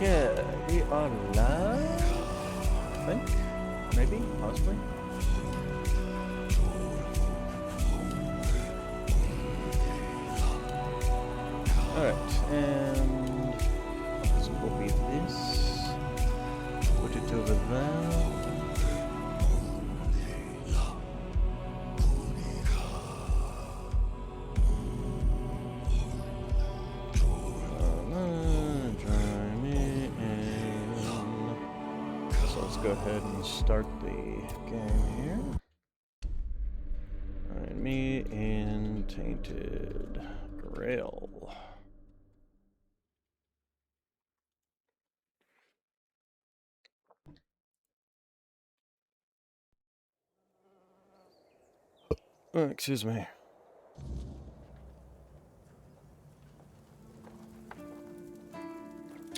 Okay, we are live. I think. Maybe, possibly. Alright, and this will be this. Put it over there. Go ahead and start the game here. Alright, me in Tainted Grail. Oh, excuse me.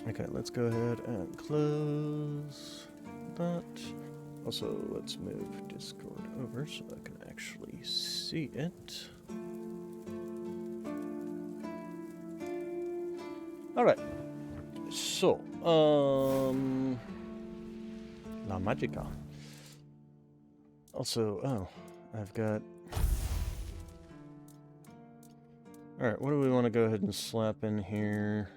Okay, let's go ahead and close that. Also, let's move Discord over so I can actually see it. Alright. So, La Magica. Also, oh, I've got... Alright, what do we want to go ahead and slap in here?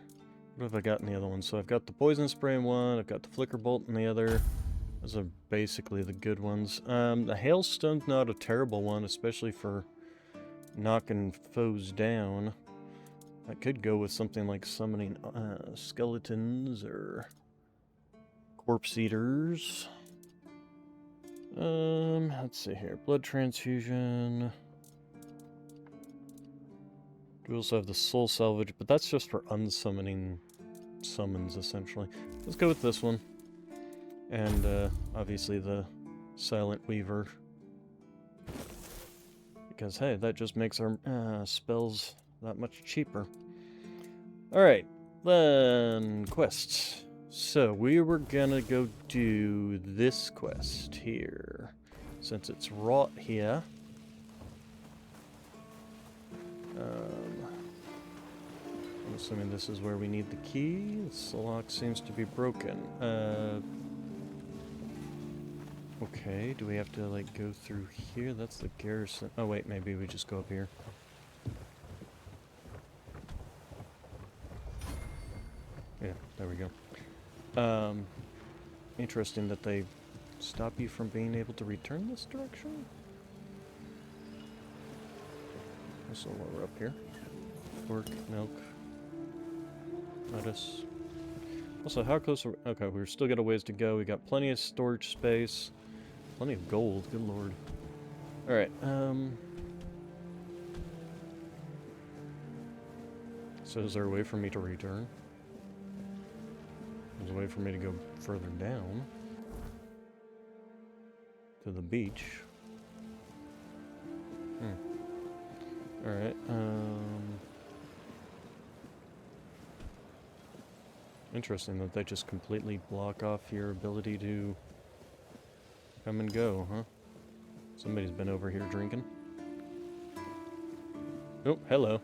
What have I got in the other one? So I've got the poison spray in one, I've got the flicker bolt in the other. Those are basically the good ones. The hailstone's not a terrible one, especially for knocking foes down. I could go with something like summoning skeletons or corpse eaters. Let's see here. Blood transfusion. We also have the soul salvage, but that's just for unsummoning summons, essentially. Let's go with this one. And, obviously the Silent Weaver. Because, hey, that just makes our spells that much cheaper. Alright, then quests. So, we were gonna go do this quest here. Since it's wrought here. I'm assuming this is where we need the key. The lock seems to be broken. Okay, do we have to, like, go through here? That's the garrison. Oh, wait, maybe we just go up here. Yeah, there we go. Interesting that they stop you from being able to return this direction? Also, while we're up here. Pork, milk, lettuce. Also, how close are we? Okay, we've still got a ways to go. We got plenty of storage space. Plenty of gold, good lord. Alright, so is there a way for me to return? There's a way for me to go further down. To the beach. Alright, interesting that they just completely block off your ability to come and go, huh? Somebody's been over here drinking. Oh, hello.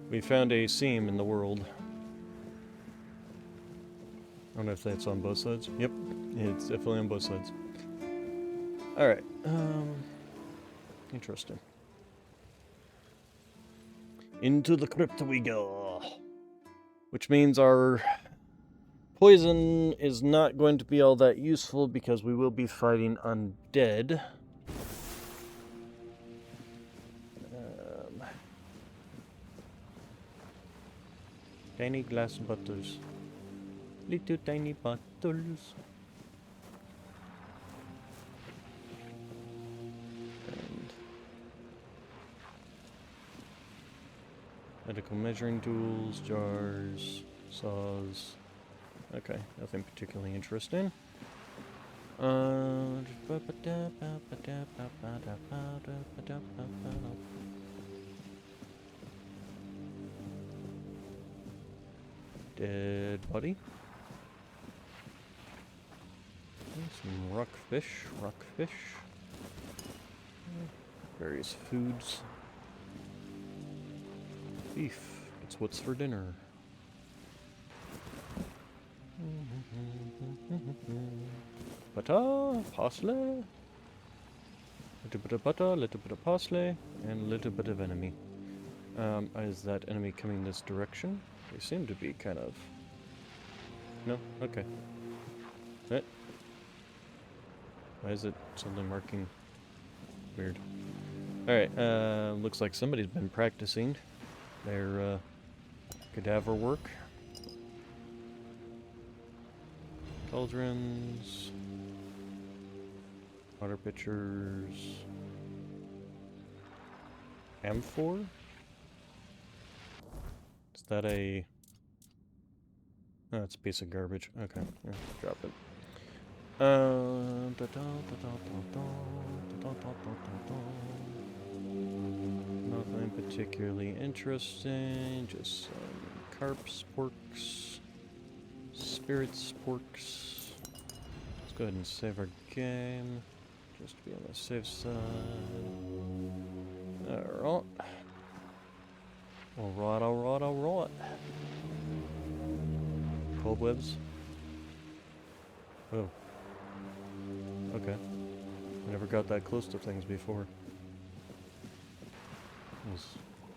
We found a seam in the world. I don't know if that's on both sides. Yep, it's definitely on both sides. Alright, interesting. Into the crypt we go. Which means our poison is not going to be all that useful because we will be fighting undead. Tiny glass bottles. Little tiny bottles. And medical measuring tools, jars, saws. Okay, nothing particularly interesting. Dead body. Some rockfish. Various foods. Beef. It's what's for dinner. Butter, parsley. Little bit of butter, little bit of parsley, and a little bit of enemy. Is that enemy coming this direction? They seem to be kind of... No? Okay. Why is it suddenly marking... Weird. Alright, looks like somebody's been practicing their, cadaver work. Cauldrons... Water pitchers... Amphor? Is that a... Oh, it's a piece of garbage. Okay, yeah, drop it. Nothing particularly interesting, just some carps, porks, spirits, porks. Let's go ahead and save our game, just to be on the safe side. Alright. Alright. Cobwebs. Oh. Okay. I never got that close to things before.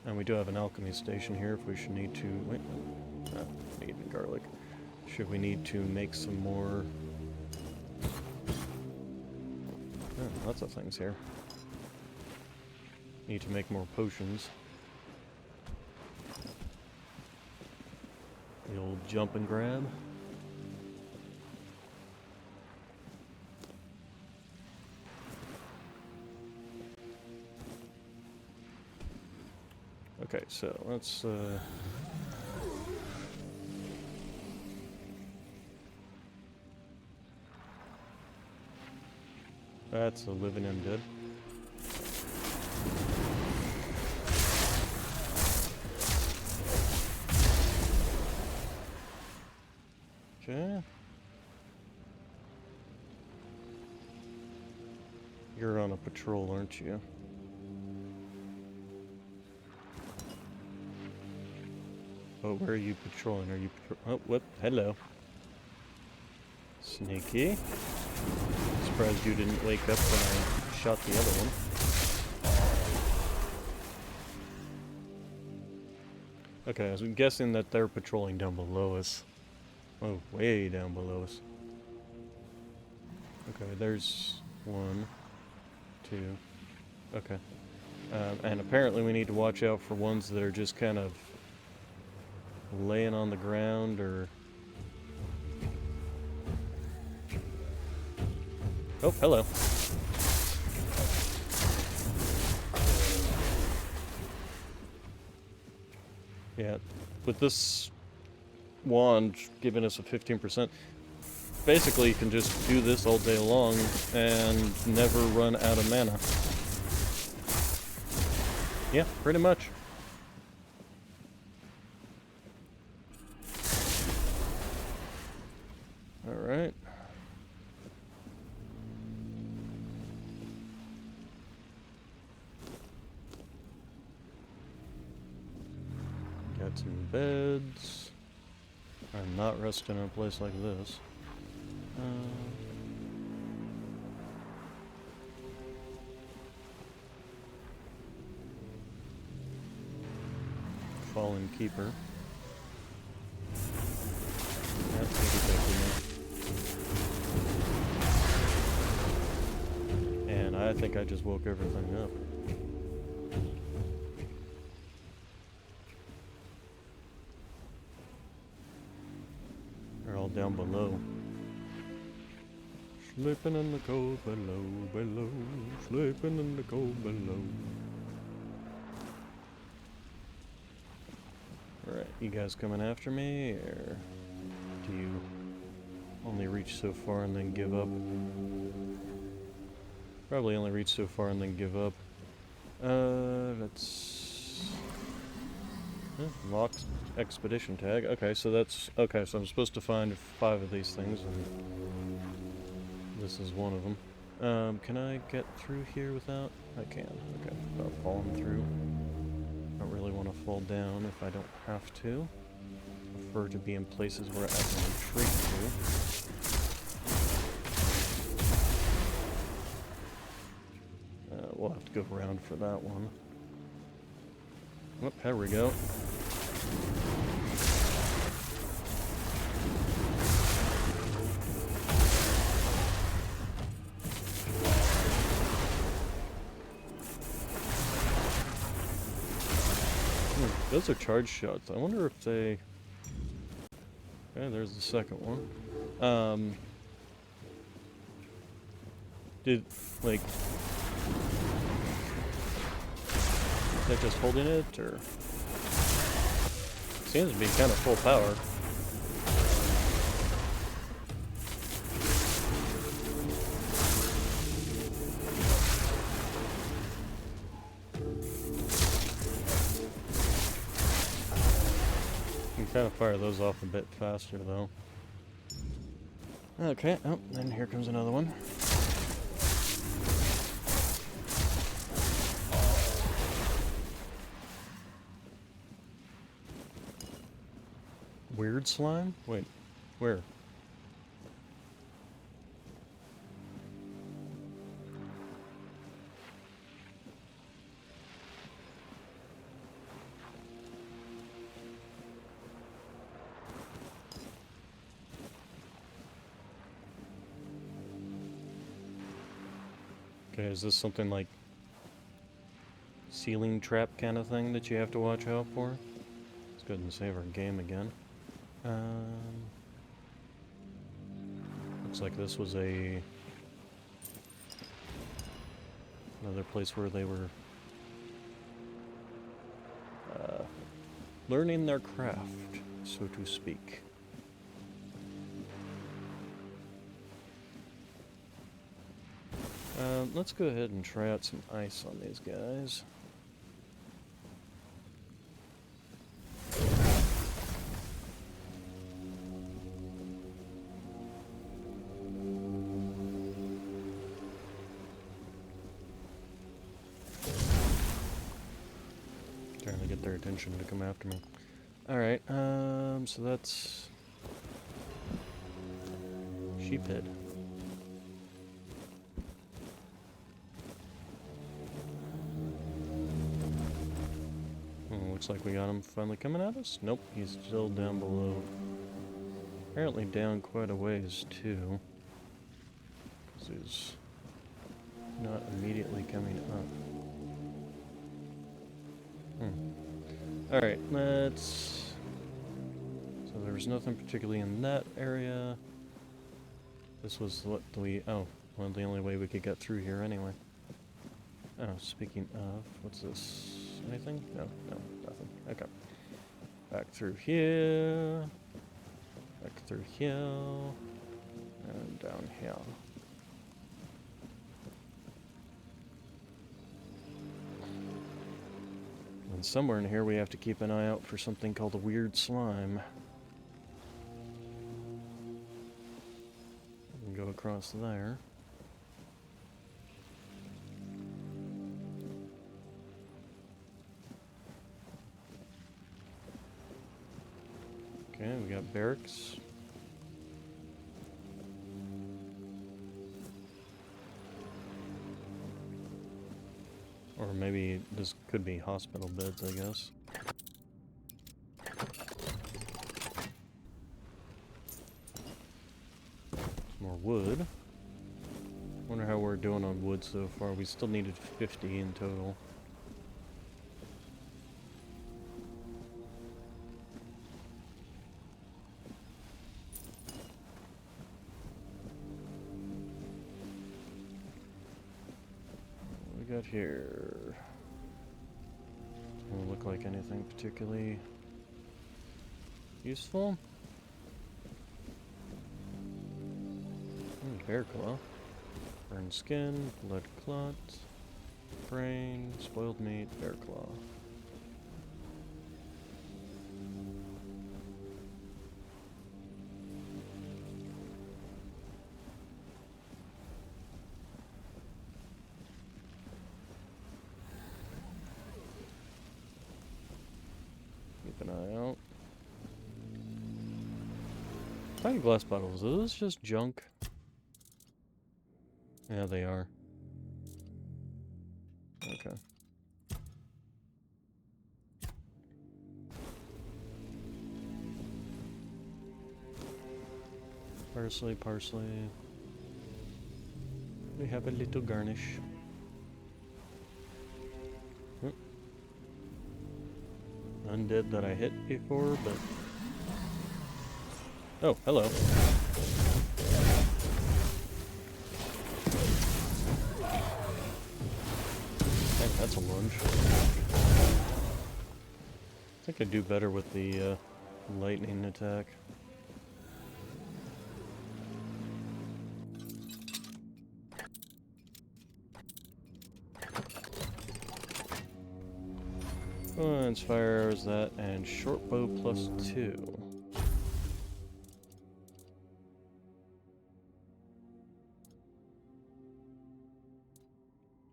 And we do have an alchemy station here if we should need to... Wait, need garlic. Should we need to make some more... Oh, lots of things here. Need to make more potions. The old jump and grab. Okay, so let's that's a living undead. Okay. You're on a patrol, aren't you? Oh, where are you patrolling? Are you oh, whoop, hello. Sneaky. Surprised you didn't wake up when I shot the other one. Okay, I was guessing that they're patrolling down below us. Oh, way down below us. Okay, there's 1, 2. Okay. And apparently we need to watch out for ones that are just kind of laying on the ground or... Oh, hello. Yeah, with this wand giving us a 15%, basically you can just do this all day long and never run out of mana. Yeah, pretty much. Alright. Got some beds. I'm not resting in a place like this. Fallen Keeper. That's and I think I just woke everything up. They're all down below. Sleeping in the cold below, sleeping in the cold below. Alright, you guys coming after me, or do you only reach so far and then give up? Probably only reach so far and then give up. Let's... locked expedition tag. Okay, so that's... Okay, so I'm supposed to find 5 of these things, and this is one of them. Can I get through here without... I can. Okay, without falling through. I don't really want to fall down if I don't have to. prefer to be in places where I can retreat to. We'll have to go around for that one. Oh, there we go. Those are charge shots. I wonder if they... Okay, there's the second one. Did, like... Is that just holding it, or... Seems to be kind of full power. Kind of fire those off a bit faster, though. Okay, oh, then here comes another one. Weird slime? Wait, where? Okay, is this something like ceiling trap kind of thing that you have to watch out for? Let's go ahead and save our game again. Looks like this was another place where they were learning their craft, so to speak. Let's go ahead and try out some ice on these guys. Trying to get their attention to come after me. Alright, so that's sheephead. Looks like we got him finally coming at us. Nope, he's still down below. Apparently down quite a ways, too. Because he's not immediately coming up. Alright, let's... So there was nothing particularly in that area. This was what we... Oh, well, the only way we could get through here anyway. Oh, speaking of... What's this? Anything? No, nothing. Okay. Back through here. Back through here. And down here. And somewhere in here we have to keep an eye out for something called a weird slime. We can go across there. Okay, we got barracks. Or maybe this could be hospital beds, I guess. More wood. Wonder how we're doing on wood so far. We still needed 50 in total. Got here. Doesn't look like anything particularly useful. Bear claw. Burned skin, blood clot, brain, spoiled meat, bear claw. Keep an eye out. Tiny glass bottles. Are those just junk? Yeah, they are. Okay. Parsley, parsley. We have a little garnish. Undead that I hit before, but... Oh, hello. Dang, that's a lunge. I think I do better with the lightning attack. Oh, and fire arrows that, and short bow +2.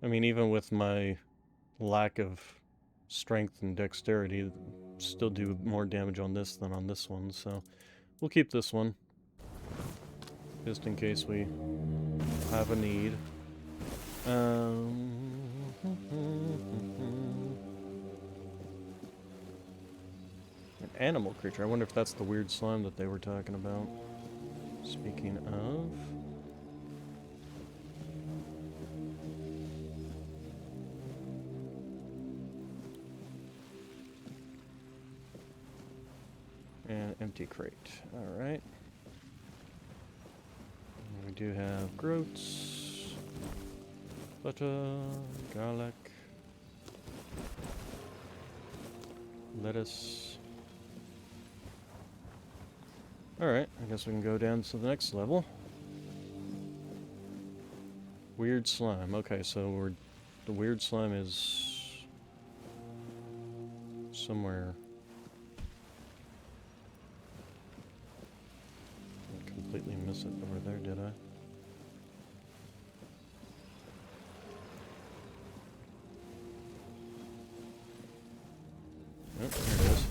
I mean, even with my lack of strength and dexterity, still do more damage on this than on this one, so we'll keep this one. Just in case we have a need. An animal creature. I wonder if that's the weird slime that they were talking about. Speaking of... And empty crate. Alright. We do have groats, butter, garlic, lettuce. Alright, I guess we can go down to the next level. Weird slime. Okay, so the weird slime is somewhere. I completely miss it over there, did I? Oh, there it is.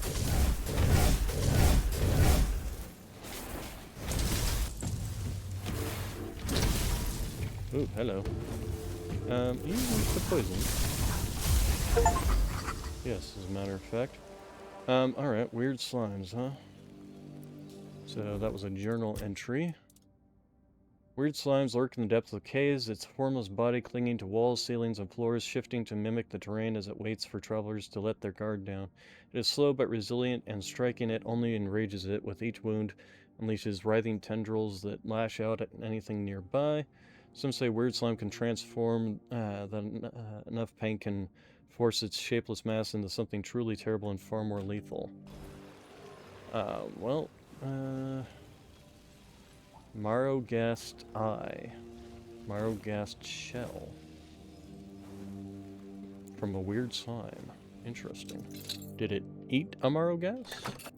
Ooh, hello. You use the poison. Yes, as a matter of fact. Alright, weird slimes, huh? So that was a journal entry. Weird slimes lurk in the depths of caves, its formless body clinging to walls, ceilings, and floors, shifting to mimic the terrain as it waits for travelers to let their guard down. It is slow but resilient, and striking it only enrages it. With each wound, unleashes writhing tendrils that lash out at anything nearby. Some say weird slime can transform, that enough pain can force its shapeless mass into something truly terrible and far more lethal. Marrowghast eye. Marrowghast shell. From a weird slime. Interesting. Did it eat a Marrowghast?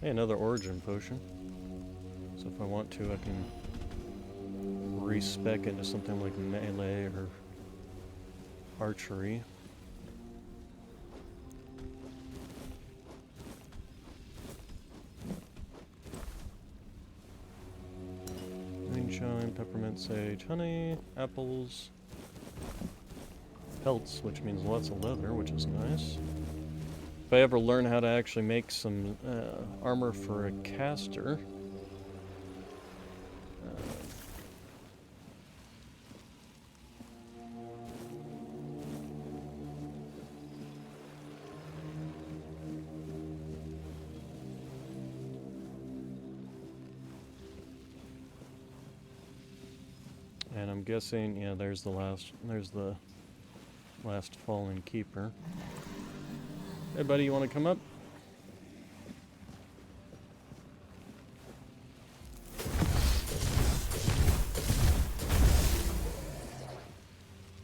Hey, another origin potion. So if I want to, I can respec into something like melee or archery. Moonshine, peppermint, sage, honey, apples, pelts, which means lots of leather, which is nice. If I ever learn how to actually make some armor for a caster, and I'm guessing, yeah, there's the last fallen keeper. Hey buddy, you want to come up?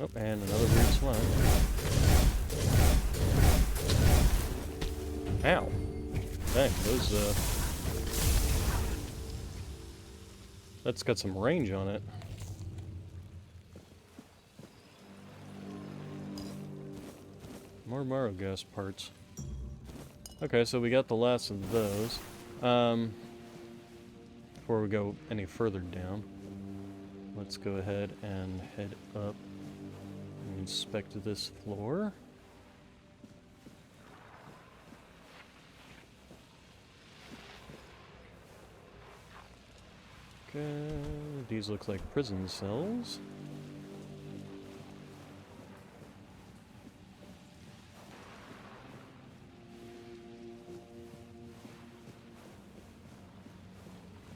Oh, and another weird slime. Ow! Dang, those, that's got some range on it. more Morrow gas parts. Okay, so we got the last of those. Before we go any further down, let's go ahead and head up and inspect this floor. Okay, these look like prison cells.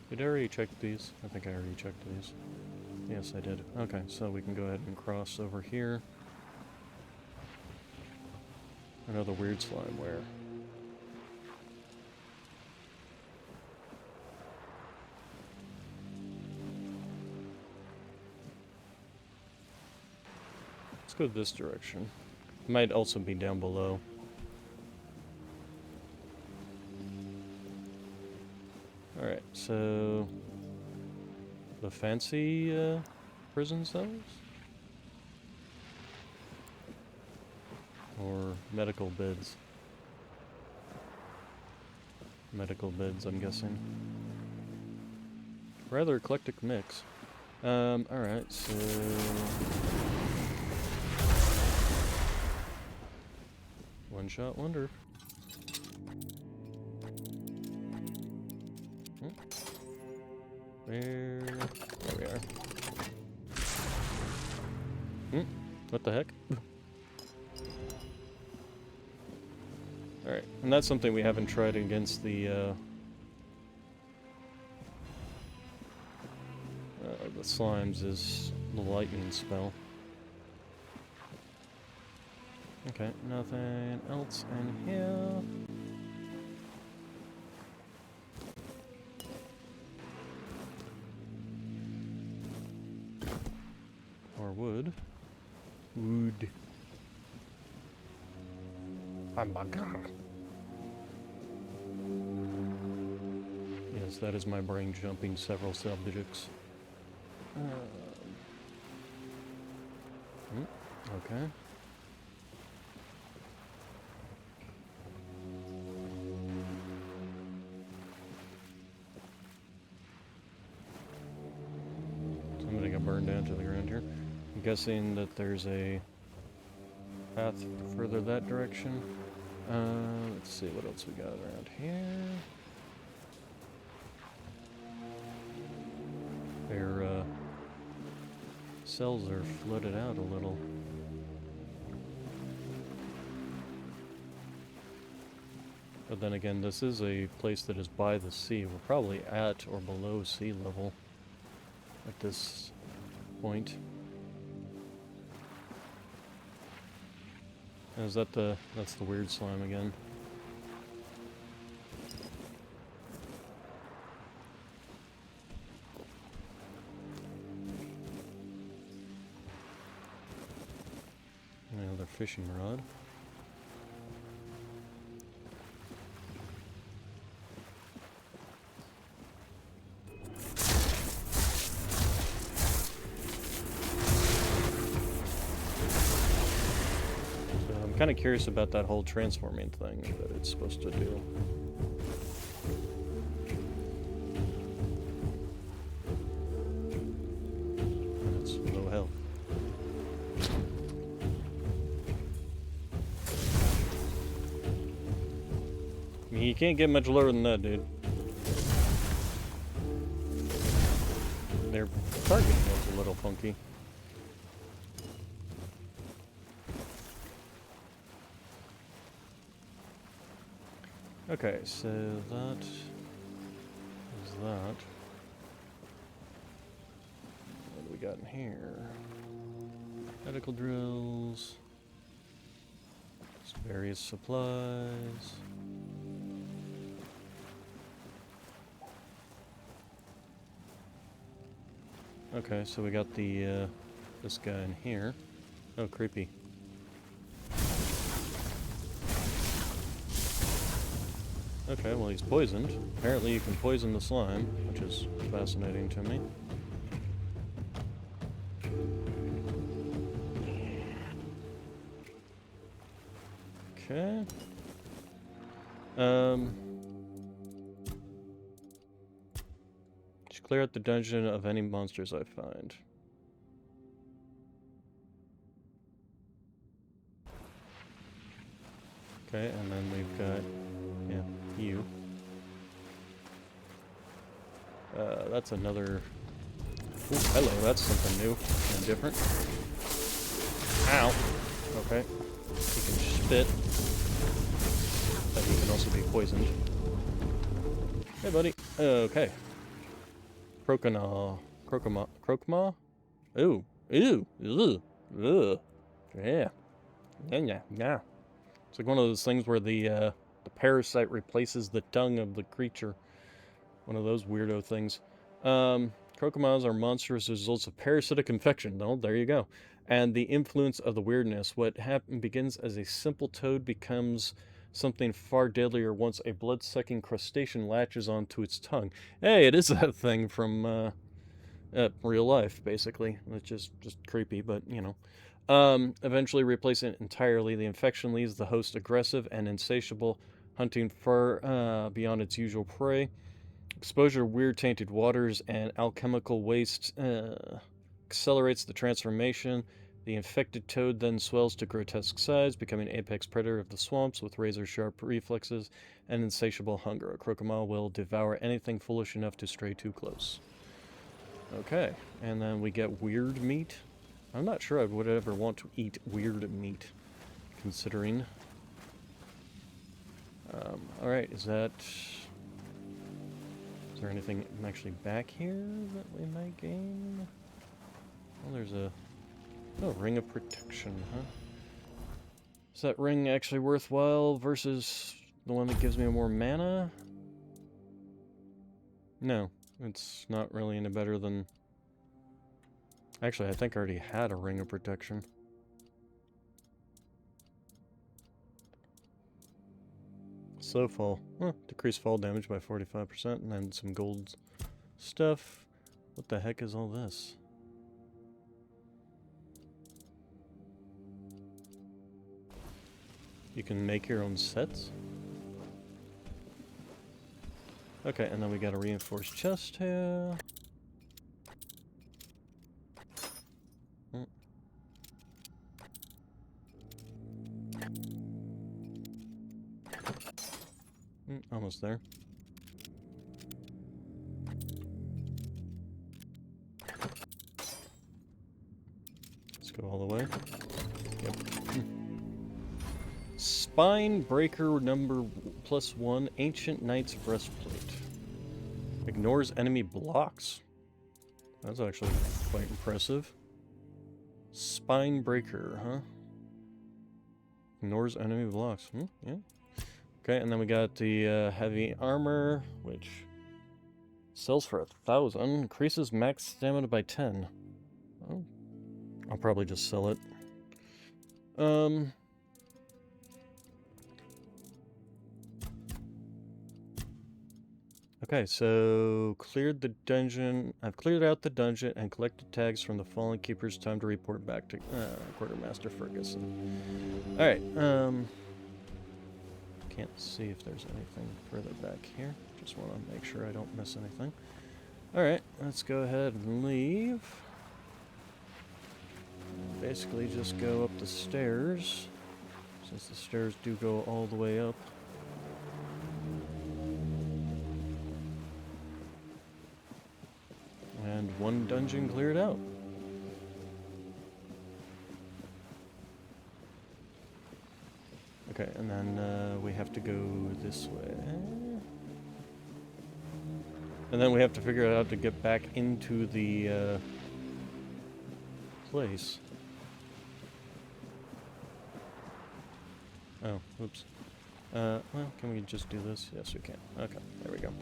Did I already check these? I think I already checked these. Yes, I did. Okay, so we can go ahead and cross over here. Another weird slime where? Let's go this direction. It might also be down below. Alright, so the fancy prison cells? Or medical beds? Medical beds, I'm guessing. Rather eclectic mix. Alright, so... one-shot wonder. There we are. What the heck? Alright, and that's something we haven't tried against the slimes, is the lightning spell. Okay, nothing else in here. Or wood. Wood. Oh my god. Yes, that is my brain jumping several subjects. Okay. Somebody got burned down to the ground here. I'm guessing that there's a path further that direction. Let's see what else we got around here. Their cells are flooded out a little. But then again, this is a place that is by the sea. We're probably at or below sea level at this point. Is that that's the weird slime again. Another fishing rod. I'm kind of curious about that whole transforming thing that it's supposed to do. And it's low health. I mean, you can't get much lower than that, dude. Their targeting is a little funky. Okay, so that is that. What do we got in here? Medical drills. Various supplies. Okay, so we got the this guy in here. Oh, creepy. Okay, well he's poisoned. Apparently you can poison the slime, which is fascinating to me. Okay. Just clear out the dungeon of any monsters I find. Okay, and then we've got, yeah, you. That's another... Ooh, hello, that's something new and different. Ow! Okay. He can spit. But he can also be poisoned. Hey, buddy. Okay. Crocoma. Ooh. Ew. Ugh. Ugh. Yeah. Yeah. It's like one of those things where the parasite replaces the tongue of the creature. One of those weirdo things. Crocomas are monstrous results of parasitic infection. No, there you go. And the influence of the weirdness. What begins as a simple toad becomes something far deadlier once a blood-sucking crustacean latches onto its tongue. Hey, it is that thing from real life, basically. It's just creepy, but, you know. Eventually replacing it entirely, the infection leaves the host aggressive and insatiable, hunting far beyond its usual prey. Exposure to weird tainted waters and alchemical waste accelerates the transformation. The infected toad then swells to grotesque size, becoming an apex predator of the swamps with razor-sharp reflexes and insatiable hunger. A crocodile will devour anything foolish enough to stray too close. Okay, and then we get weird meat. I'm not sure I would ever want to eat weird meat, considering. Alright, is there anything actually back here that we might gain? Well, there's a ring of protection, huh? Is that ring actually worthwhile versus the one that gives me more mana? No, it's not really any better than... Actually, I think I already had a ring of protection. Slow fall. Huh, decrease fall damage by 45%, and then some gold stuff. What the heck is all this? You can make your own sets? Okay, and then we got a reinforced chest here. Almost there. Let's go all the way. Yep. Spine Breaker number +1, Ancient Knight's Breastplate. Ignores enemy blocks. That's actually quite impressive. Spine Breaker, huh? Ignores enemy blocks. Yeah. Okay, and then we got the heavy armor, which sells for 1,000. Increases max stamina by 10. Oh, I'll probably just sell it. Okay, so cleared the dungeon. I've cleared out the dungeon and collected tags from the Fallen Keepers. Time to report back to Quartermaster Ferguson. Alright, can't see if there's anything further back here. Just want to make sure I don't miss anything. Alright, let's go ahead and leave. Basically just go up the stairs, since the stairs do go all the way up. And one dungeon cleared out. Okay, and then we have to go this way. And then we have to figure out how to get back into the place. Oh, oops. Well, can we just do this? Yes, we can. Okay, there we go.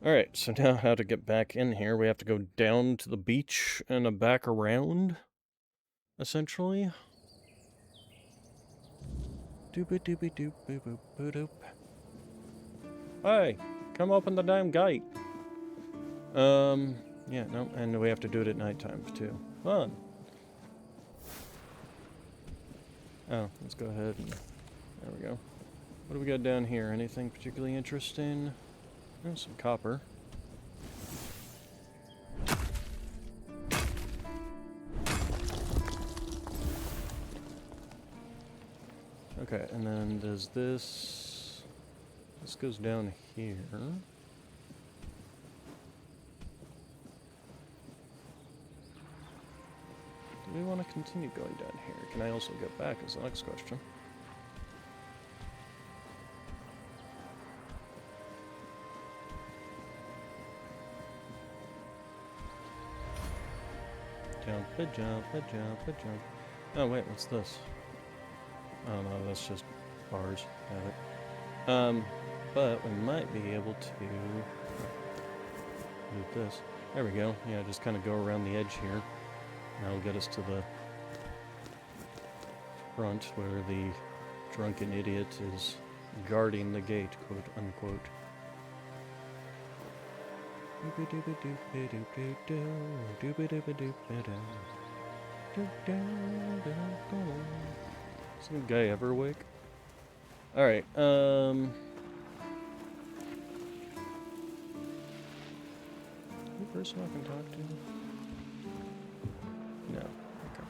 Alright, so now how to get back in here. We have to go down to the beach and back around, essentially. Doop-a-doop-a-doop-a-doop-a-doop. Hey, come open the damn gate. Yeah, no, and we have to do it at nighttime, too. Fun. Oh, let's go ahead and... There we go. What do we got down here? Anything particularly interesting? Oh, some copper. Okay, and then does this... This goes down here. Do we want to continue going down here? Can I also get back is the next question. Jump, a jump, a jump, a jump. Oh wait, what's this? Oh no, that's just bars. Got it. But we might be able to do this. There we go. Yeah, just kind of go around the edge here. That'll get us to the front where the drunken idiot is guarding the gate, quote unquote. Is the guy ever awake? Alright, who person I can talk to? No, okay.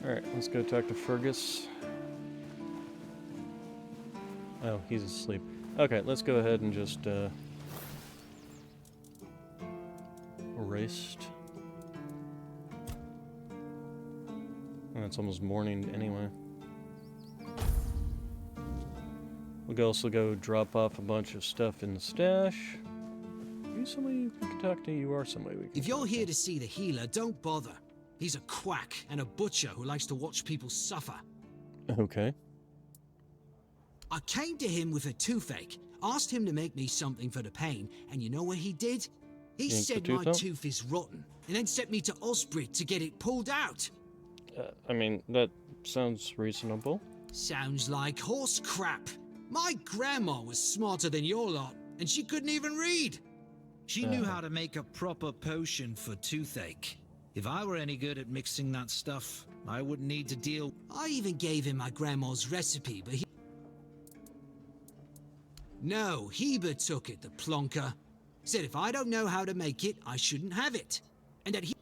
Alright, let's go talk to Fergus. Oh, he's asleep. Okay, let's go ahead and just, erased. Oh, it's almost morning anyway. We'll also go drop off a bunch of stuff in the stash. Are you somebody we can talk to? You are somebody we can If you're here to see the healer, don't bother. He's a quack and a butcher who likes to watch people suffer. Okay. I came to him with a toothache, asked him to make me something for the pain, and you know what he did? He said my tooth is rotten, and then sent me to Osprey to get it pulled out. I mean, that sounds reasonable. Sounds like horse crap. My grandma was smarter than your lot, and she couldn't even read. She knew how to make a proper potion for toothache. If I were any good at mixing that stuff, I wouldn't need to deal... I even gave him my grandma's recipe, but he... No, Heber took it, the plonker. Said if I don't know how to make it, I shouldn't have it. And that he...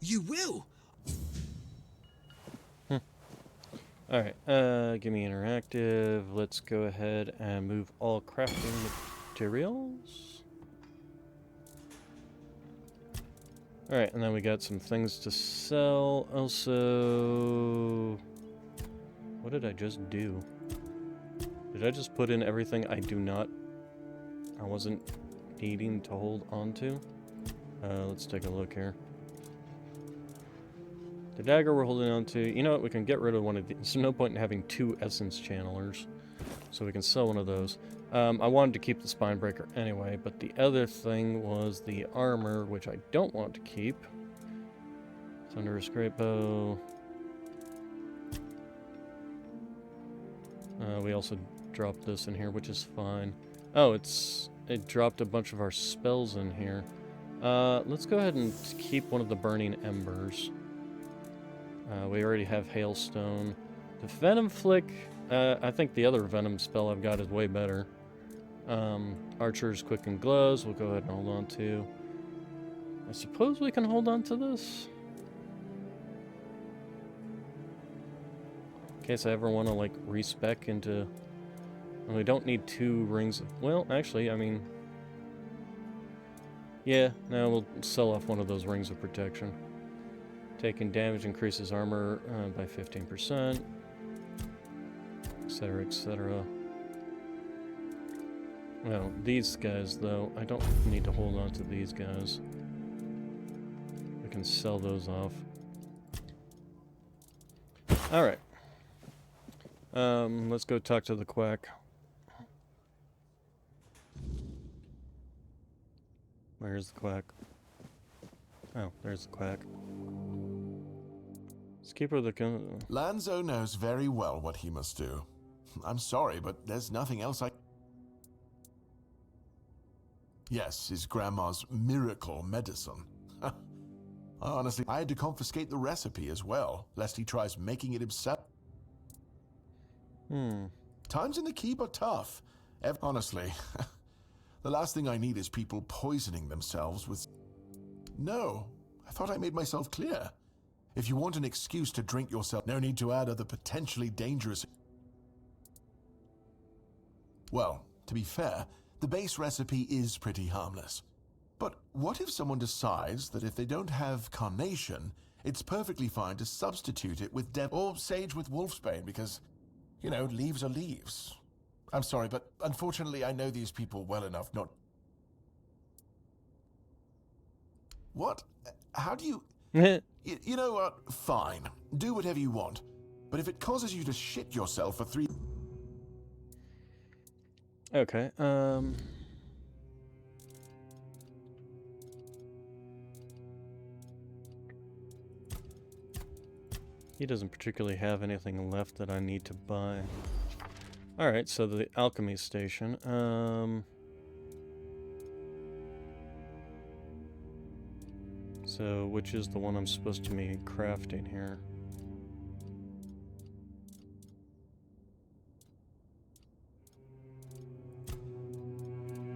You will? Alright, give me interactive. Let's go ahead and move all crafting materials. Alright, and then we got some things to sell. Also... What did I just do? Did I just put in everything I wasn't needing to hold on to? Let's take a look here. The dagger we're holding on to, you know what, we can get rid of one of these. There's no point in having two essence channelers, so we can sell one of those. I wanted to keep the spine breaker anyway, but the other thing was the armor, which I don't want to keep. Thunder a scrape bow. We also dropped this in here, which is fine. Oh, it dropped a bunch of our spells in here. Let's go ahead and keep one of the burning embers. We already have Hailstone. The Venom Flick, I think the other Venom spell I've got is way better. Archer's Quicken Gloves, we'll go ahead and hold on to. I suppose we can hold on to this? In case I ever want to, like, respec into... And we don't need 2 rings of... Well, actually, I mean... Yeah, no, we'll sell off one of those rings of protection. Taking damage increases armor by 15%, etc., etc. Well, these guys, though, I don't need to hold on to these guys. We can sell those off. Alright. Let's go talk to the quack. Where's the quack? Oh, there's the quack. Let's keep her the... Lanzo knows very well what he must do. I'm sorry, but there's nothing else I... Yes, his grandma's miracle medicine. Honestly, I had to confiscate the recipe as well, lest he tries making it himself. Times in the keep are tough. Honestly, the last thing I need is people poisoning themselves with... No, I thought I made myself clear. If you want an excuse to drink yourself, no need to add other potentially dangerous... Well, to be fair, the base recipe is pretty harmless. But what if someone decides that if they don't have carnation, it's perfectly fine to substitute it with or sage with wolfsbane because, you know, leaves are leaves. I'm sorry, but unfortunately I know these people well enough not... What? How do you... You know what? Fine. Do whatever you want. But if it causes you to shit yourself for 3... Okay, he doesn't particularly have anything left that I need to buy. Alright, so the alchemy station. So, which is the one I'm supposed to be crafting here?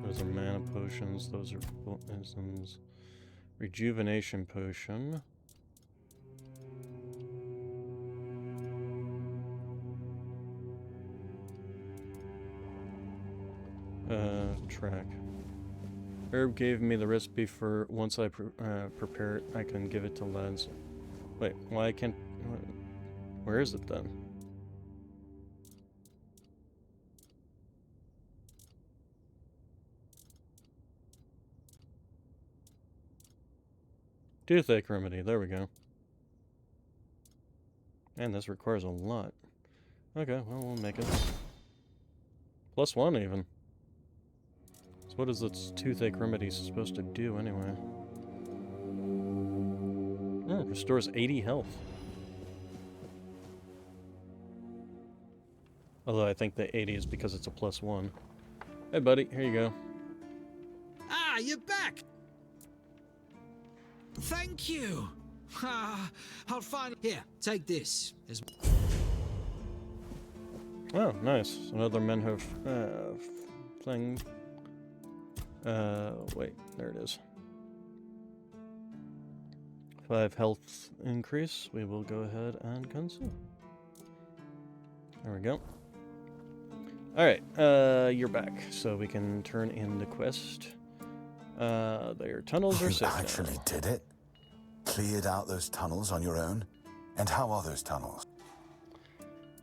Those are mana potions, those are poisons. Rejuvenation potion. Track. Herb gave me the recipe for once I prepare it, I can give it to lads. Wait, why can't... Where is it then? Toothache remedy, there we go. And this requires a lot. Okay, well, we'll make it. +1 even. So what is this toothache remedy supposed to do anyway? Oh, restores 80 health. Although I think the 80 is because it's a +1. Hey buddy, here you go. Ah, you're back! Thank you! Ah, I'll find... Here, take this. There's... Oh, nice. Another Menhoof thing. Wait, there it is. 5 health increase. We will go ahead and consume. There we go. Alright, you're back. So we can turn in the quest. Their tunnels are safe now. You actually did it? Cleared out those tunnels on your own? And how are those tunnels?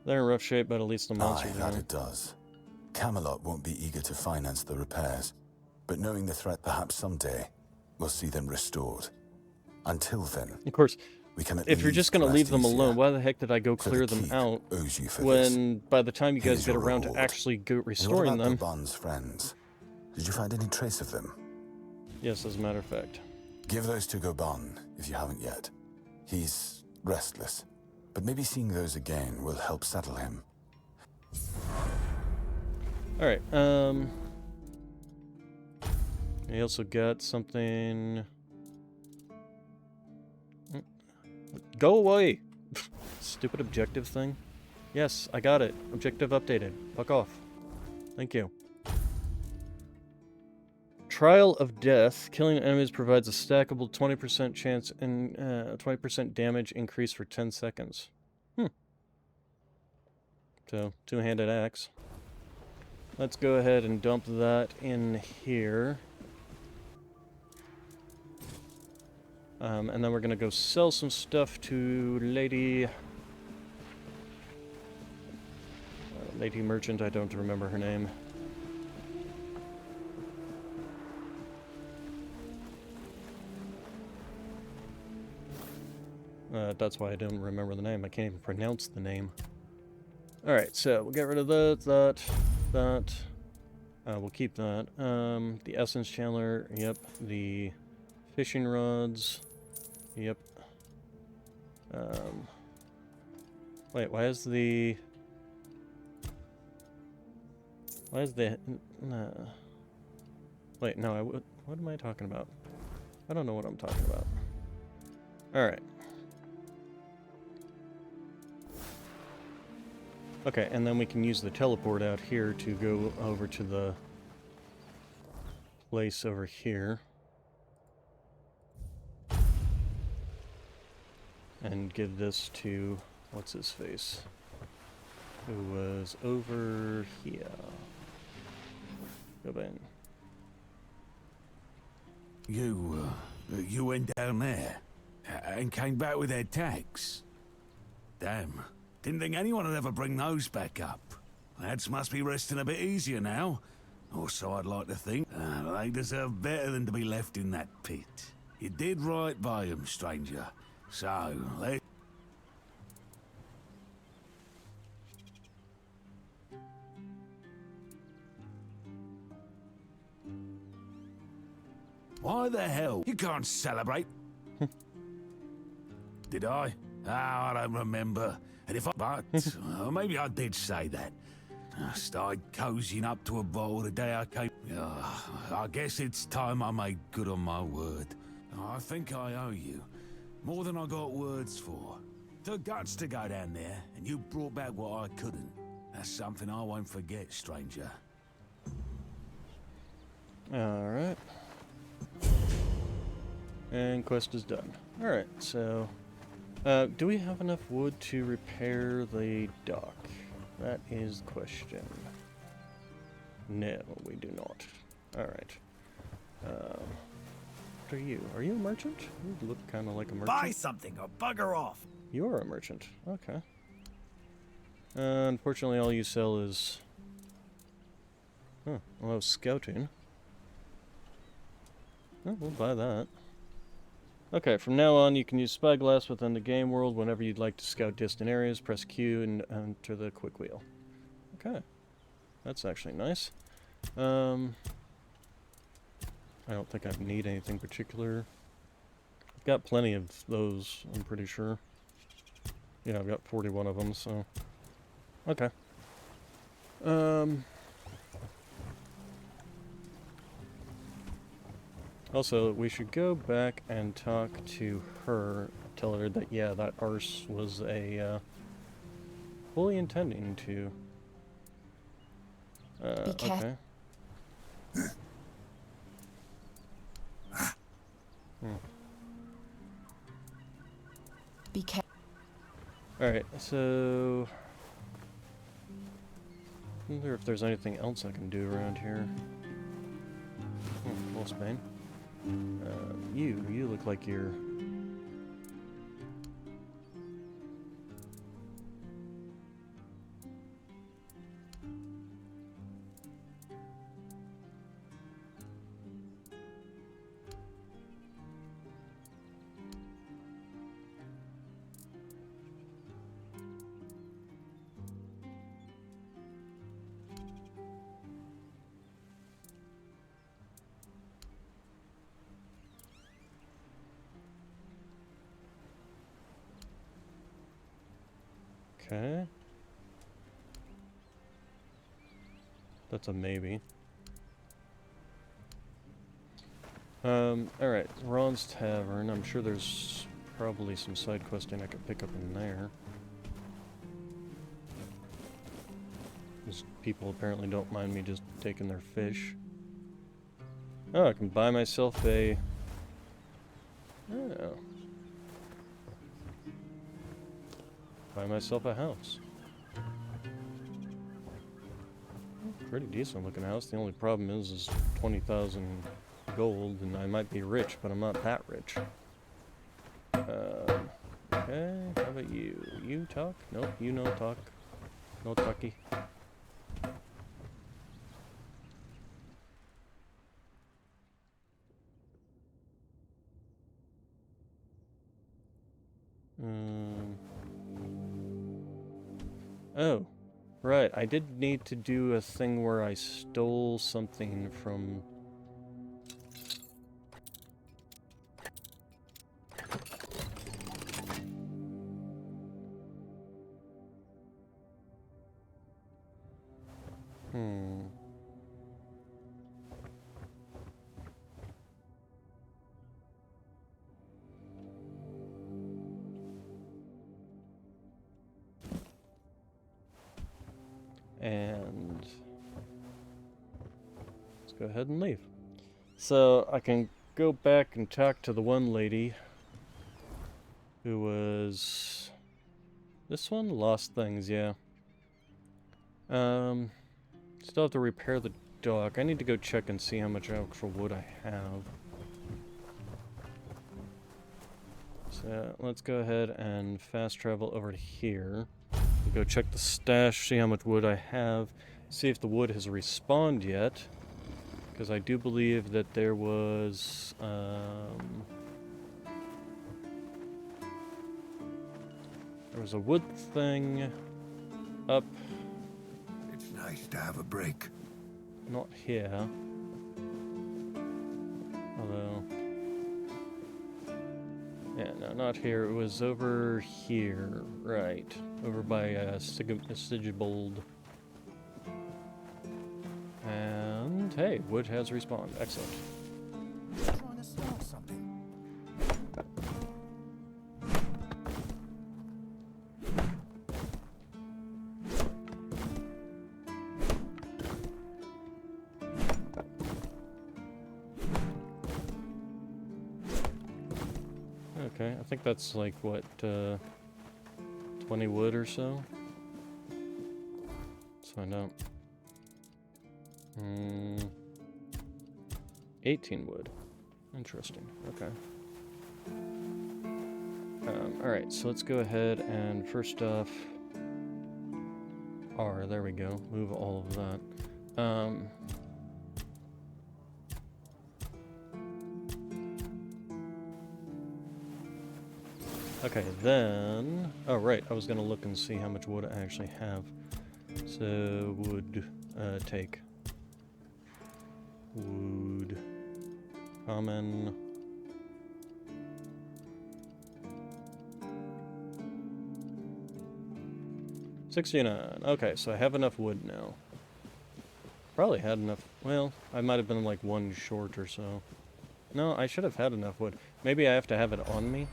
They're in rough shape, but at least the monsters Aye, that it does. Camelot won't be eager to finance the repairs, but knowing the threat, perhaps someday we'll see them restored. Until then, of course, we can if you're just going to leave them alone, why the heck did I go clear them out when by the time you guys get around to actually go restoring them... Bond's friends? Did you find any trace of them? Yes, as a matter of fact. Give those to Goban if you haven't yet. He's restless, but maybe seeing those again will help settle him. Alright, I also got something... Go away! Stupid objective thing. Yes, I got it. Objective updated. Fuck off. Thank you. Trial of Death. Killing enemies provides a stackable 20% chance and 20% damage increase for 10 seconds. So, two-handed axe. Let's go ahead and dump that in here. And then we're going to go sell some stuff to Lady Merchant. I don't remember her name. That's why I don't remember the name. I can't even pronounce the name. Alright, so we'll get rid of that. We'll keep that. The Essence Chandler, yep. The fishing rods, yep. Wait, why is the... Why is the... Wait, no, what am I talking about? I don't know what I'm talking about. Alright. Okay, and then we can use the teleport out here to go over to the place over here. And give this to... what's his face? Who was over here. Go in. You went down there and came back with their tags. Damn. Didn't think anyone would ever bring those back up. Lads must be resting a bit easier now. Or so I'd like to think. They deserve better than to be left in that pit. You did right by them, stranger. So, let's... Why the hell? You can't celebrate. Did I? Ah, I don't remember. And if I... But, maybe I did say that. I started cozying up to a bottle the day I came... I guess it's time I made good on my word. I think I owe you. More than I got words for. The guts to go down there, and you brought back what I couldn't. That's something I won't forget, stranger. Alright. And quest is done. Alright, so... do we have enough wood to repair the dock? That is the question. No, we do not. Alright. What are you? Are you a merchant? You look kind of like a merchant. Buy something or bugger off. You're a merchant. Okay. Unfortunately, all you sell is... Huh. Well, scouting. Oh, we'll buy that. Okay, from now on, you can use Spyglass within the game world whenever you'd like to scout distant areas. Press Q and enter the quick wheel. Okay. That's actually nice. I don't think I need anything particular. I've got plenty of those, I'm pretty sure. Yeah, I've got 41 of them, so... Okay. Also, we should go back and talk to her, tell her that, yeah, that arse was a, fully intending to... okay. Be careful. Alright, so... I wonder if there's anything else I can do around here. Oh, Lost Bane. You look like you're... Okay. That's a maybe. Alright, Ron's Tavern. I'm sure there's probably some side questing I could pick up in there. Because people apparently don't mind me just taking their fish. Oh, I can buy myself a... Oh. Buy myself a house. Pretty decent looking house. The only problem is 20,000 gold, and I might be rich, but I'm not that rich. Okay, how about you? You talk? Nope, you no talk. No talkie. Oh, right. I did need to do a thing where I stole something from... Hmm. And let's go ahead and leave. So I can go back and talk to the one lady who was this one? Lost things, yeah. Still have to repair the dock. I need to go check and see how much actual wood I have. So let's go ahead and fast travel over to here. Go check the stash, see how much wood I have, see if the wood has respawned yet. Because I do believe that there was, there was a wood thing up. It's nice to have a break. Not here. Although... yeah, no, not here. It was over here. Right. Over by Sigibold. And, hey, wood has respawned. Excellent. Trying to start something. Okay, I think that's like, what, 20 wood or so? Let's find out. 18 wood. Interesting. Okay. Alright, so let's go ahead and first off... R, there we go. Move all of that. Okay, then... oh, right, I was gonna look and see how much wood I actually have. So, wood, take. Wood. Common. $69. Okay, so I have enough wood now. Probably had enough. Well, I might have been like one short or so. No, I should have had enough wood. Maybe I have to have it on me.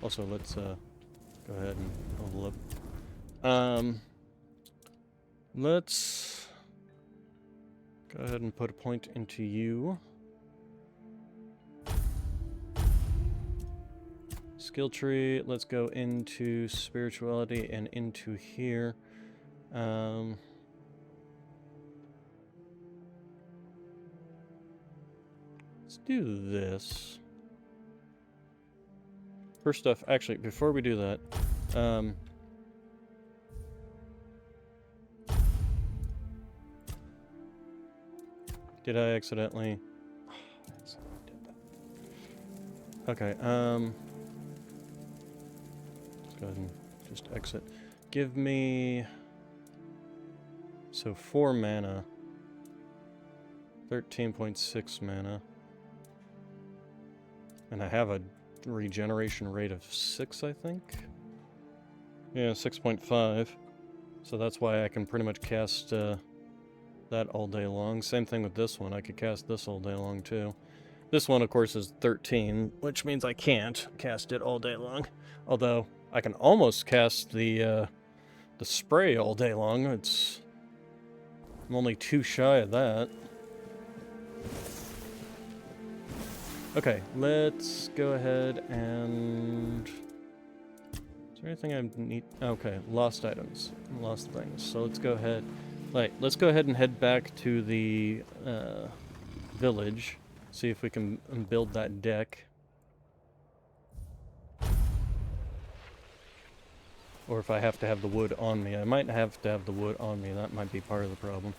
Also, let's go ahead and level up. Let's go ahead and put a point into you. Skill tree, let's go into spirituality and into here. Let's do this. First off, actually, before we do that, did I accidentally? Oh, I accidentally did that. Okay, let's go ahead and just exit. Give me... so 4 mana. 13.6 mana. And I have a regeneration rate of 6, I think? Yeah, 6.5. So that's why I can pretty much cast that all day long. Same thing with this one. I could cast this all day long, too. This one, of course, is 13, which means I can't cast it all day long. Although, I can almost cast the spray all day long. I'm only 2 shy of that. Okay, let's go ahead and... is there anything I need? Okay, lost items. Lost things. So let's go ahead... let's go ahead and head back to the village. See if we can build that deck. Or if I have to have the wood on me. I might have to have the wood on me. That might be part of the problem.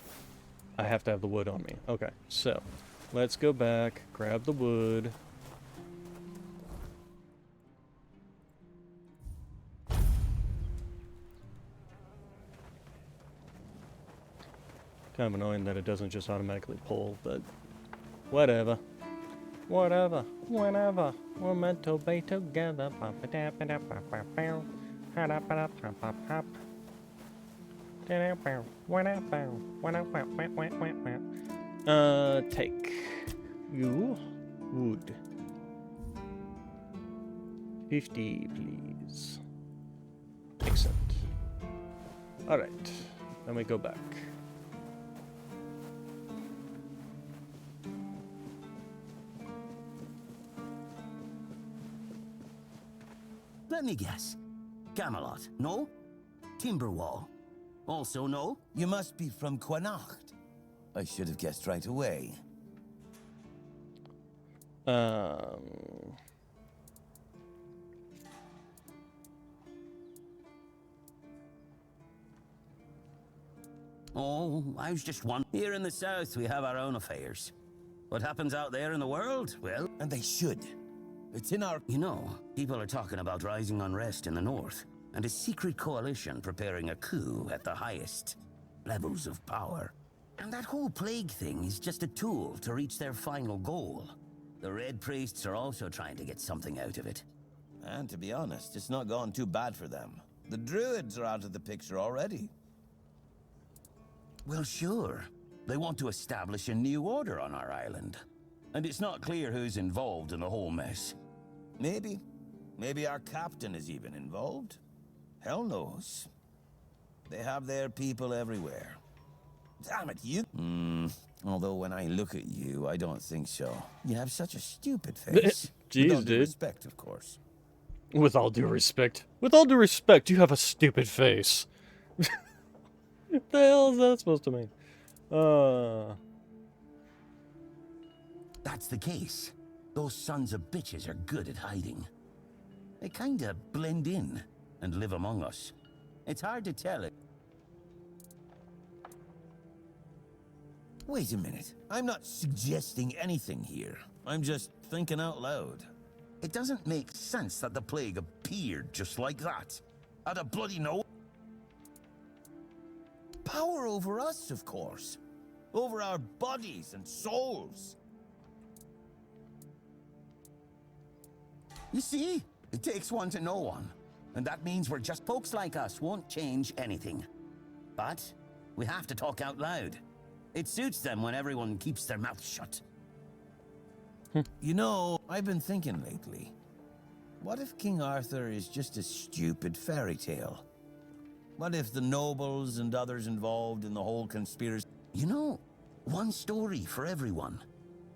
I have to have the wood on me. Okay, so... let's go back, grab the wood. Kind of annoying that it doesn't just automatically pull, but whatever. Whatever, whenever, we're meant to be together. Take you wood. 50, please. Accept. Alright, then we go back. Let me guess. Camelot, no? Timberwall, also no? You must be from Connacht. I should have guessed right away. Oh, I was just wondering. Here in the south, we have our own affairs. What happens out there in the world? Well, And they should. It's in our... you know, people are talking about rising unrest in the north, and a secret coalition preparing a coup at the highest levels of power. And that whole plague thing is just a tool to reach their final goal. The Red Priests are also trying to get something out of it. And to be honest, it's not gone too bad for them. The Druids are out of the picture already. Well, sure. They want to establish a new order on our island. And it's not clear who's involved in the whole mess. Maybe. Maybe our captain is even involved. Hell knows. They have their people everywhere. Damn it, you... Although when I look at you, I don't think so. You have such a stupid face. Jeez, With all due dude. respect, of course. With all due respect. With all due respect, you have a stupid face. What the hell is that supposed to mean? That's the case. Those sons of bitches are good at hiding. They kinda blend in and live among us. It's hard to tell it. Wait a minute. I'm not suggesting anything here. I'm just thinking out loud. It doesn't make sense that the plague appeared just like that. Out of bloody no. Power over us, of course. Over our bodies and souls. You see? It takes one to know one. And that means we're just folks like us won't change anything. But we have to talk out loud. It suits them when everyone keeps their mouth shut. You know, I've been thinking lately. What if King Arthur is just a stupid fairy tale? What if the nobles and others involved in the whole conspiracy... You know, one story for everyone.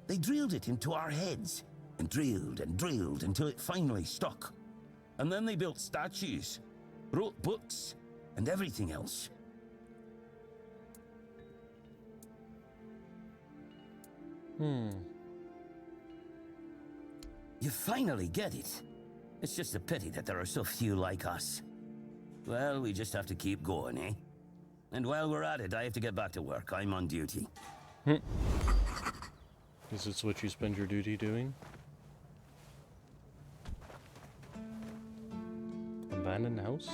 They drilled it into our heads. And drilled until it finally stuck. And then they built statues, wrote books, and everything else. You finally get it. It's just a pity that there are so few like us. Well, we just have to keep going, eh? And while we're at it, I have to get back to work. I'm on duty. Is this what you spend your duty doing? Abandoned house?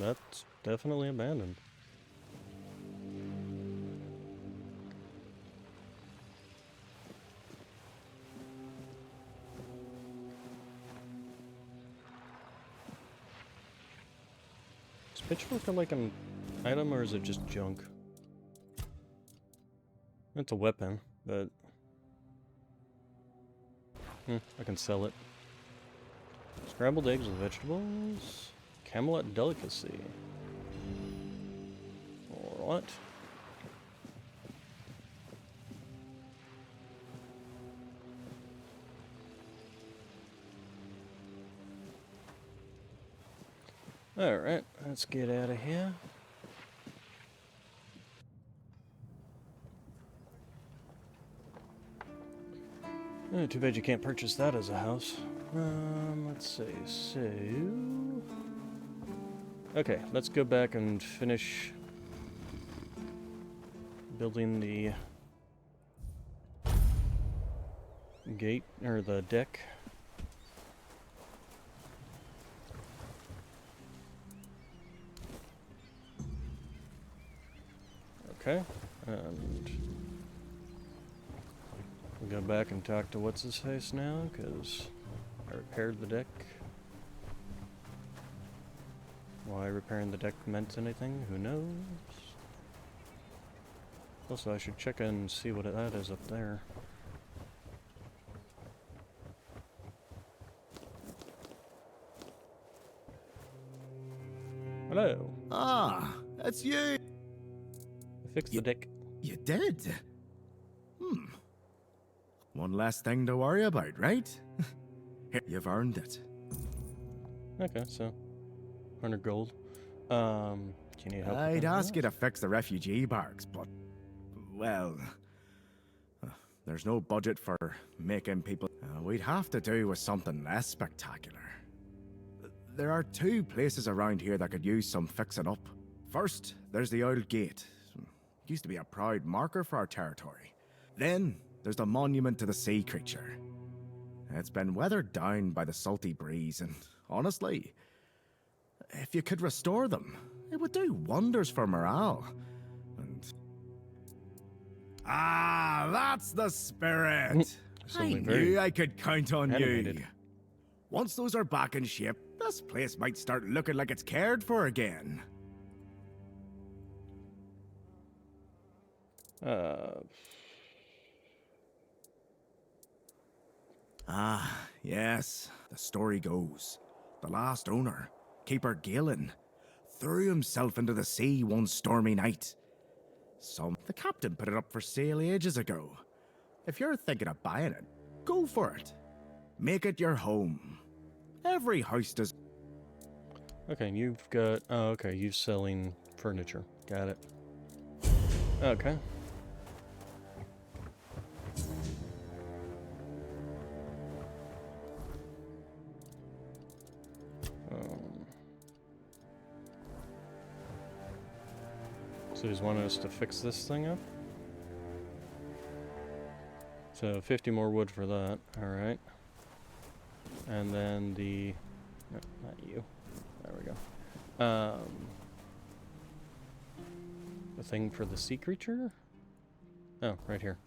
That's definitely abandoned. Is pitchfork like an item or is it just junk? It's a weapon, but I can sell it. Scrambled eggs with vegetables. Camelot delicacy. What? Alright, let's get out of here. Oh, too bad you can't purchase that as a house. Let's see, so... Okay, let's go back and finish building the gate, or the deck. Okay, and we'll go back and talk to what's-his-face now, because I repaired the deck. Why repairing the deck meant anything, who knows? Also, I should check and see what that is up there. Hello. Ah, that's you. I fixed the deck. You did? One less thing to worry about, right? Here, you've earned it. Okay, so 100 gold. Do you need help? I'd ask you to fix the refugee barracks, but, well, there's no budget for making people. We'd have to do with something less spectacular. There are 2 places around here that could use some fixing up. First, there's the old gate. It used to be a proud marker for our territory. Then, there's the monument to the sea creature. It's been weathered down by the salty breeze, and honestly, if you could restore them, it would do wonders for morale. And that's the spirit. I knew I could count on animated. you. Once those are back in shape, this place might start looking like it's cared for again. Yes. The story goes, the last owner, Keeper Galen, threw himself into the sea one stormy night. The captain put it up for sale ages ago. If you're thinking of buying it, go for it. Make it your home. Every house does. Okay, you've got... Oh, okay, you're selling furniture. Got it. Okay. So he's wanting us to fix this thing up? So 50 more wood for that, alright. And then the... No, not you. There we go. The thing for the sea creature? Oh, right here.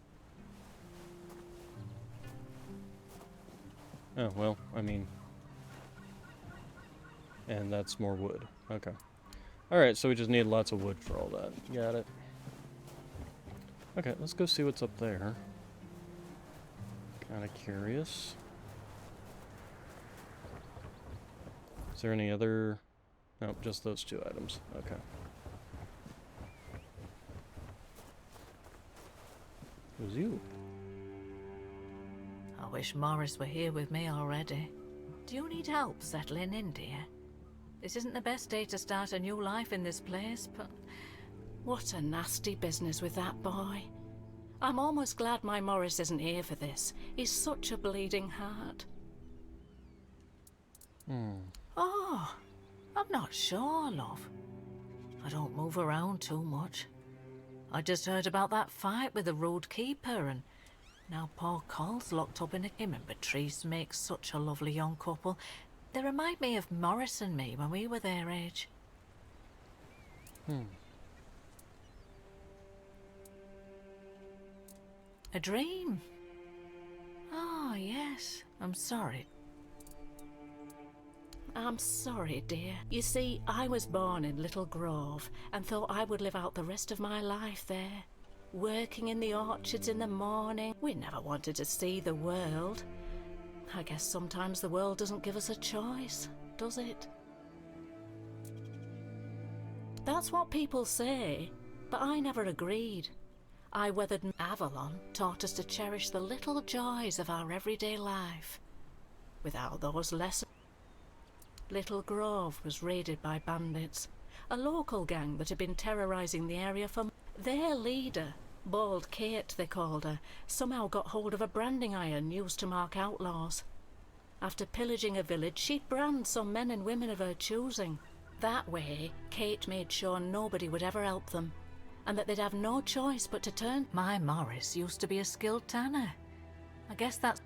Oh, well, I mean... And that's more wood. Okay. Alright, so we just need lots of wood for all that. Got it. Okay, let's go see what's up there. Kinda curious. Is there any other... Nope, just those 2 items. Okay. Who's you? I wish Morris were here with me already. Do you need help settling in, dear? This isn't the best day to start a new life in this place, but what a nasty business with that boy. I'm almost glad my Morris isn't here for this. He's such a bleeding heart. Oh, I'm not sure, love. I don't move around too much. I just heard about that fight with the road keeper, and now poor Cole's locked up in a... Him and Patrice make such a lovely young couple. They remind me of Morris and me when we were their age. A dream? Oh, yes. I'm sorry. I'm sorry, dear. You see, I was born in Little Grove and thought I would live out the rest of my life there. Working in the orchards in the morning. We never wanted to see the world. I guess sometimes the world doesn't give us a choice, does it? That's what people say, but I never agreed. I weathered Avalon, taught us to cherish the little joys of our everyday life. Without those lessons, Little Grove was raided by bandits, a local gang that had been terrorizing the area for... Their leader, Bald Kate they called her, somehow got hold of a branding iron used to mark outlaws. After pillaging a village, she'd brand some men and women of her choosing. That way, Kate made sure nobody would ever help them, and that they'd have no choice but to turn... My Morris used to be a skilled tanner. I guess that's...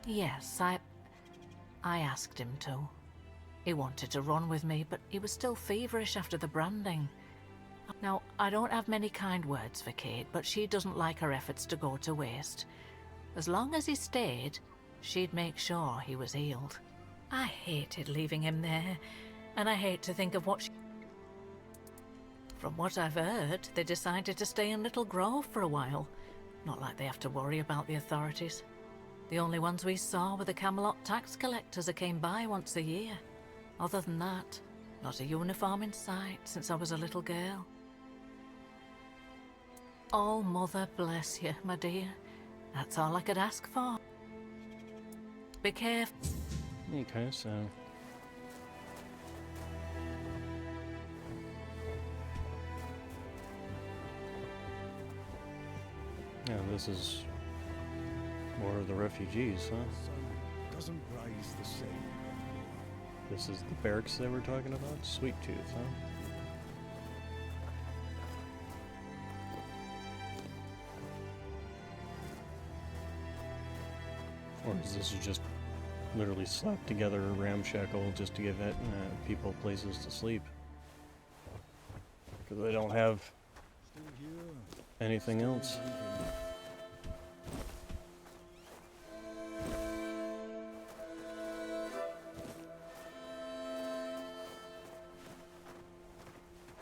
Yes, I asked him to. He wanted to run with me, but he was still feverish after the branding. Now, I don't have many kind words for Kate, but she doesn't like her efforts to go to waste. As long as he stayed, she'd make sure he was healed. I hated leaving him there, and I hate to think of what From what I've heard, they decided to stay in Little Grove for a while. Not like they have to worry about the authorities. The only ones we saw were the Camelot tax collectors who came by once a year. Other than that, not a uniform in sight since I was a little girl. Oh, Mother bless you, my dear. That's all I could ask for. Be careful. Okay, so... yeah, this is more of the refugees, huh? Doesn't rise the same. This is the barracks they were talking about? Sweet Tooth, huh? Or is this just literally slapped together ramshackle just to give people places to sleep? Because they don't have anything else.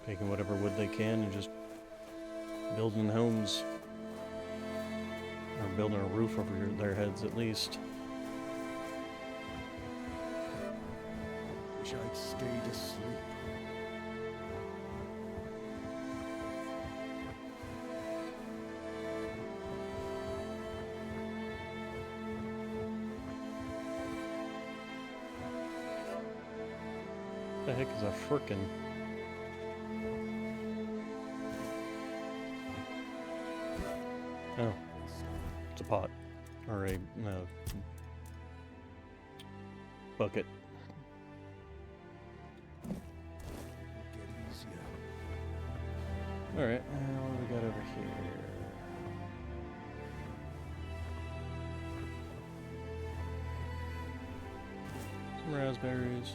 Taking whatever wood they can and just building homes. Or building a roof over their heads at least. Wish I'd stayed asleep. What the heck is a frickin'? Oh, it's a pot, or a bucket. All right, what do we got over here? Some raspberries,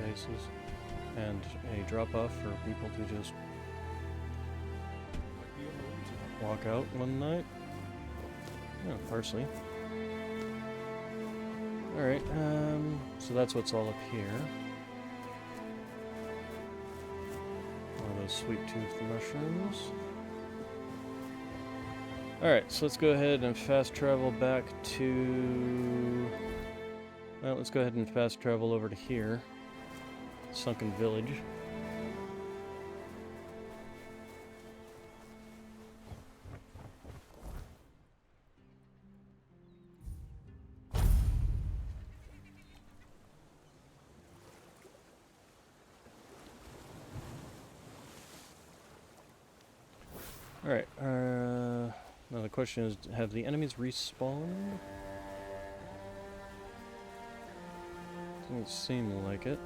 vases, and a drop-off for people to just walk out one night. Yeah, parsley. Alright, so that's what's all up here. All those sweet tooth mushrooms. Alright, so let's go ahead and fast travel back to... well, let's go ahead and fast travel over to here. Sunken Village. Alright, now the question is, have the enemies respawned? Doesn't seem like it.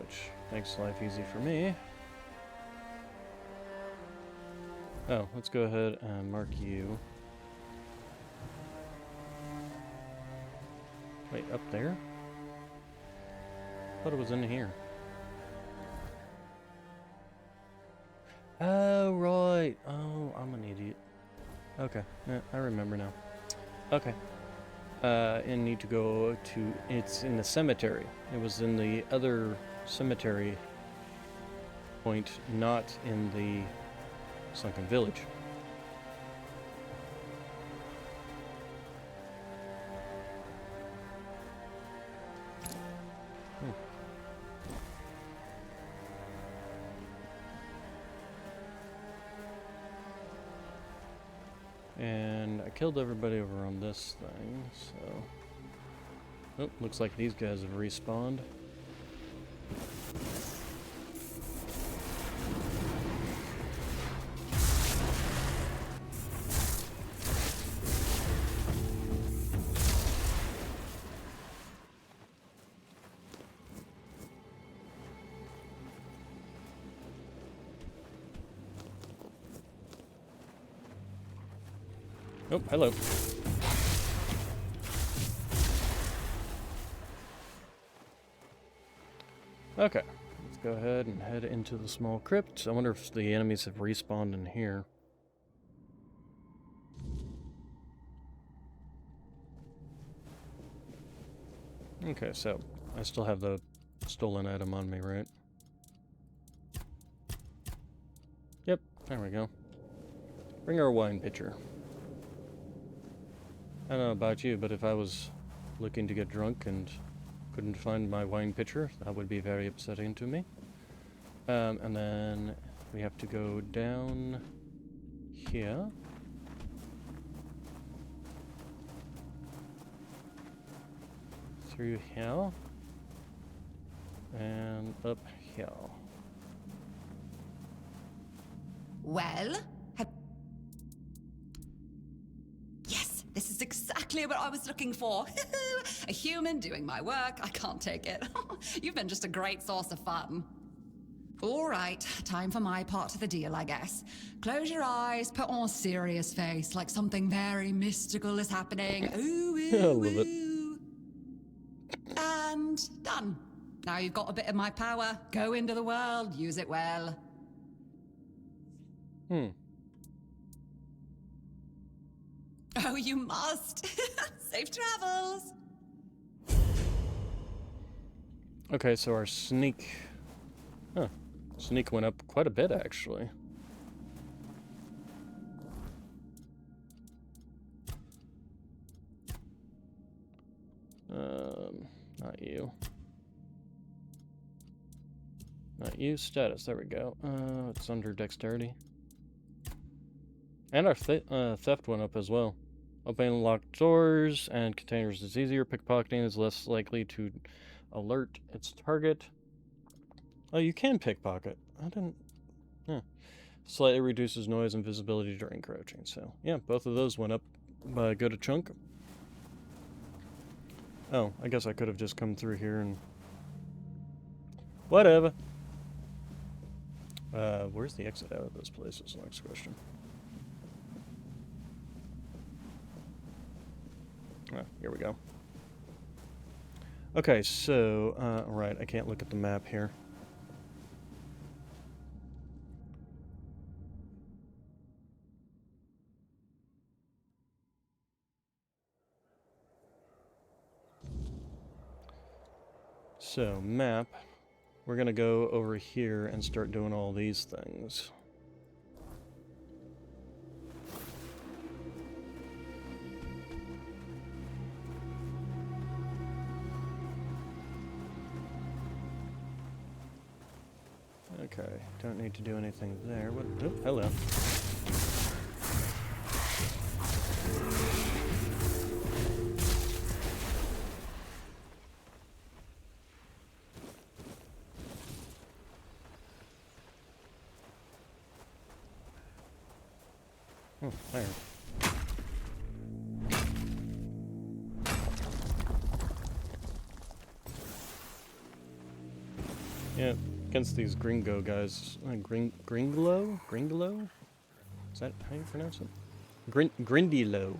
Which makes life easy for me. Oh, let's go ahead and mark you. Wait, up there? I thought it was in here. Oh, right. Oh, I'm an idiot. Okay, yeah, I remember now. Okay. And need to go to... it's in the cemetery. It was in the other cemetery point, not in the Sunken Village. And I killed everybody over on this thing, so... oh, looks like these guys have respawned. Oh, hello. Okay, let's go ahead and head into the small crypt. I wonder if the enemies have respawned in here. Okay, so I still have the stolen item on me, right? Yep, there we go. Bring our wine pitcher. I don't know about you, but if I was looking to get drunk and couldn't find my wine pitcher, that would be very upsetting to me. And then we have to go down here. Through here. And up here. Well, yes, this is exactly what I was looking for. A human doing my work. I can't take it. You've been just a great source of fun. All right, time for my part of the deal, I guess. Close your eyes, put on a serious face, like something very mystical is happening. Ooh, ooh, I love it. ooh. And done. Now you've got a bit of my power. Go into the world, use it well. Oh, you must. Safe travels. Okay, so our sneak... Huh. Sneak went up quite a bit, actually. Not you. Not you. Status. There we go. It's under dexterity. And our theft went up as well. Opening locked doors and containers is easier. Pickpocketing is less likely to alert its target. Oh, you can pickpocket. I didn't... Yeah. Slightly reduces noise and visibility during crouching. So, yeah, both of those went up by a good chunk. Oh, I guess I could have just come through here and... Whatever. Where's the exit out of this place is the next question. Ah, here we go. Okay, so, right, I can't look at the map here. So, map, we're gonna go over here and start doing all these things. Okay, don't need to do anything there. What? Oh, hello. Oh, iron. Yeah, against these gringo guys. Gringlo? Gringlo? Is that how you pronounce it? Grindilo.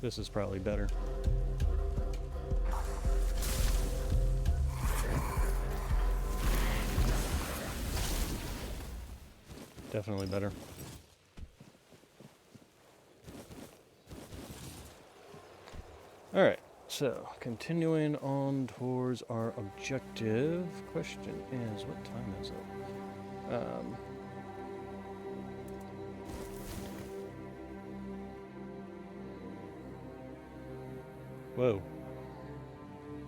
This is probably better. Definitely better. Alright, so continuing on towards our objective. Question is, what time is it? Whoa.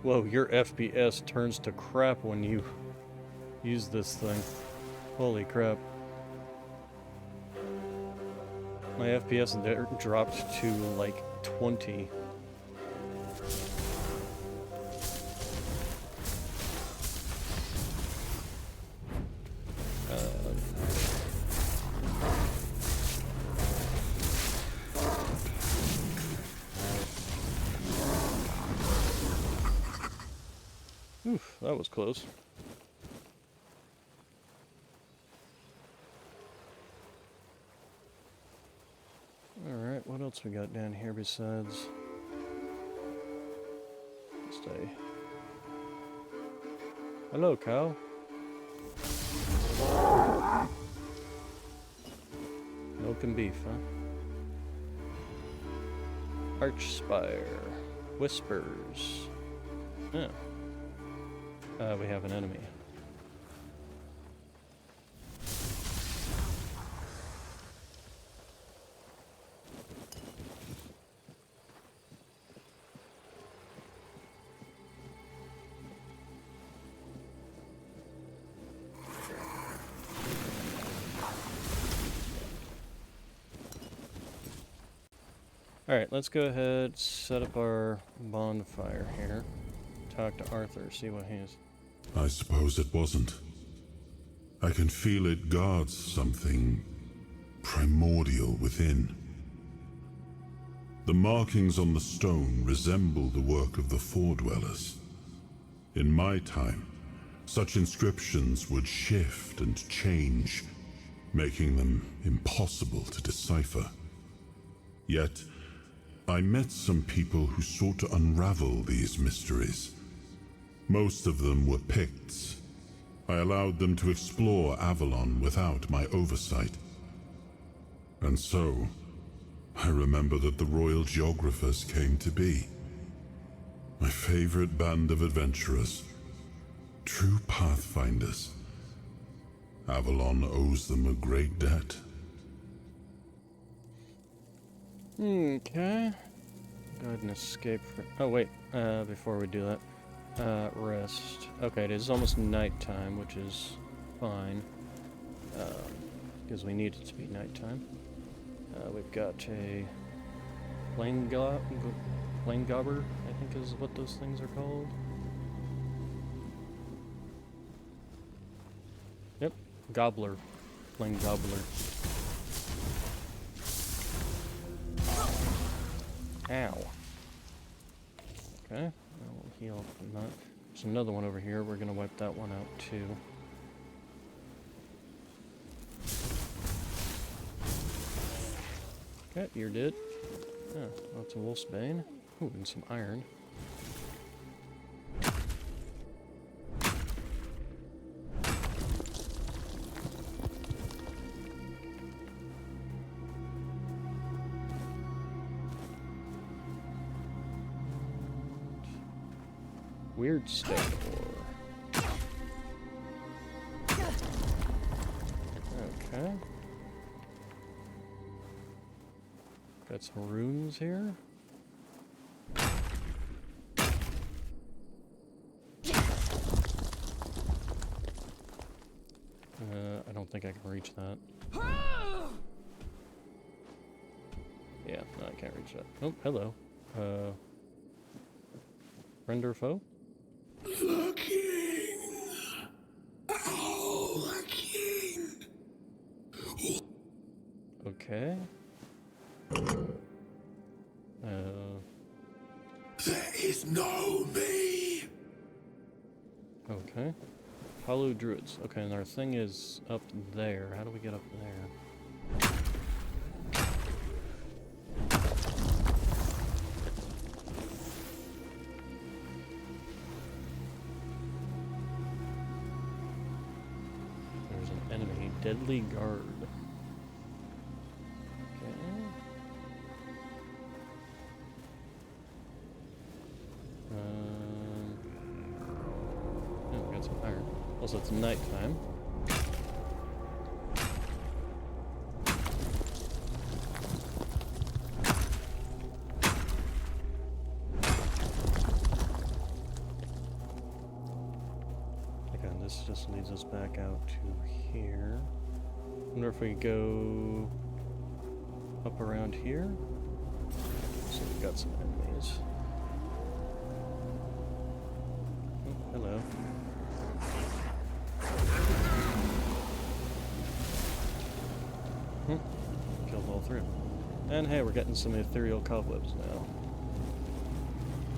Whoa, your FPS turns to crap when you use this thing. Holy crap. My FPS there dropped to like 20. Oof, that was close. Alright, what else we got down here besides... Stay. Hello, cow. Milk and beef, huh? Archspire. Whispers. Oh. We have an enemy. Alright, let's go ahead, set up our bonfire here. Talk to Arthur, see what he is. I suppose it wasn't. I can feel it guards something primordial within. The markings on the stone resemble the work of the Foredwellers. In my time, such inscriptions would shift and change, making them impossible to decipher. Yet, I met some people who sought to unravel these mysteries. Most of them were Picts. I allowed them to explore Avalon without my oversight. And so, I remember that the Royal Geographers came to be. My favorite band of adventurers. True pathfinders. Avalon owes them a great debt. Okay. Go ahead and escape for... Oh, wait. Before we do that. Rest. Okay, it is almost nighttime, which is fine. Because we need it to be nighttime. We've got a... Flame Gobber, I think is what those things are called. Yep. Gobbler. Flame Gobbler. Ow. Okay, we'll heal from that. There's another one over here. We're gonna wipe that one out too. Okay, you're dead. Oh, that's a wolf's bane. Ooh, and some iron. Weird stone ore. Okay. Got some runes here. I don't think I can reach that. Yeah, no, I can't reach that. Oh, hello. Friend or foe? Looking. Oh, looking. Okay. There is no me. Okay. Hollow Druids. Okay, and our thing is up there. How do we get up there? There's an enemy. Deadly Guard. Also, it's nighttime. Again, this just leads us back out to here. I wonder if we go up around here. So we've got some enemies. Oh, hello. Killed all three. And hey, we're getting some ethereal cobwebs now.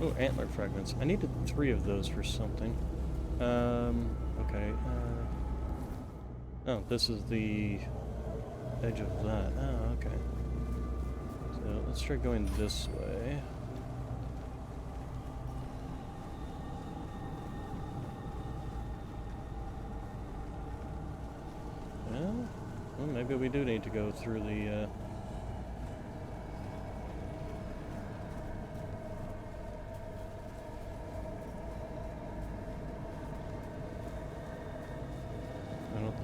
Oh, antler fragments. I needed 3 of those for something. Okay. Oh, this is the edge of that. Oh, okay. So let's try going this way. Well, maybe we do need to go through the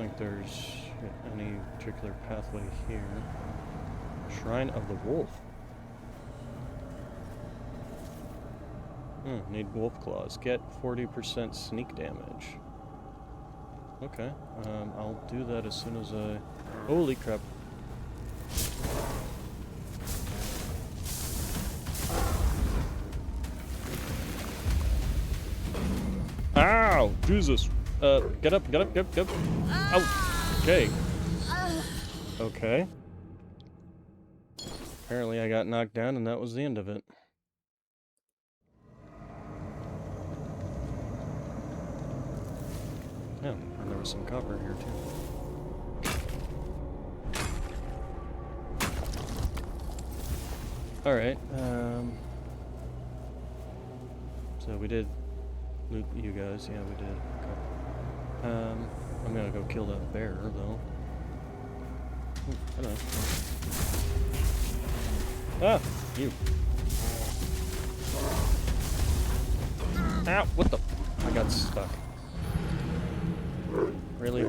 think there's any particular pathway here. Shrine of the Wolf. Need wolf claws. Get 40% sneak damage. Okay, I'll do that as soon as I... Holy crap. Ow! Jesus! Get up, get up, get up, get up! Ow! Okay. Okay. Apparently I got knocked down and that was the end of it. Yeah, and there was some copper here too. Alright, so we did loot you guys, yeah we did. Okay. I'm gonna go kill that bear though. Ooh, hello. Ah! You. Ow! What the? I got stuck. Really?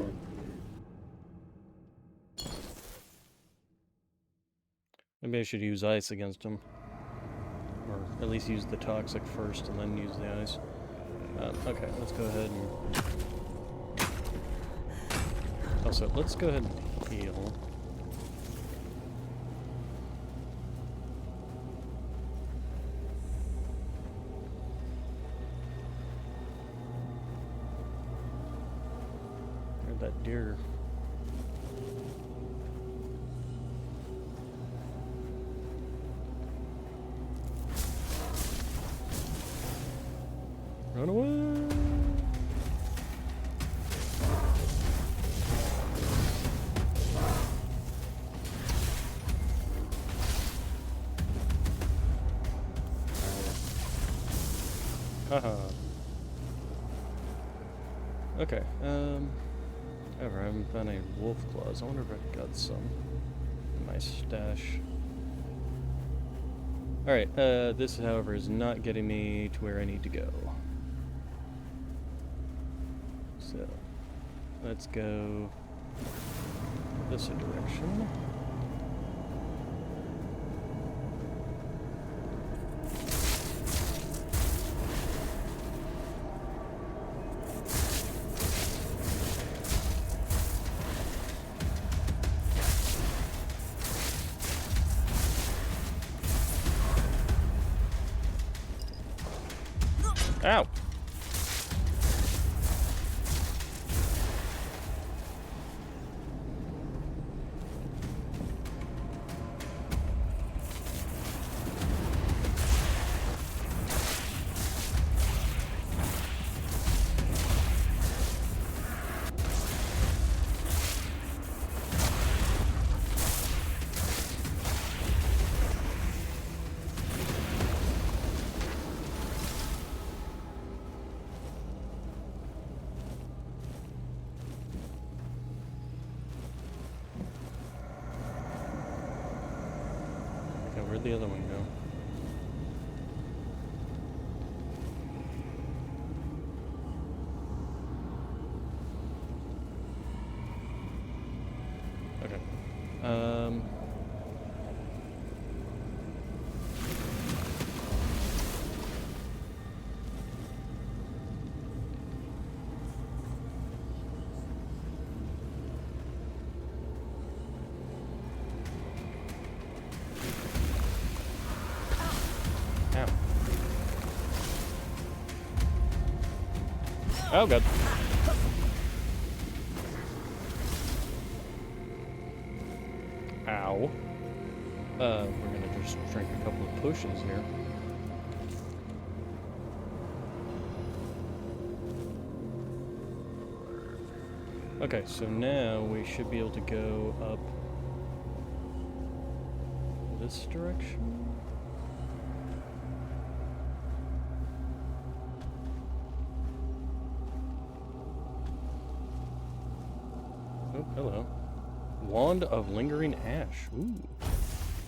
Maybe I should use ice against him. Or at least use the toxic first and then use the ice. Okay, let's go ahead and... Also, let's go ahead and heal. Where'd that deer? Run away! Haha. Okay, ever, I haven't found any wolf claws. I wonder if I got some in my stash. Alright, this, however, is not getting me to where I need to go. So, let's go this direction. Ow! Where'd the other one go? Okay. Oh god. Ow. We're gonna just drink a couple of potions here. Okay, so now we should be able to go up this direction. Oh, hello. Wand of Lingering Ash. Ooh,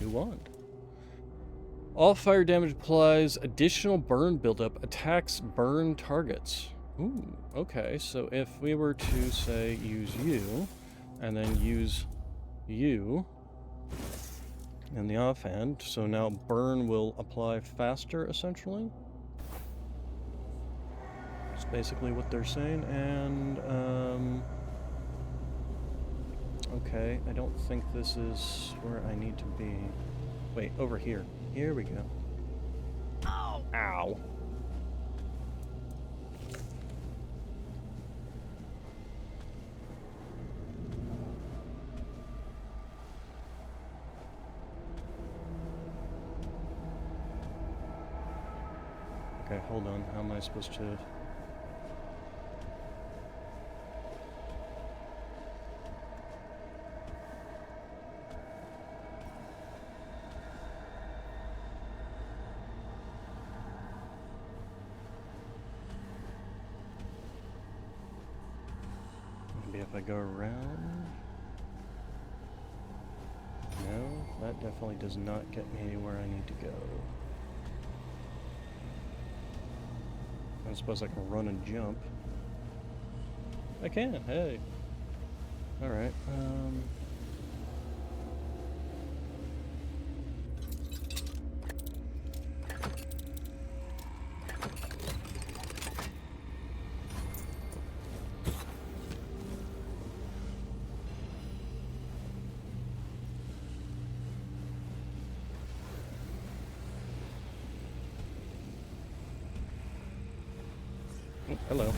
new wand. All fire damage applies additional burn buildup, attacks burn targets. Ooh, okay, so if we were to, say, use you, and then use you in the offhand, so now burn will apply faster, essentially? That's basically what they're saying, and, okay, I don't think this is where I need to be. Wait, over here. Here we go. Ow! Ow. Okay, hold on. How am I supposed to... Maybe if I go around... No, that definitely does not get me where I need to go. I suppose I can run and jump. I can, hey. Alright, oh, hello.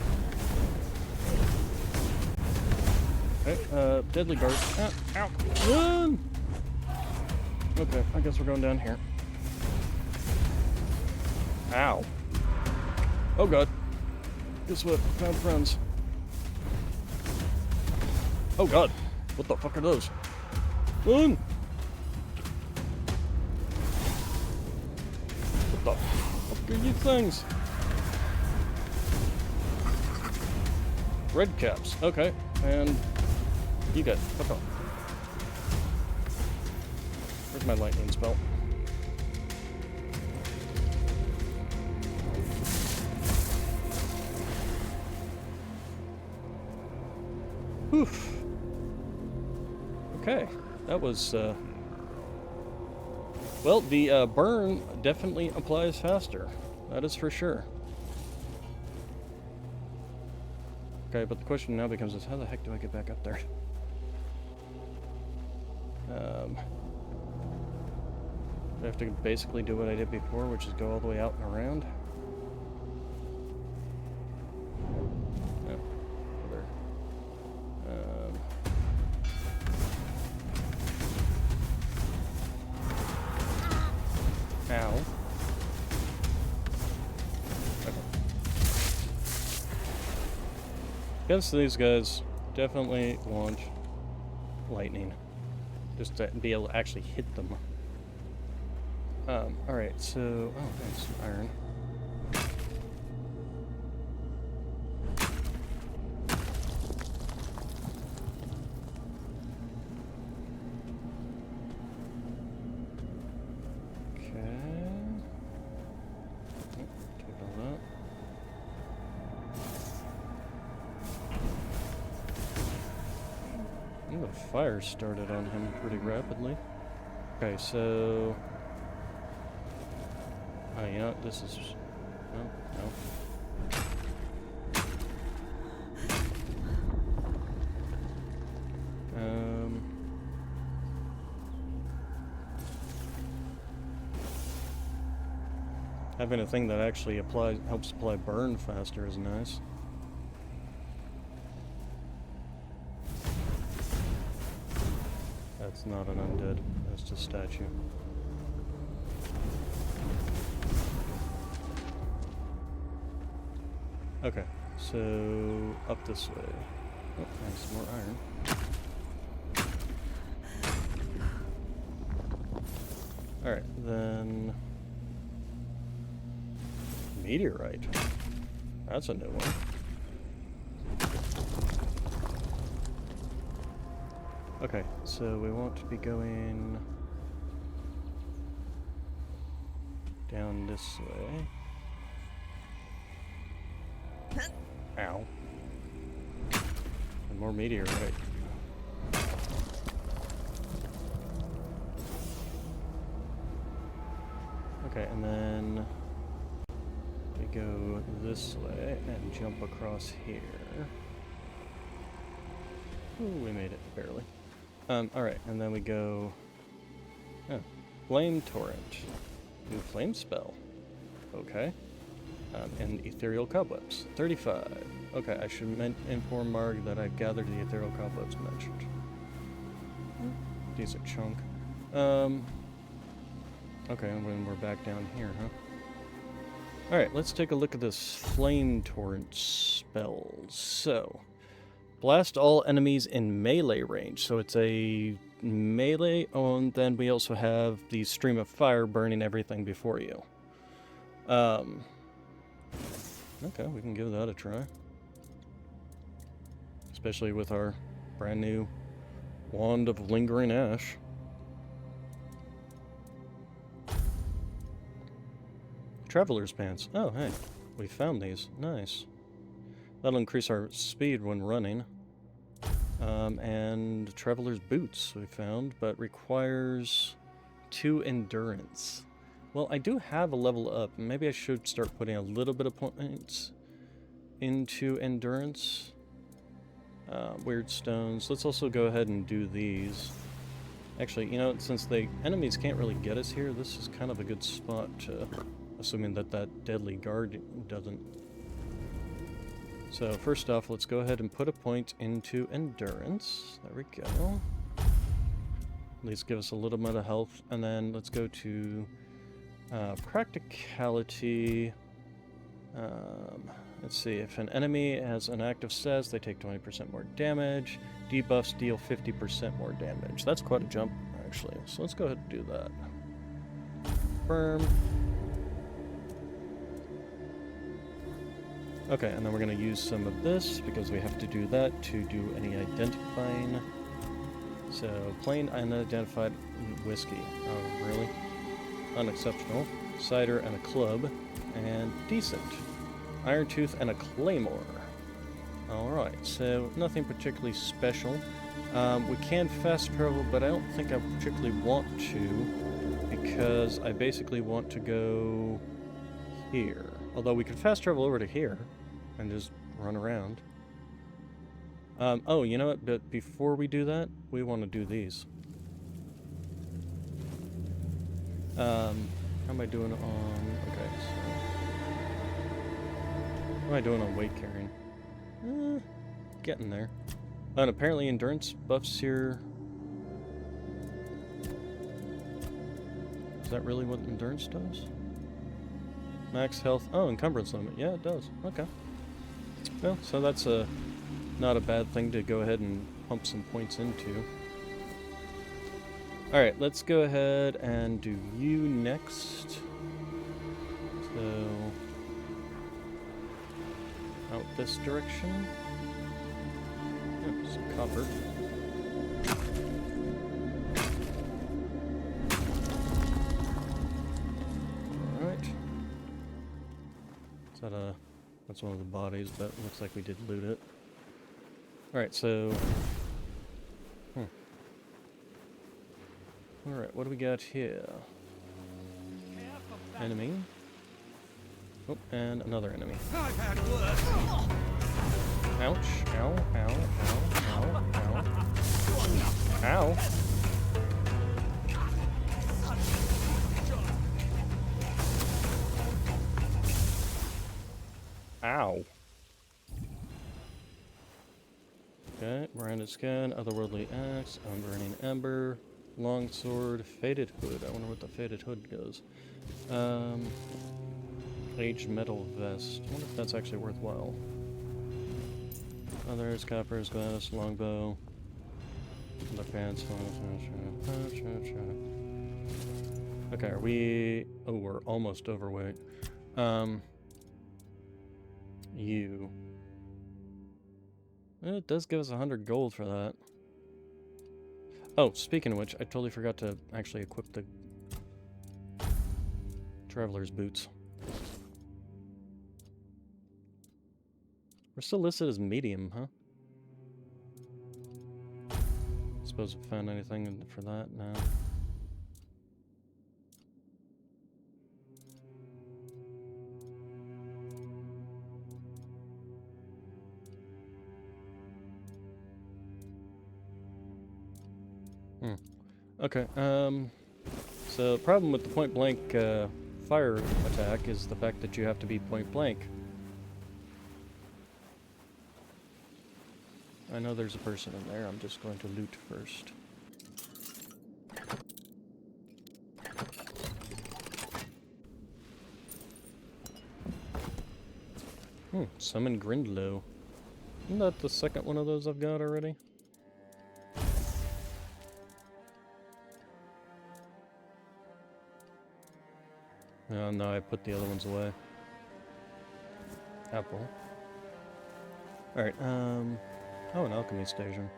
Okay, deadly guard. Ow, ow, run! Okay, I guess we're going down here. Ow. Oh god. Guess what? Found friends. Oh god. What the fuck are those? Run! What the fuck are you things? Red caps. Okay, and you guys, fuck off. Where's my lightning spell? Oof. Okay, that was, well, the, burn definitely applies faster. That is for sure. Okay, but the question now becomes is how the heck do I get back up there? I have to basically do what I did before, which is go all the way out and around. No. Ow. Okay. Against these guys, definitely want lightning. Just to be able to actually hit them. Alright, so... Oh, thanks. Iron. The fire started on him pretty rapidly. Okay, so... Oh, you know what? This is... No. Having a thing that actually helps apply burn faster is nice. That's not an undead, that's just a statue. Okay, so up this way. Oh, and some more iron. Alright, then... Meteorite. That's a new one. Okay, so we want to be going down this way. Ow. And more meteorite. Okay, and then we go this way and jump across here. Ooh, we made it, barely. Alright, and then we go... Oh, Flame Torrent. New Flame Spell. Okay. And Ethereal Cobwebs. 35. Okay, I should inform Marg that I've gathered the Ethereal Cobwebs mentioned. Decent chunk. Okay, and when we're back down here, huh? Alright, let's take a look at this Flame Torrent spell. So, blast all enemies in melee range. So it's a melee, and then we also have the Stream of Fire burning everything before you. Okay, we can give that a try. Especially with our brand new Wand of Lingering Ash. Traveler's Pants. Oh, hey. We found these. Nice. That'll increase our speed when running. And Traveler's Boots we found, but requires 2 endurance. Well, I do have a level up. Maybe I should start putting a little bit of points into endurance. Weird stones. Let's also go ahead and do these. Actually, you know, since the enemies can't really get us here, this is kind of a good spot to... Assuming that that deadly guard doesn't. So first off, let's go ahead and put a point into endurance. There we go. At least give us a little bit of health. And then let's go to practicality. Let's see. If an enemy has an active status, they take 20% more damage. Debuffs deal 50% more damage. That's quite a jump, actually. So let's go ahead and do that. Confirm. Okay, and then we're going to use some of this, because we have to do that to do any identifying. So, plain unidentified whiskey. Oh, really? Unexceptional. Cider and a club. And decent. Iron Tooth and a claymore. Alright, so nothing particularly special. We can fast travel, but I don't think I particularly want to, because I basically want to go here. Although we could fast travel over to here and just run around. Oh, you know what? But before we do that, we want to do these. How am I doing on... Okay, so... How am I doing on weight carrying? Getting there. And apparently endurance buffs here... Is that really what endurance does? Max health. Oh, encumbrance limit. Yeah, it does. Okay. Well, so that's not a bad thing to go ahead and pump some points into. Alright, let's go ahead and do you next. So... out this direction. Oh, some copper. Alright. Is that a... That's one of the bodies, but it looks like we did loot it. Alright, so... Alright, what do we got here? Enemy. Oh, and another enemy. I've had worse. Ouch. Ow, ow, ow, ow, ow. Ow. Ow. Okay, branded skin, otherworldly axe, unburning ember, longsword, faded hood. I wonder what the faded hood goes. Aged metal vest. I wonder if that's actually worthwhile. Others, coppers, glass, longbow. Other pants. Okay, are we... Oh, we're almost overweight. You. It does give us 100 gold for that. Oh, speaking of which, I totally forgot to actually equip the Traveler's Boots. We're still listed as medium, huh? Suppose we found anything for that? No. Okay, so the problem with the point-blank fire attack is the fact that you have to be point-blank. I know there's a person in there, I'm just going to loot first. Summon Grindlow. Isn't that the second one of those I've got already? Oh, no, I put the other ones away. Apple. Alright, oh, an alchemy station.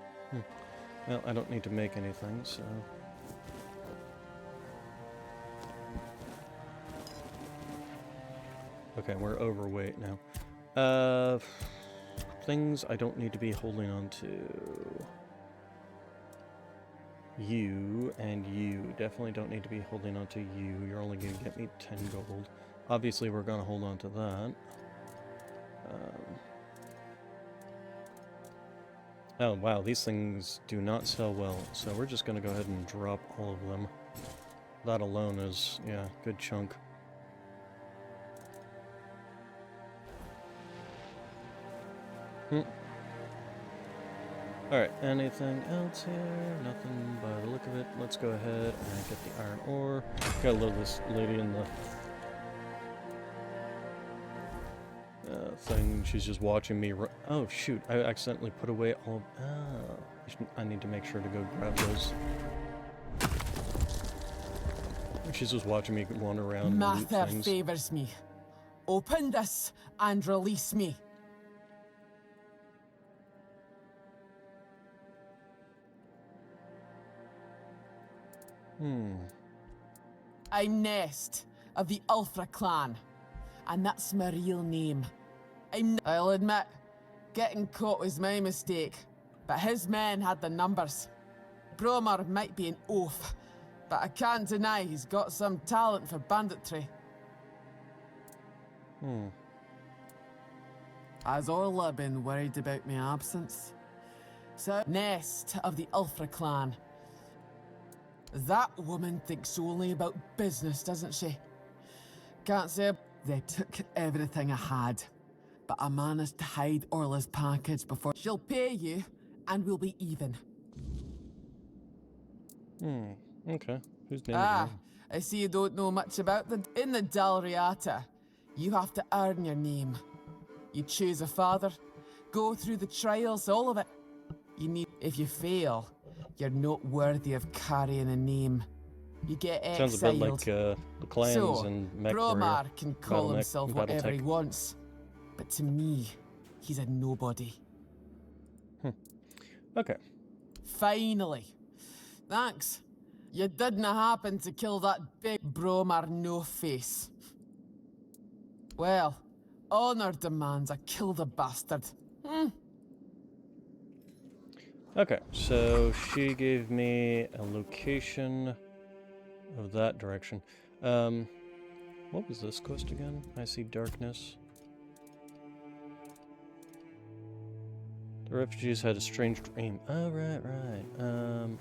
Well, I don't need to make anything, so... Okay, we're overweight now. Things I don't need to be holding on to. You and you. Definitely don't need to be holding on to you. You're only going to get me 10 gold. Obviously, we're going to hold on to that. Oh, wow, these things do not sell well, so we're just going to go ahead and drop all of them. That alone is, yeah, good chunk. Alright, anything else here? Nothing by the look of it. Let's go ahead and get the iron ore. Gotta love this lady in the thing. She's just watching me. Oh, shoot. I accidentally put away all of... Oh. I need to make sure to go grab those. She's just watching me wander around and loot Mather things. favors me. Open this and release me. I'm Nest of the Ulfra clan, and that's my real name. I'll admit, getting caught was my mistake, but his men had the numbers. Bromar might be an oaf, but I can't deny he's got some talent for banditry. Has Orla been worried about my absence? So, Nest of the Ulfra clan. That woman thinks only about business, doesn't she? Can't say they took everything I had, but I managed to hide Orla's package before. She'll pay you, and we'll be even. Okay. Whose name is it? I see you don't know much about in the Dalriata, you have to earn your name. You choose a father, go through the trials, all of it. If you fail, you're not worthy of carrying a name. You get exiled. Sounds a bit like the clans in Mech Bromar can call himself whatever he Battletech. wants, but to me, he's a nobody. Okay. Finally. Thanks. You didn't happen to kill that big Bromar no-face. Well, honor demands I kill the bastard. Okay, so she gave me a location of that direction. What was this quest again? I see darkness. The refugees had a strange dream. Oh, right.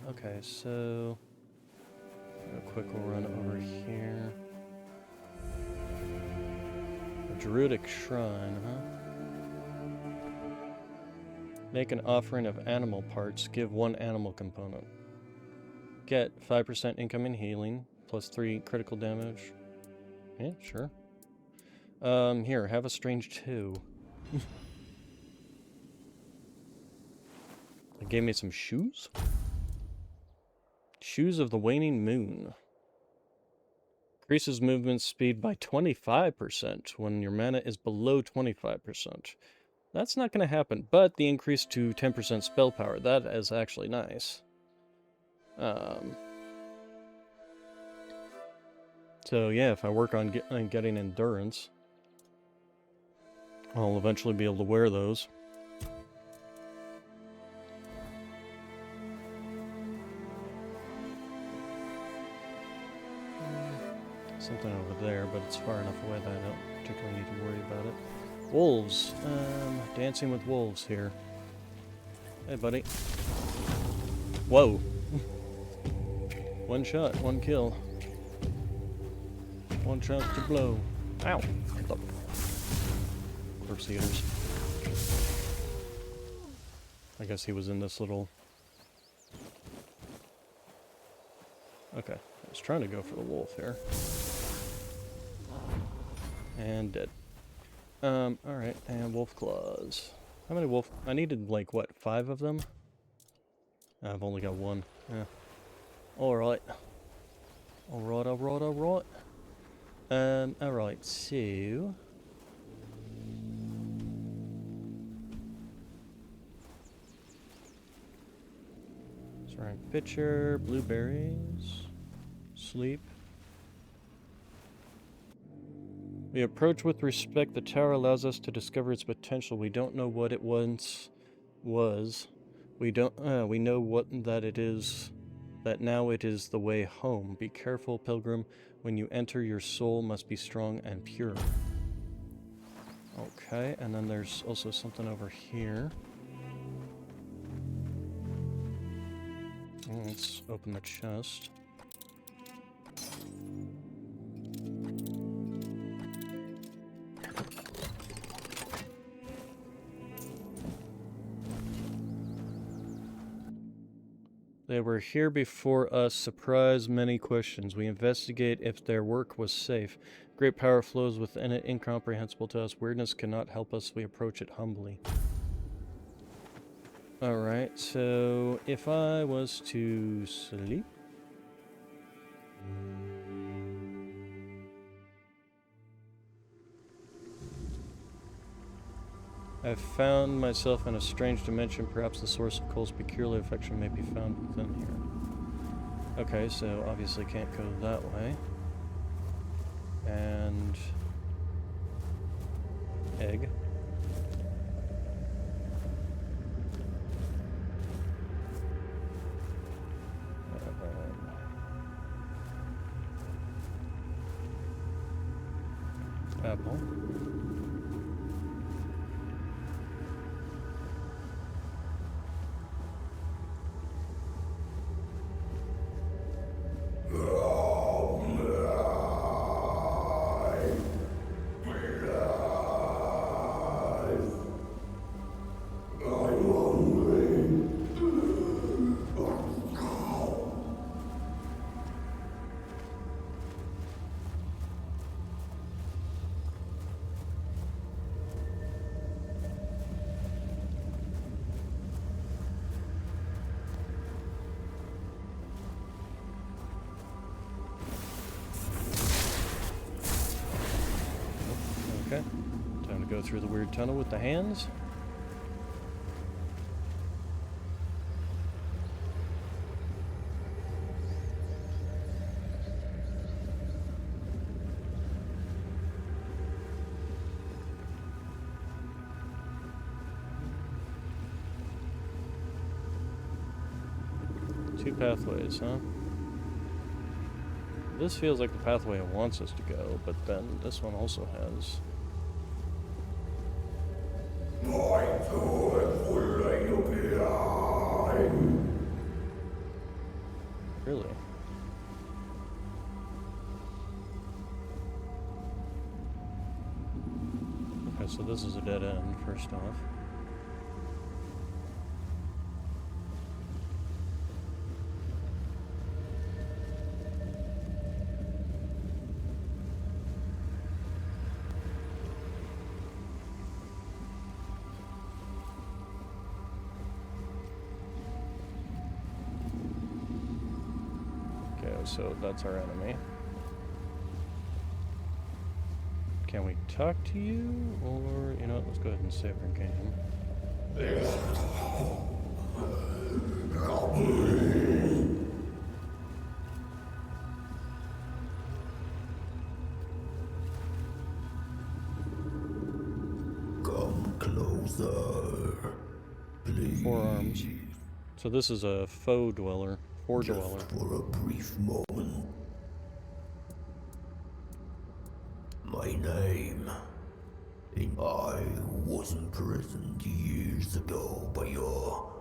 Okay, so... a quick run over here. A druidic shrine, huh? Make an offering of animal parts. Give one animal component. Get 5% incoming healing, plus 3 critical damage. Yeah, sure. Here, have a strange 2. It gave me some shoes? Shoes of the Waning Moon. Increases movement speed by 25% when your mana is below 25%. That's not going to happen, but the increase to 10% spell power, that is actually nice. So yeah, if I work on getting endurance, I'll eventually be able to wear those. Something over there, but it's far enough away that I don't particularly need to worry about it. Wolves. Dancing with wolves here. Hey, buddy. Whoa. One shot, one kill. One chance to blow. Ow. Corpse eaters. I guess he was in this little... Okay. I was trying to go for the wolf here. And dead. Alright, and wolf claws. How many wolf... I needed, like, what, 5 of them? I've only got 1. Yeah. Alright. Alright. Alright, so... Ceramic pitcher, blueberries, sleep. We approach with respect. The tower allows us to discover its potential. We don't know what it once was. We know what that it is. That now it is the way home. Be careful, pilgrim. When you enter, your soul must be strong and pure. Okay, and then there's also something over here. Let's open the chest. They were here before us. Surprise, many questions. We investigate if their work was safe. Great power flows within it, incomprehensible to us. Weirdness cannot help us. We approach it humbly. Alright, so if I was to sleep... I've found myself in a strange dimension. Perhaps the source of Cole's peculiar affection may be found within here. Okay, so obviously can't go that way. And... egg. Apple. Okay, time to go through the weird tunnel with the hands. Two pathways, huh? This feels like the pathway it wants us to go, but then this one also has... Really? Okay, so this is a dead end, first off. So that's our enemy. Can we talk to you? Or, you know what, let's go ahead and save our game. closer. Please. 4 arms. So this is a foe dweller. 4 dweller. For a brief moment. My name. I was imprisoned years ago by your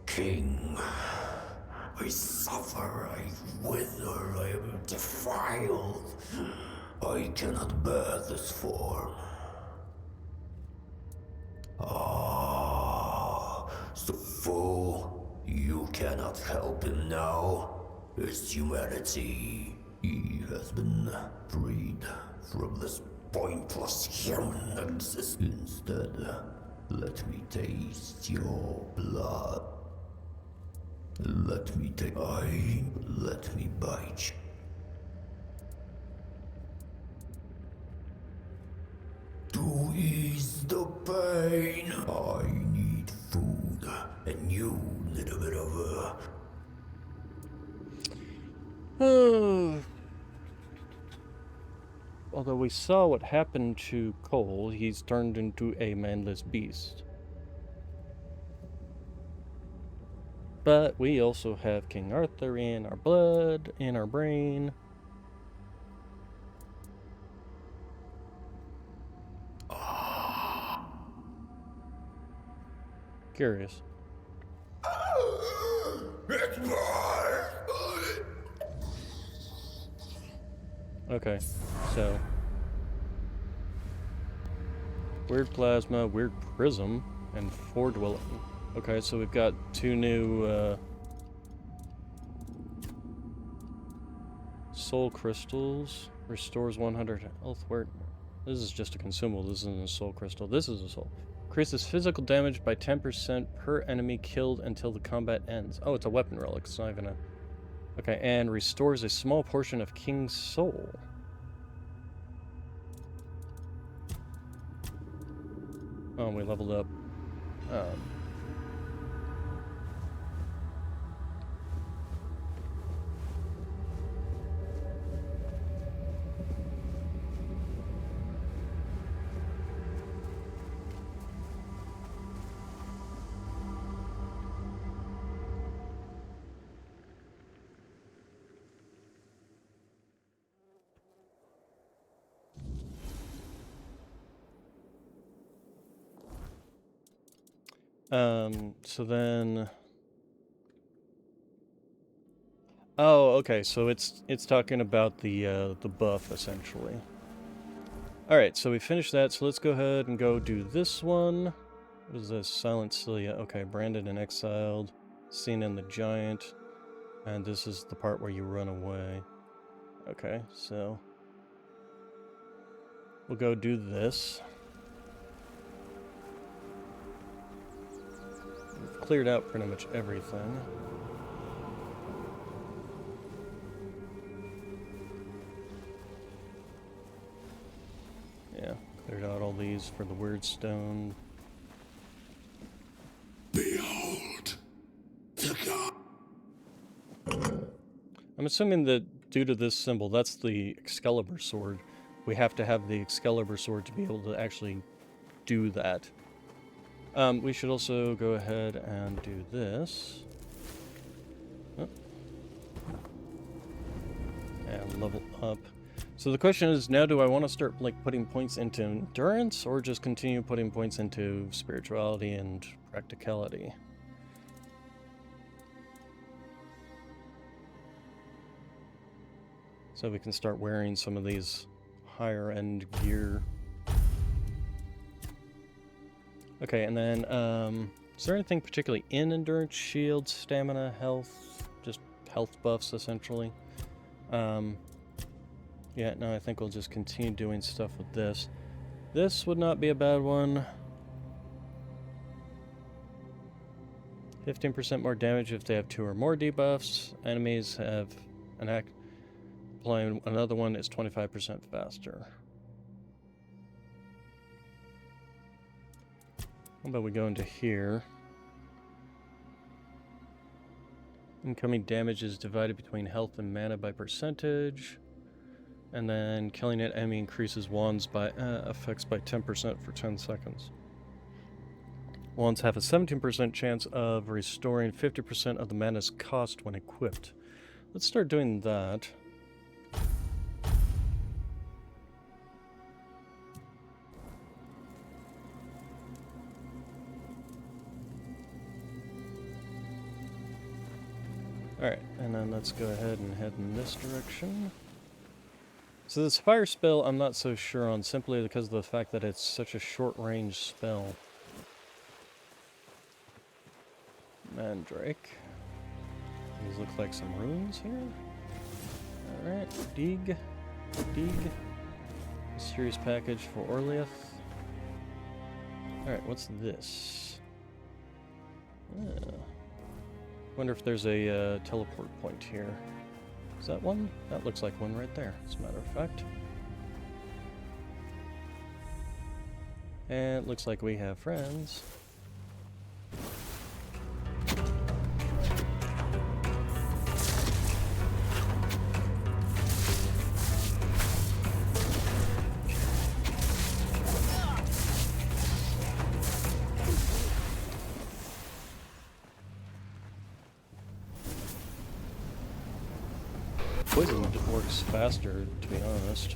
king. I suffer, I wither, I am defiled. I cannot bear this form. So fool, you cannot help him now. His humanity, he has been freed from this pointless human existence. Instead, let me taste your blood. Let me bite you. To ease the pain, I need food, and you need a bit of Although we saw what happened to Cole, he's turned into a manless beast. But we also have King Arthur in our blood, in our brain. Curious. Okay, so weird plasma, weird prism, and 4 dwelling. Okay, so we've got 2 new soul crystals. Restores 100 health. Where this is just a consumable. This isn't a soul crystal. This is a soul. Increases physical damage by 10% per enemy killed until the combat ends. Oh, it's a weapon relic. It's not even a... Okay, and restores a small portion of King's soul. Oh, we leveled up. So then... Oh, okay, so it's talking about the buff, essentially. Alright, so we finished that, so let's go ahead and go do this one. What is this? Silent Celia. Okay, branded and exiled. Seen in the Giant. And this is the part where you run away. Okay, so... we'll go do this. We've cleared out pretty much everything. Yeah, cleared out all these for the weird stone. Behold the god. I'm assuming that due to this symbol, that's the Excalibur sword. We have to have the Excalibur sword to be able to actually do that. We should also go ahead and do this. Oh. And level up. So the question is, now do I want to start like putting points into endurance, or just continue putting points into spirituality and practicality? So we can start wearing some of these higher end gear. Okay, and then, is there anything particularly in endurance? Shield, stamina, health? Just health buffs, essentially. Yeah, no, I think we'll just continue doing stuff with this. This would not be a bad one. 15% more damage if they have 2 or more debuffs. Enemies have an act. Applying another one is 25% faster. How about we go into here? Incoming damage is divided between health and mana by percentage. And then killing an enemy increases wands by effects by 10% for 10 seconds. Wands have a 17% chance of restoring 50% of the mana's cost when equipped. Let's start doing that. Alright, and then let's go ahead and head in this direction. So this fire spell I'm not so sure on, simply because of the fact that it's such a short-range spell. Mandrake. These look like some runes here. Alright, dig. Mysterious package for Orleath. Alright, what's this? Wonder if there's a teleport point here. Is that one? That looks like one right there, as a matter of fact. And it looks like we have friends. Poison works faster, to be honest.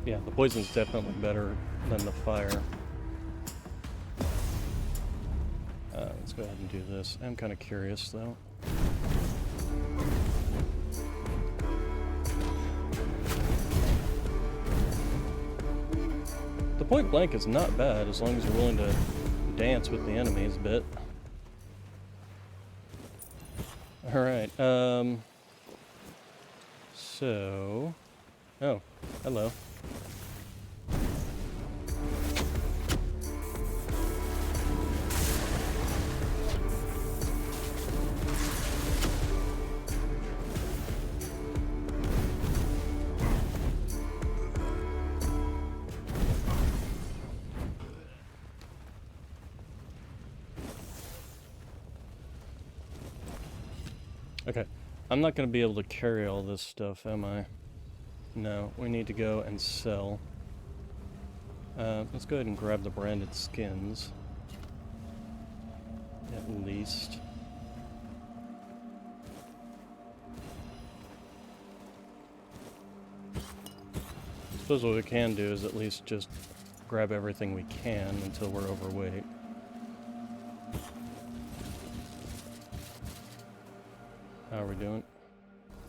Yeah, the poison's definitely better than the fire. Let's go ahead and do this. I'm kind of curious, though. The point blank is not bad as long as you're willing to dance with the enemies a bit. Alright, so... Oh, hello. Okay, I'm not going to be able to carry all this stuff, am I? No, we need to go and sell. Let's go ahead and grab the branded skins. At least. I suppose what we can do is at least just grab everything we can until we're overweight. How are we doing?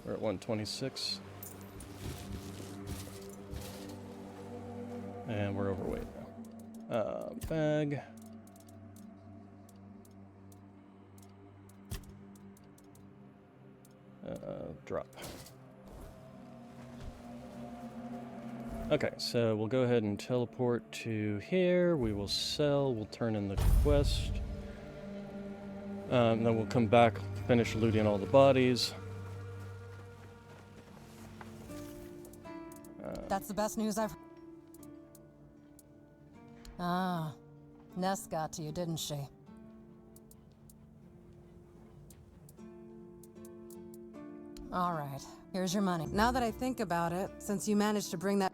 We're at 126. And we're overweight now. Bag. Drop. Okay, so we'll go ahead and teleport to here. We will sell. We'll turn in the quest. Then we'll come back, finish looting all the bodies. That's the best news I've... Ah, Ness got to you, didn't she? All right, here's your money. Now that I think about it, since you managed to bring that...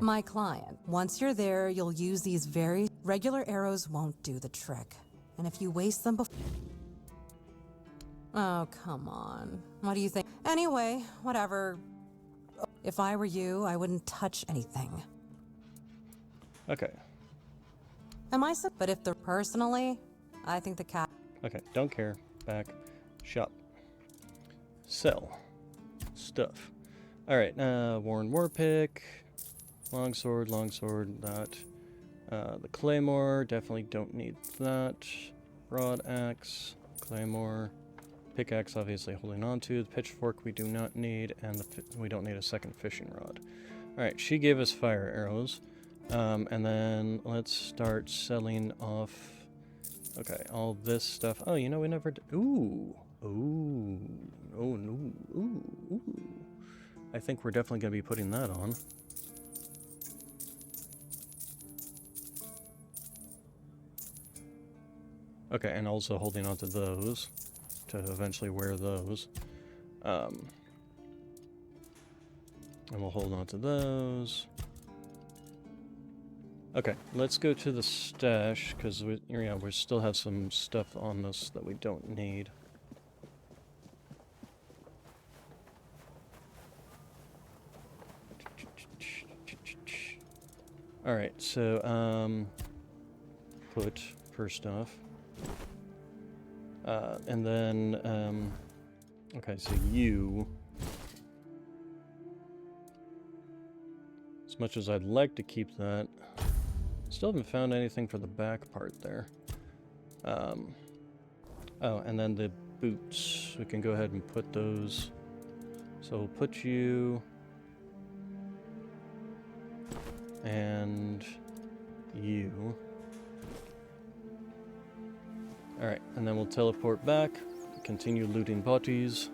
My client. Once you're there, you'll use these very... Regular arrows won't do the trick. And if you waste them before... Oh, come on. What do you think? Anyway, whatever. If I were you, I wouldn't touch anything. Okay. Am I so... But if they're personally, I think the cat... Okay, don't care. Back. Shop. Sell. Stuff. Alright, Worn Warpick. Longsword, that. The Claymore, definitely don't need that. Broad Axe, Claymore. Pickaxe, obviously holding on to. The Pitchfork we do not need, and we don't need a second fishing rod. Alright, she gave us fire arrows. And then let's start selling off... Okay, all this stuff. Oh, you know, we never... Ooh! Ooh! Oh, no! Ooh! I think we're definitely going to be putting that on. Okay, and also holding on to those. to eventually wear those. And we'll hold on to those. Okay, let's go to the stash, because we still have some stuff on this that we don't need. Alright, so, put first off. And then, okay, so you... As much as I'd like to keep that, still haven't found anything for the back part there. Oh, and then the boots. We can go ahead and put those. So we'll put you... and you. Alright, and then we'll teleport back, continue looting bodies.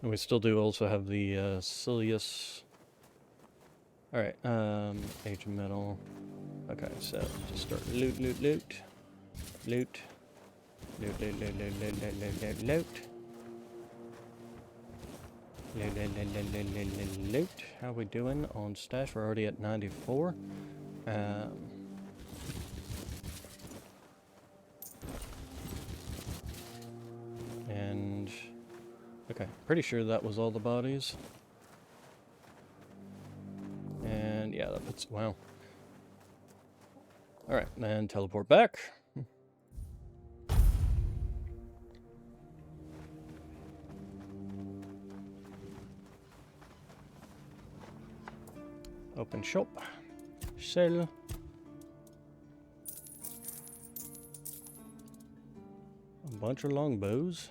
And we still do also have the Silius. Alright, Age of Metal. Okay, so just start loot. Loot. How are we doing on stash? We're already at 94. And okay, pretty sure that was all the bodies. And yeah, that puts, wow. Alright, then teleport back. Open shop. Sell. A bunch of longbows.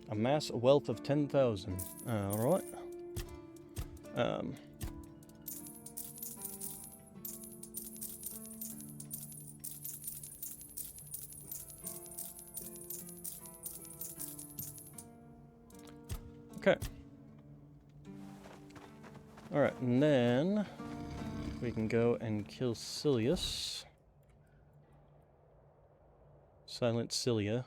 Amass a wealth of 10,000. Alright. Okay. Alright, and then we can go and kill Silius. Silent Cilia.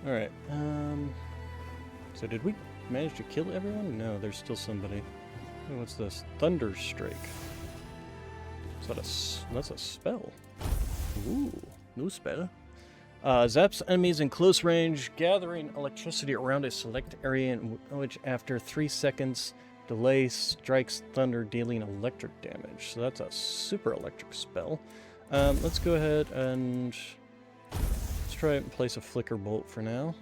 Alright, so did we manage to kill everyone? No, there's still somebody. Oh, what's this? Thunderstrike. Is that that's a spell. Ooh, new spell. Zaps enemies in close range, gathering electricity around a select area in which after 3 seconds delay strikes thunder, dealing electric damage. So that's a super electric spell. Let's go ahead and try it and place a flicker bolt for now.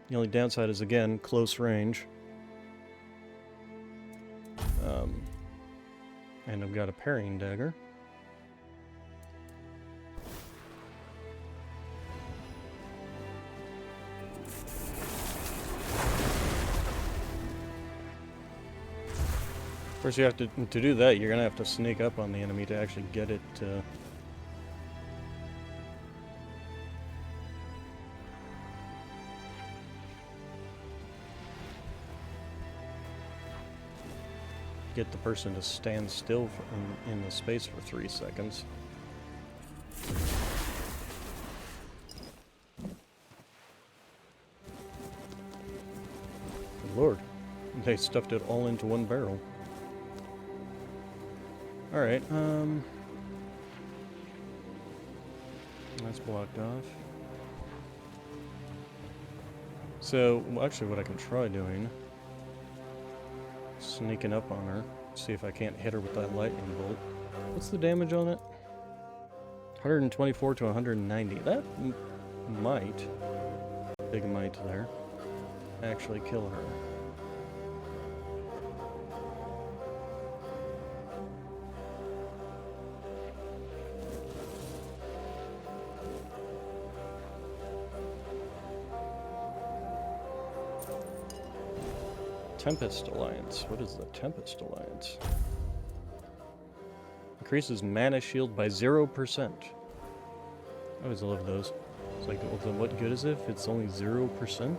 The only downside is, again, close range. And I've got a parrying dagger. Of course, you have to do that, you're gonna have to sneak up on the enemy to actually get it to... get the person to stand still in the space for 3 seconds. Good Lord, they stuffed it all into one barrel. Alright, that's blocked off. So, well, actually what I can try doing, sneaking up on her, see if I can't hit her with that lightning bolt. What's the damage on it? 124 to 190. That might. big mite there. Actually kill her. Tempest Alliance. What is the Tempest Alliance? Increases mana shield by 0%. I always love those. It's like, well, then what good is it if it's only 0%?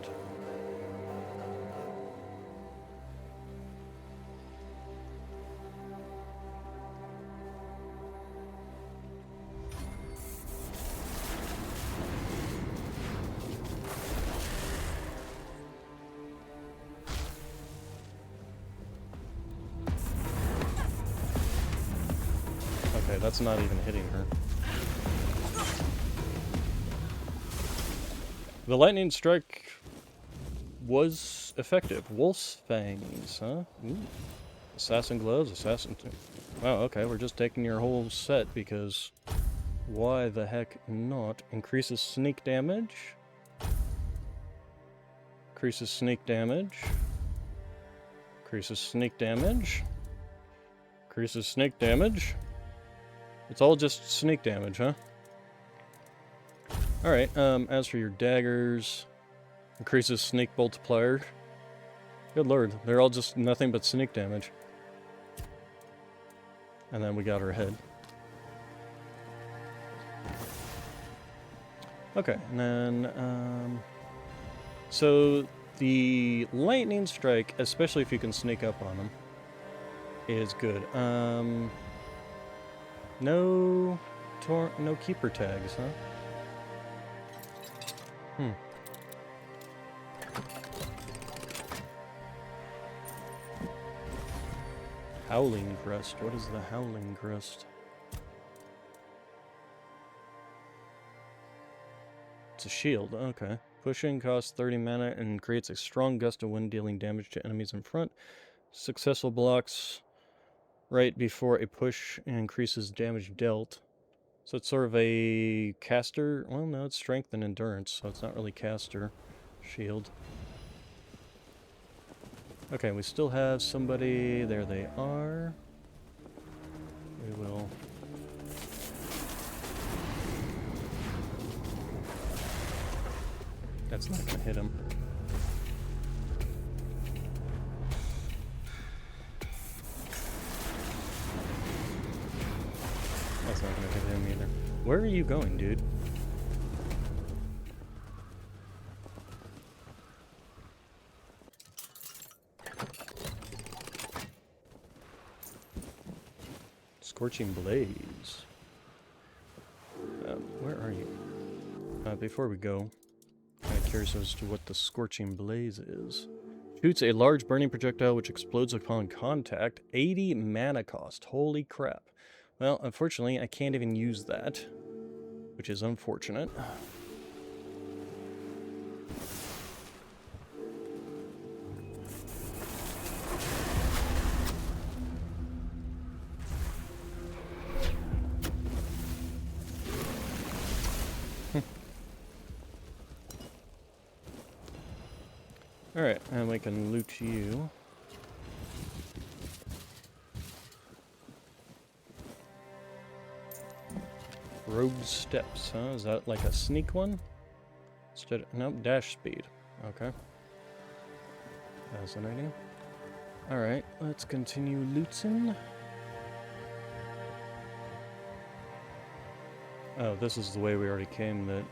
Okay, that's not even hitting her. The lightning strike was effective. Wolf's fangs, huh? Ooh. Assassin gloves, assassin... Wow, okay, we're just taking your whole set because... Why the heck not? Increases sneak damage. Increases sneak damage. Increases sneak damage. Increases sneak damage. It's all just sneak damage, huh? Alright, as for your daggers, increases sneak multiplier. Good lord, they're all just nothing but sneak damage. And then we got her head. Okay, and then, so the lightning strike, especially if you can sneak up on them, is good. No keeper tags, huh? Howling Crest. What is the Howling Crest? It's a shield. Okay. Pushing costs 30 mana and creates a strong gust of wind dealing damage to enemies in front. Successful blocks right before a push and increases damage dealt. So it's sort of a caster. Well, no, it's strength and endurance, so it's not really caster shield. Okay, we still have somebody. There they are. We will... That's not gonna hit him. That's not gonna hit him either. Where are you going, dude? Scorching Blaze. Where are you? Before we go, I'm kind of curious as to what the Scorching Blaze is. Shoots a large burning projectile which explodes upon contact. 80 mana cost. Holy crap. Well, unfortunately, I can't even use that, which is unfortunate. Alright, and we can loot you. Rogue Steps, huh? Is that like a sneak one? Nope, dash speed. Okay. Fascinating. Alright, let's continue looting. Oh, this is the way we already came that...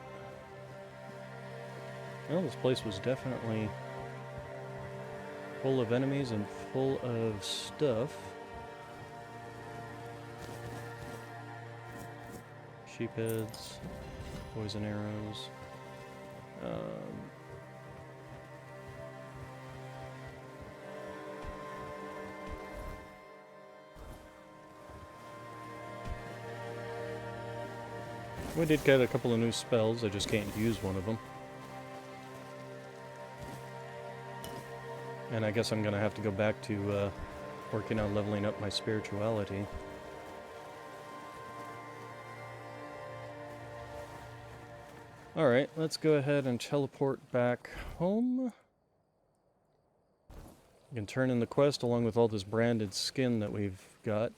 Well, this place was definitely full of enemies and full of stuff. Sheepheads, poison arrows. We did get a couple of new spells, I just can't use one of them. And I guess I'm gonna have to go back to working on leveling up my spirituality. Alright, let's go ahead and teleport back home. We can turn in the quest along with all this branded skin that we've got.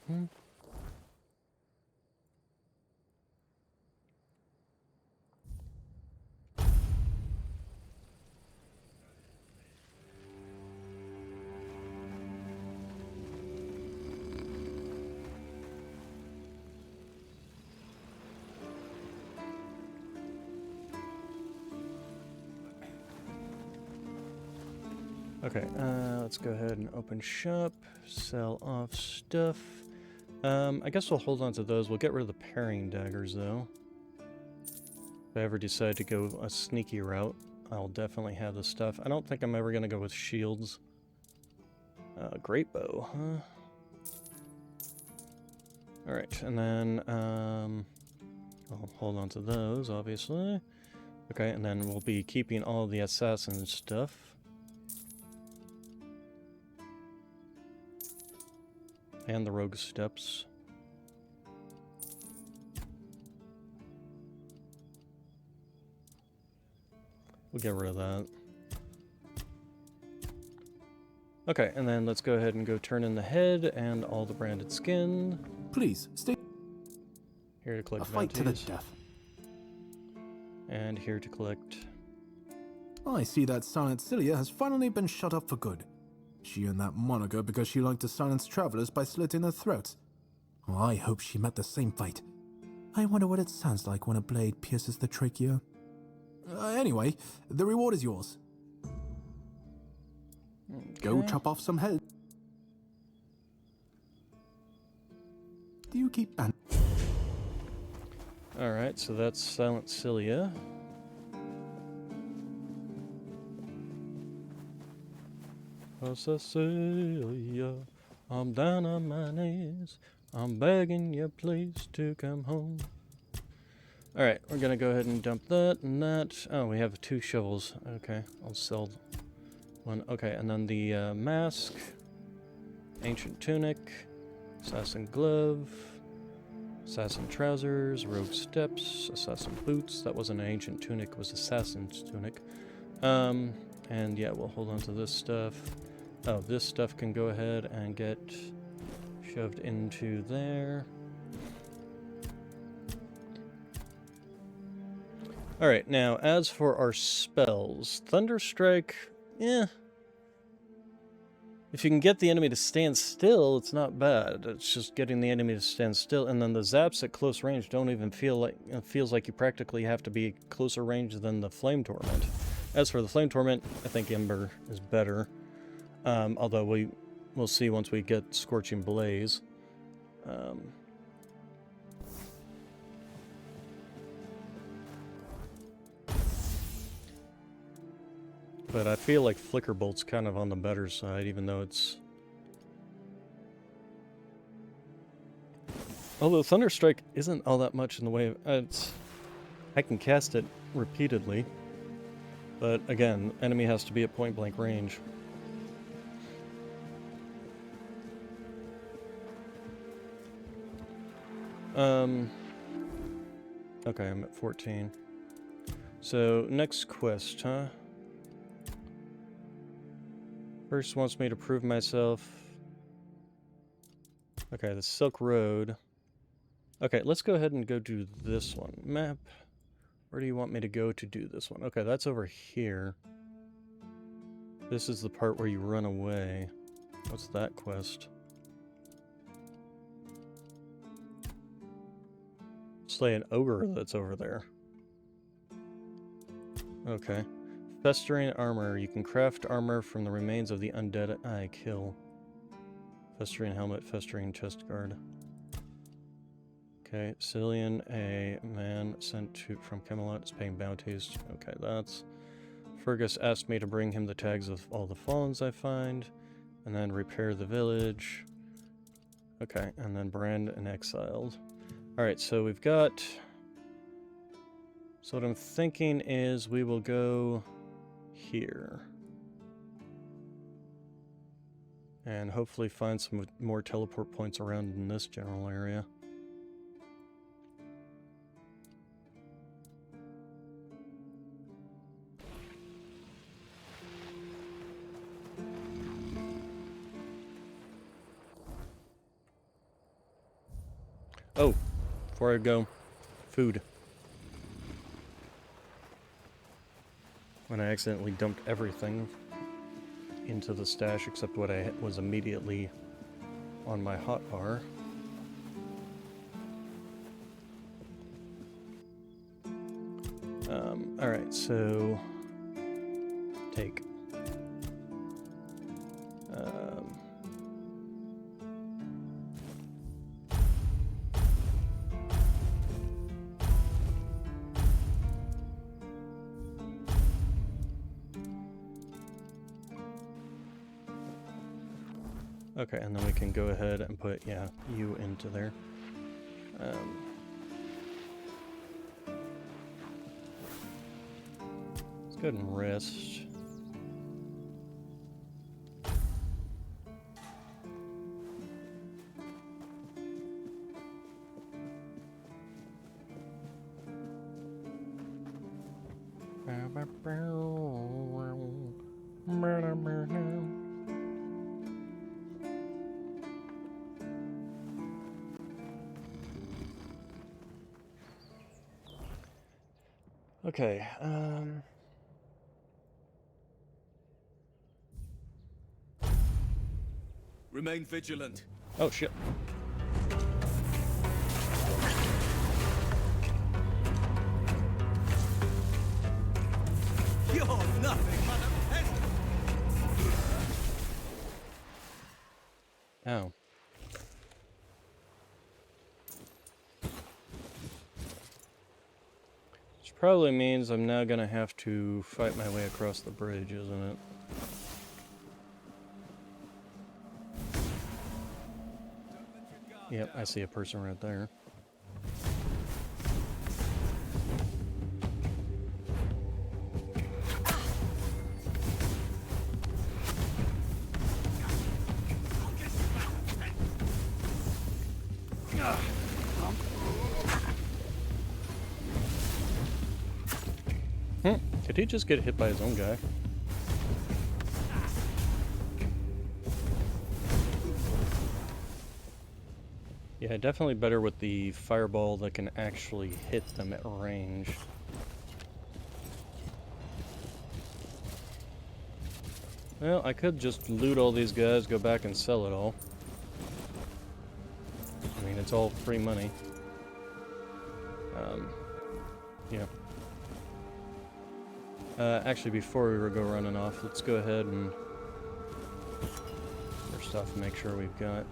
Okay, let's go ahead and open shop, sell off stuff. I guess we'll hold on to those. We'll get rid of the parrying daggers, though. If I ever decide to go a sneaky route, I'll definitely have the stuff. I don't think I'm ever going to go with shields. Great bow, huh? Alright, and then, I'll hold on to those, obviously. Okay, and then we'll be keeping all the assassin stuff. And the rogue steps. We'll get rid of that. Okay, and then let's go ahead and go turn in the head and all the branded skin. Please, stay. Here to collect a fight to the bounties. death. And here to collect... I see that Silent Cilia has finally been shut up for good. She earned that moniker because she liked to silence travelers by slitting their throats. Oh, I hope she met the same fate. I wonder what it sounds like when a blade pierces the trachea. Anyway, the reward is yours. Okay. Go chop off some head. Do you keep ban? Alright, so that's Silent Cilia. Oh, Cecilia, I'm down on my knees. I'm begging you please to come home. Alright, we're gonna go ahead and dump that and that. Oh, we have 2 shovels. Okay, I'll sell one. Okay, and then the mask, ancient tunic, assassin glove, assassin trousers, rogue steps, assassin boots. That wasn't an ancient tunic, it was assassin's tunic. And yeah, we'll hold on to this stuff. Oh, this stuff can go ahead and get shoved into there. Alright, now as for our spells, Thunderstrike, if you can get the enemy to stand still, it's not bad. It's just getting the enemy to stand still, and then the zaps at close range don't even feel like, it feels like you practically have to be closer range than the Flame Torment. As for the Flame Torment, I think Ember is better. Although we'll see once we get Scorching Blaze. But I feel like Flicker Bolt's kind of on the better side, even though it's... Although Thunderstrike isn't all that much in the way of... I can cast it repeatedly. But again, enemy has to be at point-blank range. Okay, I'm at 14. So, next quest, huh? First wants me to prove myself. Okay, the Silk Road. Okay, let's go ahead and go do this one. Map. Where do you want me to go to do this one? Okay, that's over here. This is the part where you run away. What's that quest? Slay an ogre that's over there. Okay. Festering armor. You can craft armor from the remains of the undead I kill. Festering helmet, festering chest guard. Okay, Cillian, a man sent from Camelot, is paying bounties. Okay, that's... Fergus asked me to bring him the tags of all the fallens I find, and then repair the village. Okay, and then brand and exiled. Alright, so we've got... So what I'm thinking is we will go here. And hopefully find some more teleport points around in this general area. Oh, before I go, food. When I accidentally dumped everything into the stash except what I was immediately on my hotbar. Alright, so take. Okay, and then we can go ahead and put, yeah, you into there. Let's go ahead and rest. Okay, Remain vigilant. oh shit. You're nothing but a peasant. Ow. Which probably means I'm now gonna have to fight my way across the bridge, isn't it? Yep, I see a person right there. Could he just get hit by his own guy? Yeah, definitely better with the fireball that can actually hit them at range. Well, I could just loot all these guys, go back and sell it all. I mean, it's all free money. Yeah. Actually, before we go running off, let's go ahead and first off make sure we've got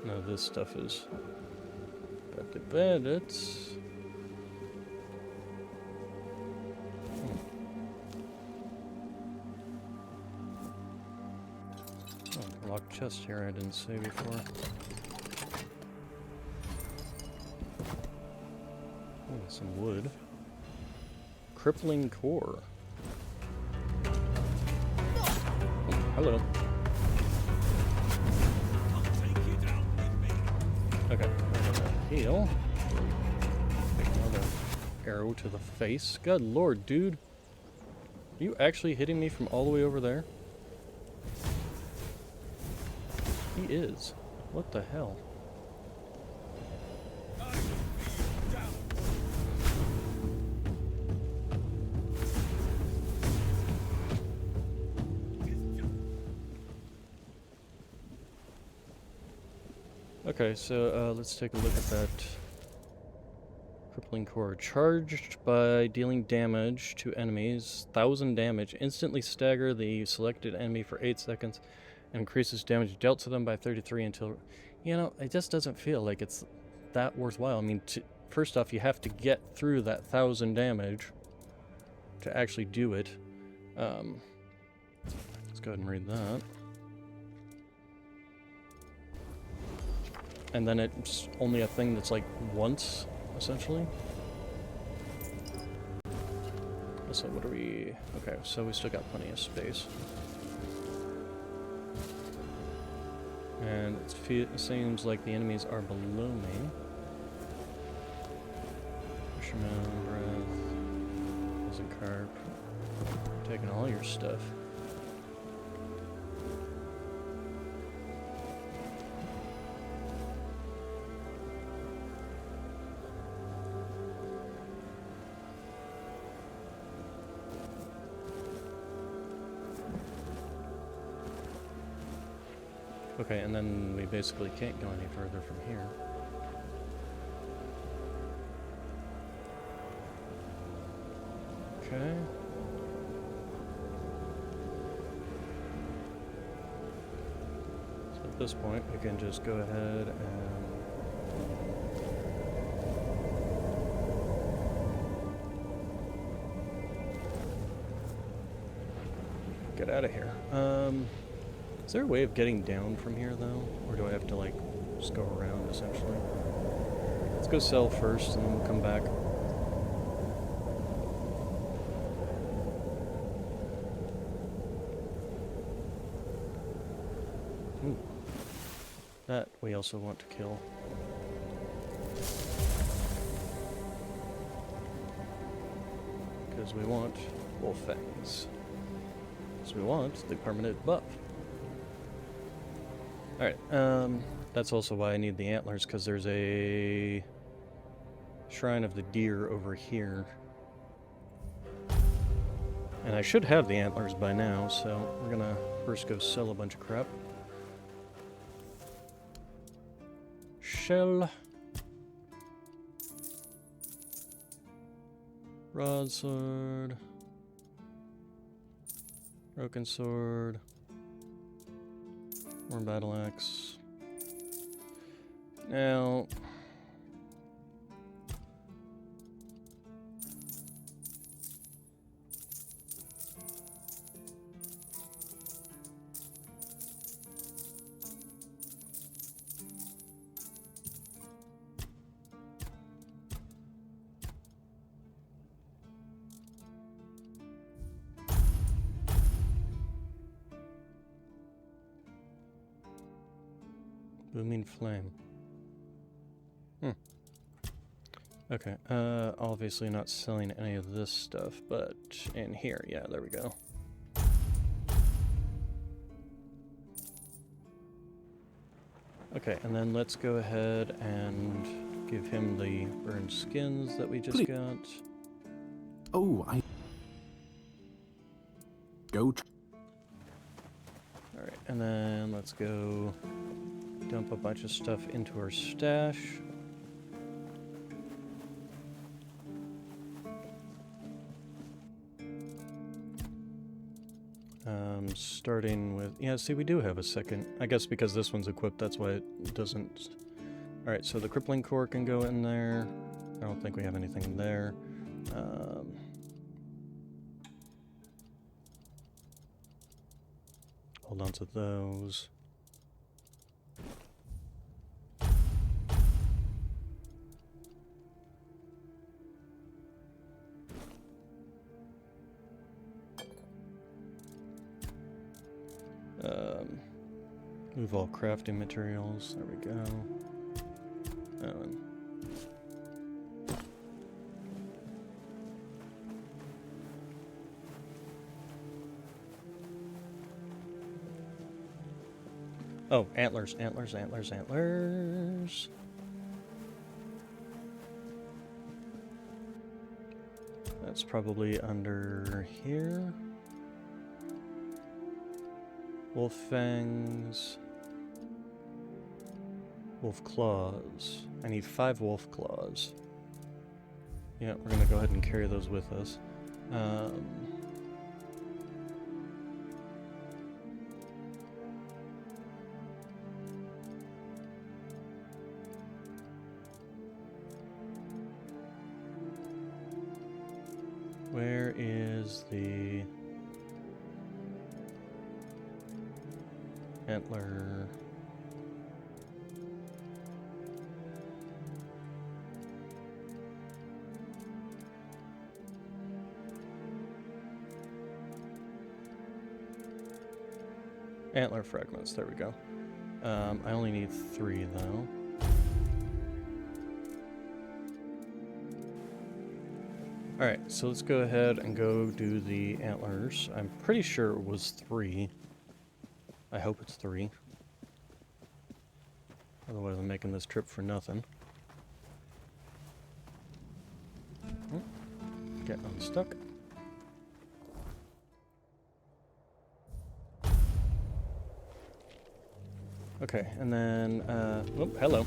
no, this stuff is back to bandits. Oh, locked chest here I didn't see before. Oh, some wood. Crippling core. Oh, hello. Okay, heal. Another arrow to the face. Good lord, dude. Are you actually hitting me from all the way over there? He is. What the hell? Okay, so let's take a look at that. Crippling core. Charged by dealing damage to enemies. 1,000 damage. Instantly stagger the selected enemy for 8 seconds. And increases damage dealt to them by 33 until... You know, it just doesn't feel like it's that worthwhile. I mean, first off, you have to get through that 1,000 damage to actually do it. Let's go ahead and read that. And then it's only a thing that's like once, essentially. So what are we... Okay, so we still got plenty of space. And it seems like the enemies are below me. Fisherman, breath, poison carp. Taking all your stuff. Okay, and then we basically can't go any further from here. Okay. So at this point, we can just go ahead and get out of here. Is there a way of getting down from here, though? Or do I have to, like, just go around, essentially? Let's go sell first, and then we'll come back. Ooh. That we also want to kill. Because we want wolf fangs. Because we want the permanent buff. Alright, that's also why I need the antlers, because there's a Shrine of the Deer over here. And I should have the antlers by now, so we're gonna first go sell a bunch of crap. Shell. Broadsword. Broken sword. More battle axe. Now, booming flame. Okay, obviously not selling any of this stuff, but in here, yeah, there we go. Okay, and then let's go ahead and give him the burned skins that we just got. Oh, Alright, and then let's go dump a bunch of stuff into our stash. Starting with... Yeah, see, we do have a second. I guess because this one's equipped, that's why it doesn't... Alright, so the crippling core can go in there. I don't think we have anything there. Hold on to those. Move all crafting materials. There we go. That one. Oh, antlers, antlers, antlers, antlers. That's probably under here. Wolf fangs. Wolf claws. I need 5 wolf claws. Yeah, we're gonna go ahead and carry those with us. Where is the antler? Antler fragments, there we go. I only need 3 though. Alright, so let's go ahead and go do the antlers. I'm pretty sure it was 3. I hope it's 3. Otherwise I'm making this trip for nothing. Getting unstuck. Okay, and then, oh, hello.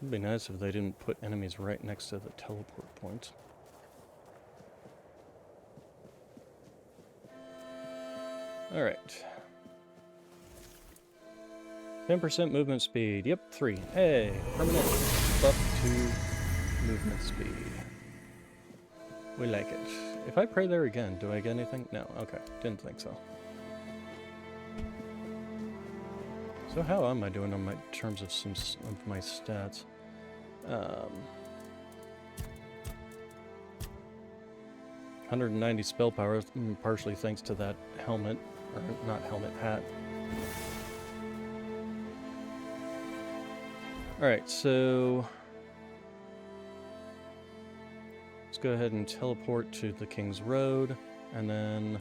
It'd be nice if they didn't put enemies right next to the teleport point. Alright. 10% movement speed. Yep, 3. Hey, permanent buff to movement speed. We like it. If I pray there again, do I get anything? No, okay. Didn't think so. So how am I doing on my terms of some of my stats? 190 spell power, partially thanks to that helmet, or not helmet, hat. Alright, so let's go ahead and teleport to the King's Road, and then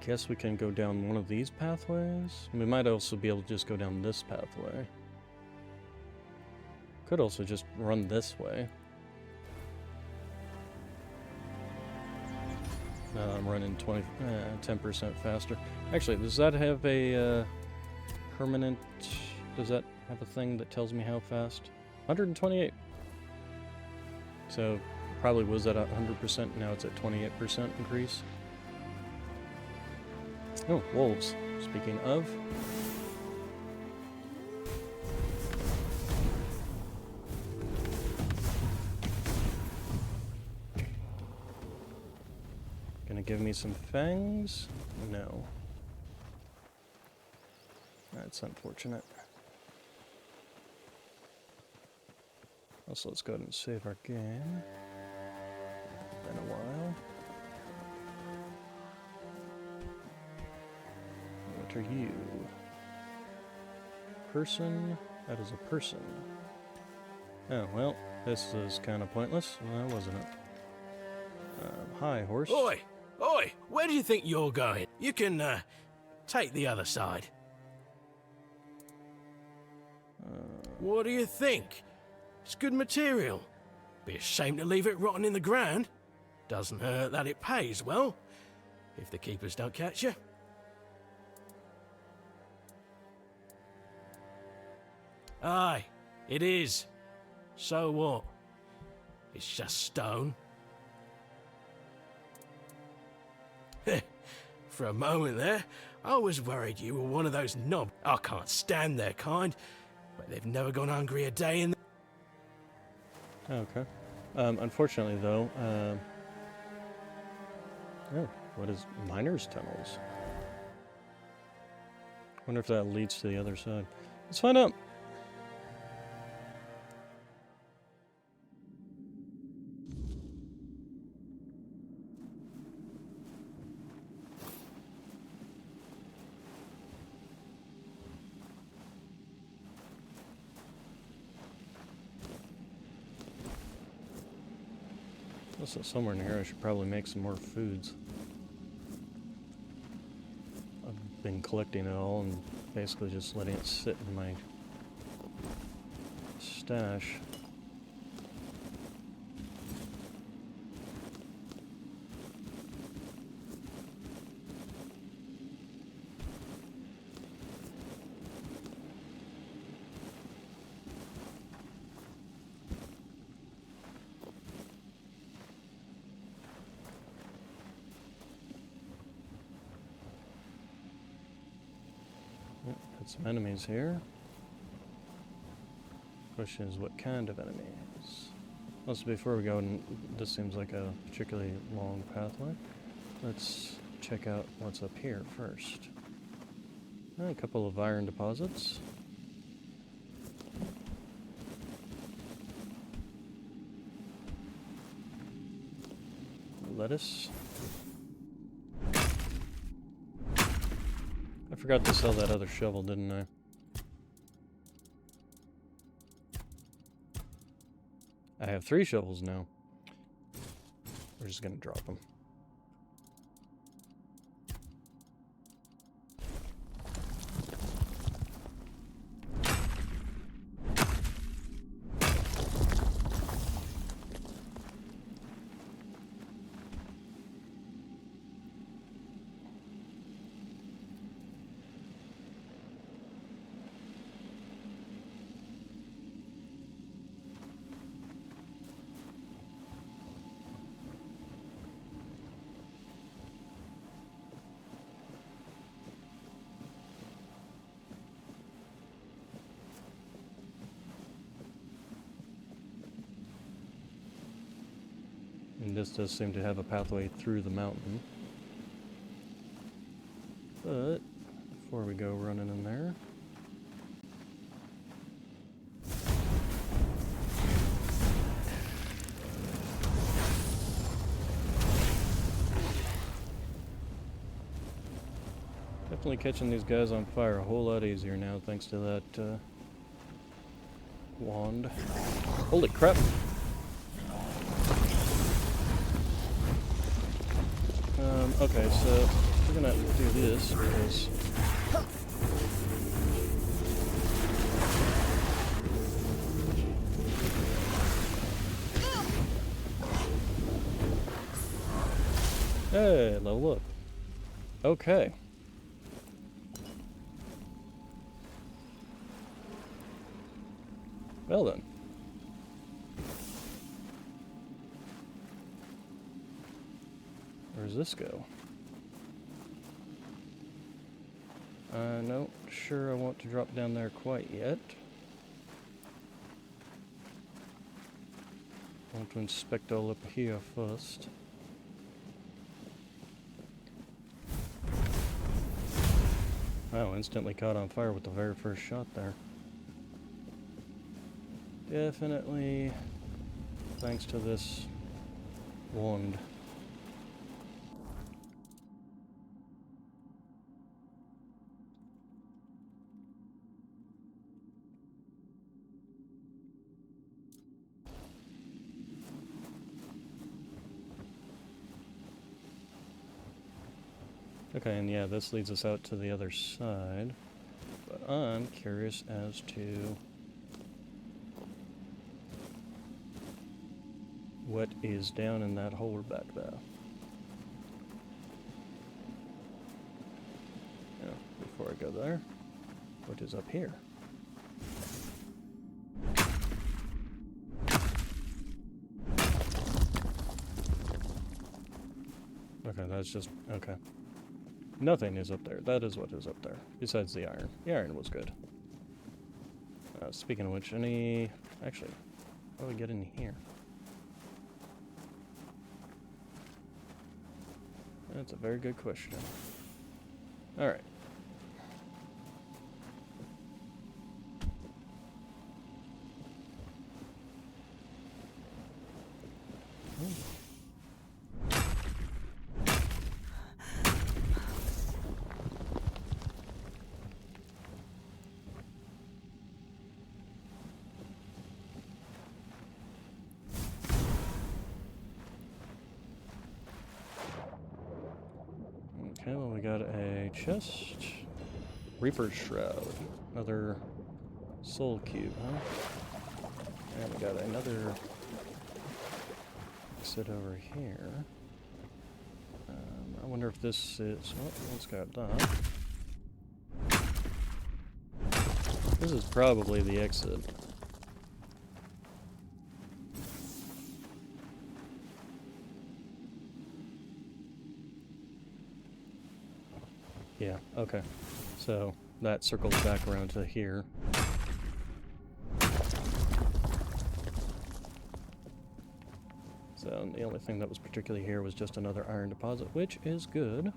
I guess we can go down one of these pathways. We might also be able to just go down this pathway. Could also just run this way. Now that I'm running 10% faster. Actually, does that have a permanent... Does that have a thing that tells me how fast? 128. So, probably was at 100%, now it's at 28% increase. Oh, wolves. Speaking of... Gonna give me some fangs? No. That's unfortunate. Also, let's go ahead and save our game. Been a while. What are you? Person? That is a person. Oh, well, this is kind of pointless, wasn't it? Hi, horse. Oi! Oi! Where do you think you're going? You can, take the other side. What do you think? It's good material. Be a shame to leave it rotting in the ground. Doesn't hurt that it pays well, if the keepers don't catch you. Aye, it is. So what? It's just stone. For a moment there, I was worried you were one of those knobs. I can't stand their kind, but they've never gone hungry a day in... Okay. Unfortunately, though, oh, what is Miner's Tunnels? Wonder if that leads to the other side. Let's find out. Also, somewhere in here I should probably make some more foods. I've been collecting it all and basically just letting it sit in my stash. Some enemies here. Question is, what kind of enemies? Also, before we go, and this seems like a particularly long pathway, let's check out what's up here first. A couple of iron deposits. forgot to sell that other shovel, didn't I? I have 3 shovels now. We're just gonna drop them. And this does seem to have a pathway through the mountain. But before we go running in there, definitely catching these guys on fire a whole lot easier now thanks to that wand. Holy crap! Okay, so we're gonna do this because hey, level up. Okay. Well then. Where does this go? No, sure I want to drop down there quite yet. I want to inspect all up here first. Wow, instantly caught on fire with the very first shot there. Definitely thanks to this wand. Okay, and yeah, this leads us out to the other side, but I'm curious as to what is down in that hole back there. Now, before I go there, what is up here? Okay, that's just, okay. Nothing is up there. That is what is up there. Besides the iron. The iron was good. Speaking of which, actually, how do we get in here? That's a very good question. Alright. Okay, well we got a chest. Reaper's Shroud. Another soul cube, huh? And we got another exit over here. I wonder if this is... Oh, it's got that. This is probably the exit. Yeah, okay. So that circles back around to here. So the only thing that was particularly here was just another iron deposit, which is good.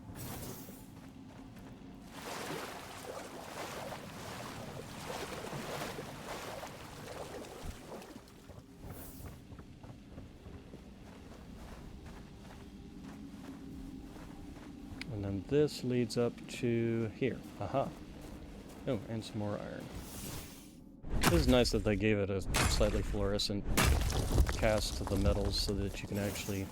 And this leads up to here. Aha. Oh, and some more iron. This is nice that they gave it a slightly fluorescent cast to the metals so that you can actually...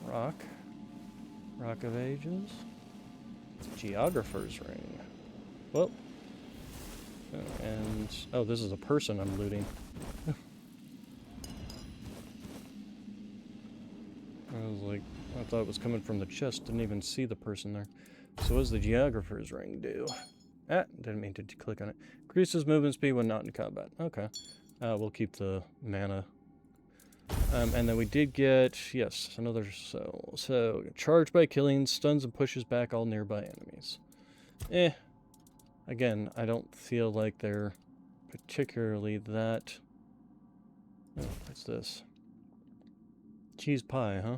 Rock. Rock of Ages. Geographer's Ring. Well. And... oh, this is a person I'm looting. I was like... I thought it was coming from the chest. Didn't even see the person there. So what does the Geographer's Ring do? Ah, didn't mean to click on it. Increases movement speed when not in combat. Okay. We'll keep the mana. And then we did get, yes, another soul. So, charged by killing, stuns and pushes back all nearby enemies. Again, I don't feel like they're particularly that... oh, what's this? Cheese pie, huh?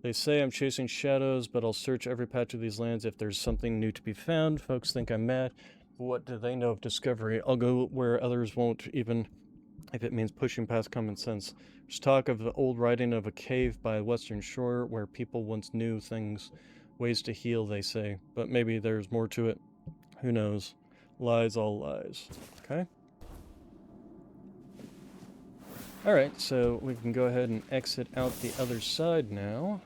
They say I'm chasing shadows, but I'll search every patch of these lands if there's something new to be found. Folks think I'm mad. What do they know of discovery? I'll go where others won't, even if it means pushing past common sense. There's talk of the old writing of a cave by a western shore where people once knew things, ways to heal, they say. But maybe there's more to it. Who knows? Lies, all lies. Okay? Alright, so we can go ahead and exit out the other side now.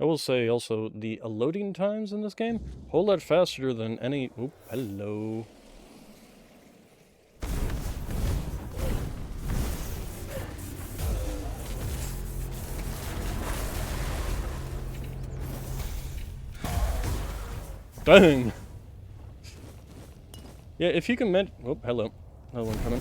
I will say also, the loading times in this game, a whole lot faster than any... oop, hello. Dang! Yeah, if you can oh, hello. Another one coming.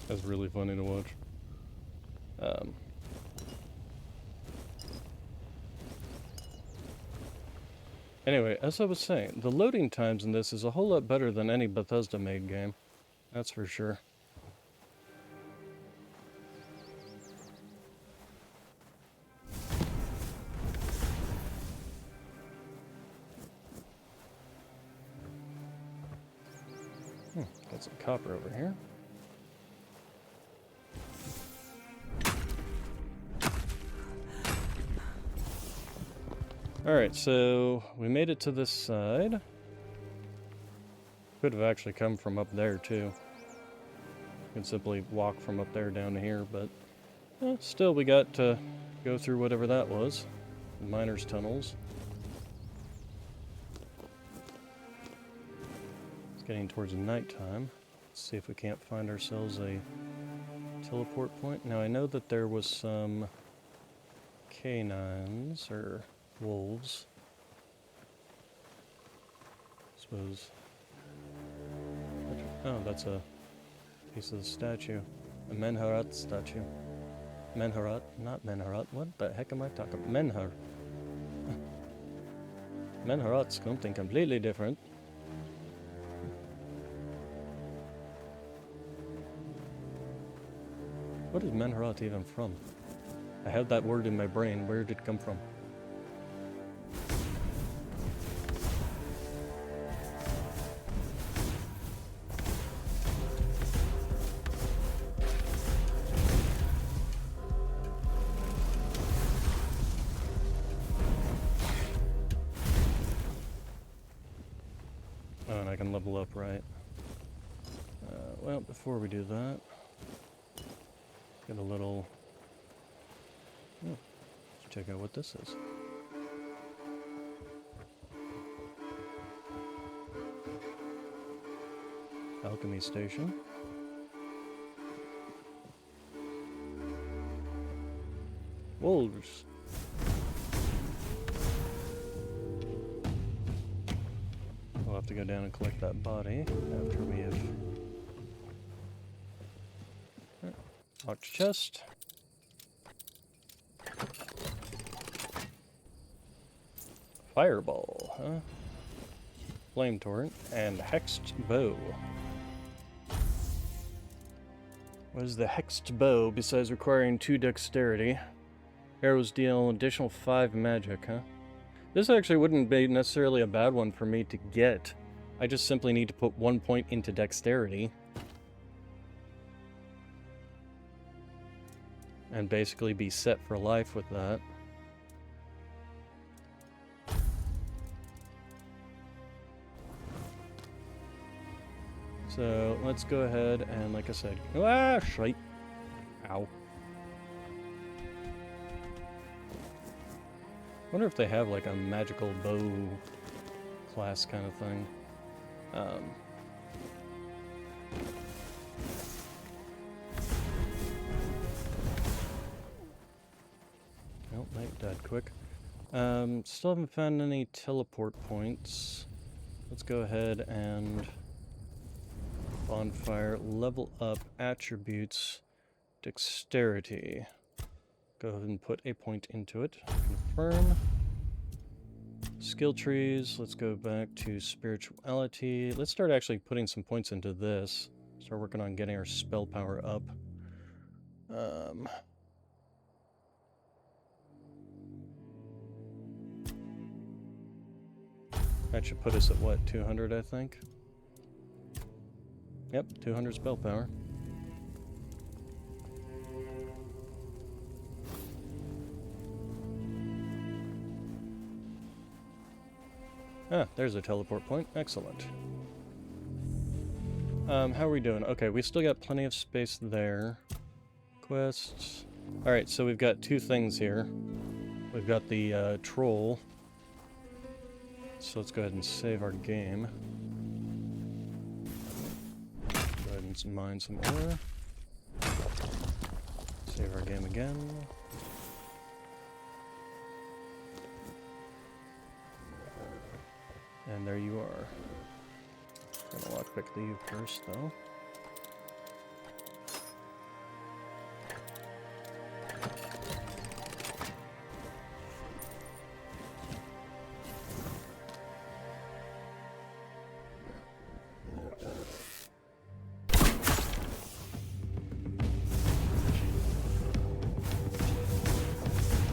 That's really funny to watch. Anyway, as I was saying, the loading times in this is a whole lot better than any Bethesda-made game. That's for sure. Got some copper over here. Alright, so we made it to this side. Could have actually come from up there too. Could simply walk from up there down to here, but still we got to go through whatever that was. Miners' tunnels. It's getting towards nighttime. Let's see if we can't find ourselves a teleport point. Now I know that there was some canines, or wolves. I suppose. Oh, that's a piece of the statue. A Menharat statue. Menharat, not Menharat. What the heck am I talking about? Menhar. Menharat's something completely different. What is Menharat even from? I have that word in my brain. Where did it come from? Oh, and I can level up, right? Well, before we do that, get a little... oh, let's check out what this is. Alchemy station. Wolves. We'll have to go down and collect that body after we have... locked chest. Fireball, huh? Flame Torrent, and Hexed Bow. What is the Hexed Bow besides requiring 2 dexterity? Arrows deal additional 5 magic, huh? This actually wouldn't be necessarily a bad one for me to get. I just simply need to put 1 point into dexterity. And basically be set for life with that. So let's go ahead and, like I said, shite. Ow. I wonder if they have like a magical bow class kind of thing. Oh, that died quick. Still haven't found any teleport points. Let's go ahead and bonfire, level up attributes, dexterity. Go ahead and put a point into it. Confirm. Skill trees, let's go back to spirituality. Let's start actually putting some points into this. Start working on getting our spell power up. That should put us at what, 200 I think? Yep, 200 spell power. Ah, there's a teleport point. Excellent. How are we doing? Okay, we still got plenty of space there. Quests. Alright, so we've got 2 things here. We've got the troll. So let's go ahead and save our game. Go ahead and mine some ore. Save our game again. And there you are. Gonna lockpick you first, though.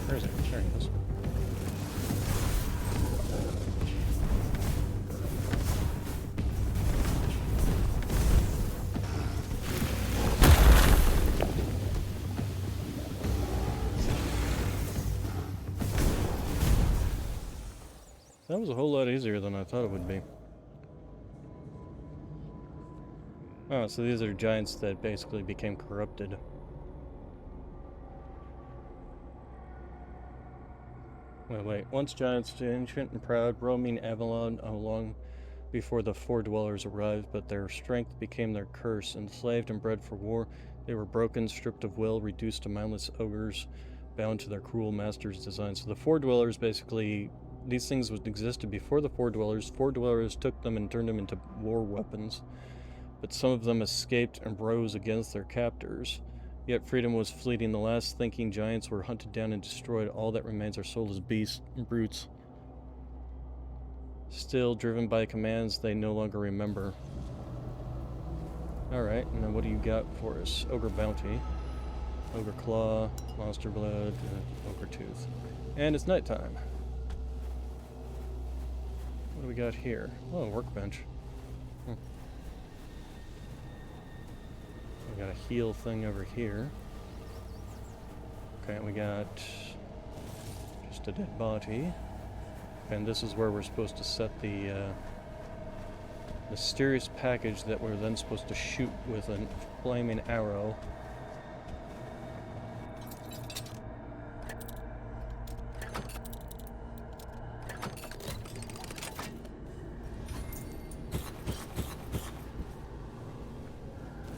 Where is it? There it is. That was a whole lot easier than I thought it would be. Oh, so these are giants that basically became corrupted. Wait. Once giants, ancient and proud, roaming Avalon along before the Four Dwellers arrived, but their strength became their curse. Enslaved and bred for war, they were broken, stripped of will, reduced to mindless ogres, bound to their cruel master's design. So the Four Dwellers basically... These things existed before the Four Dwellers. Four Dwellers took them and turned them into war weapons. But some of them escaped and rose against their captors. Yet freedom was fleeting. The last thinking giants were hunted down and destroyed. All that remains are soulless beasts and brutes. Still driven by commands they no longer remember. Alright, and then what do you got for us? Ogre Bounty. Ogre Claw. Monster Blood. Ogre Tooth. And it's nighttime. What do we got here? Oh, a workbench. We got a heal thing over here. Okay, we got just a dead body. And this is where we're supposed to set the mysterious package that we're then supposed to shoot with a flaming arrow.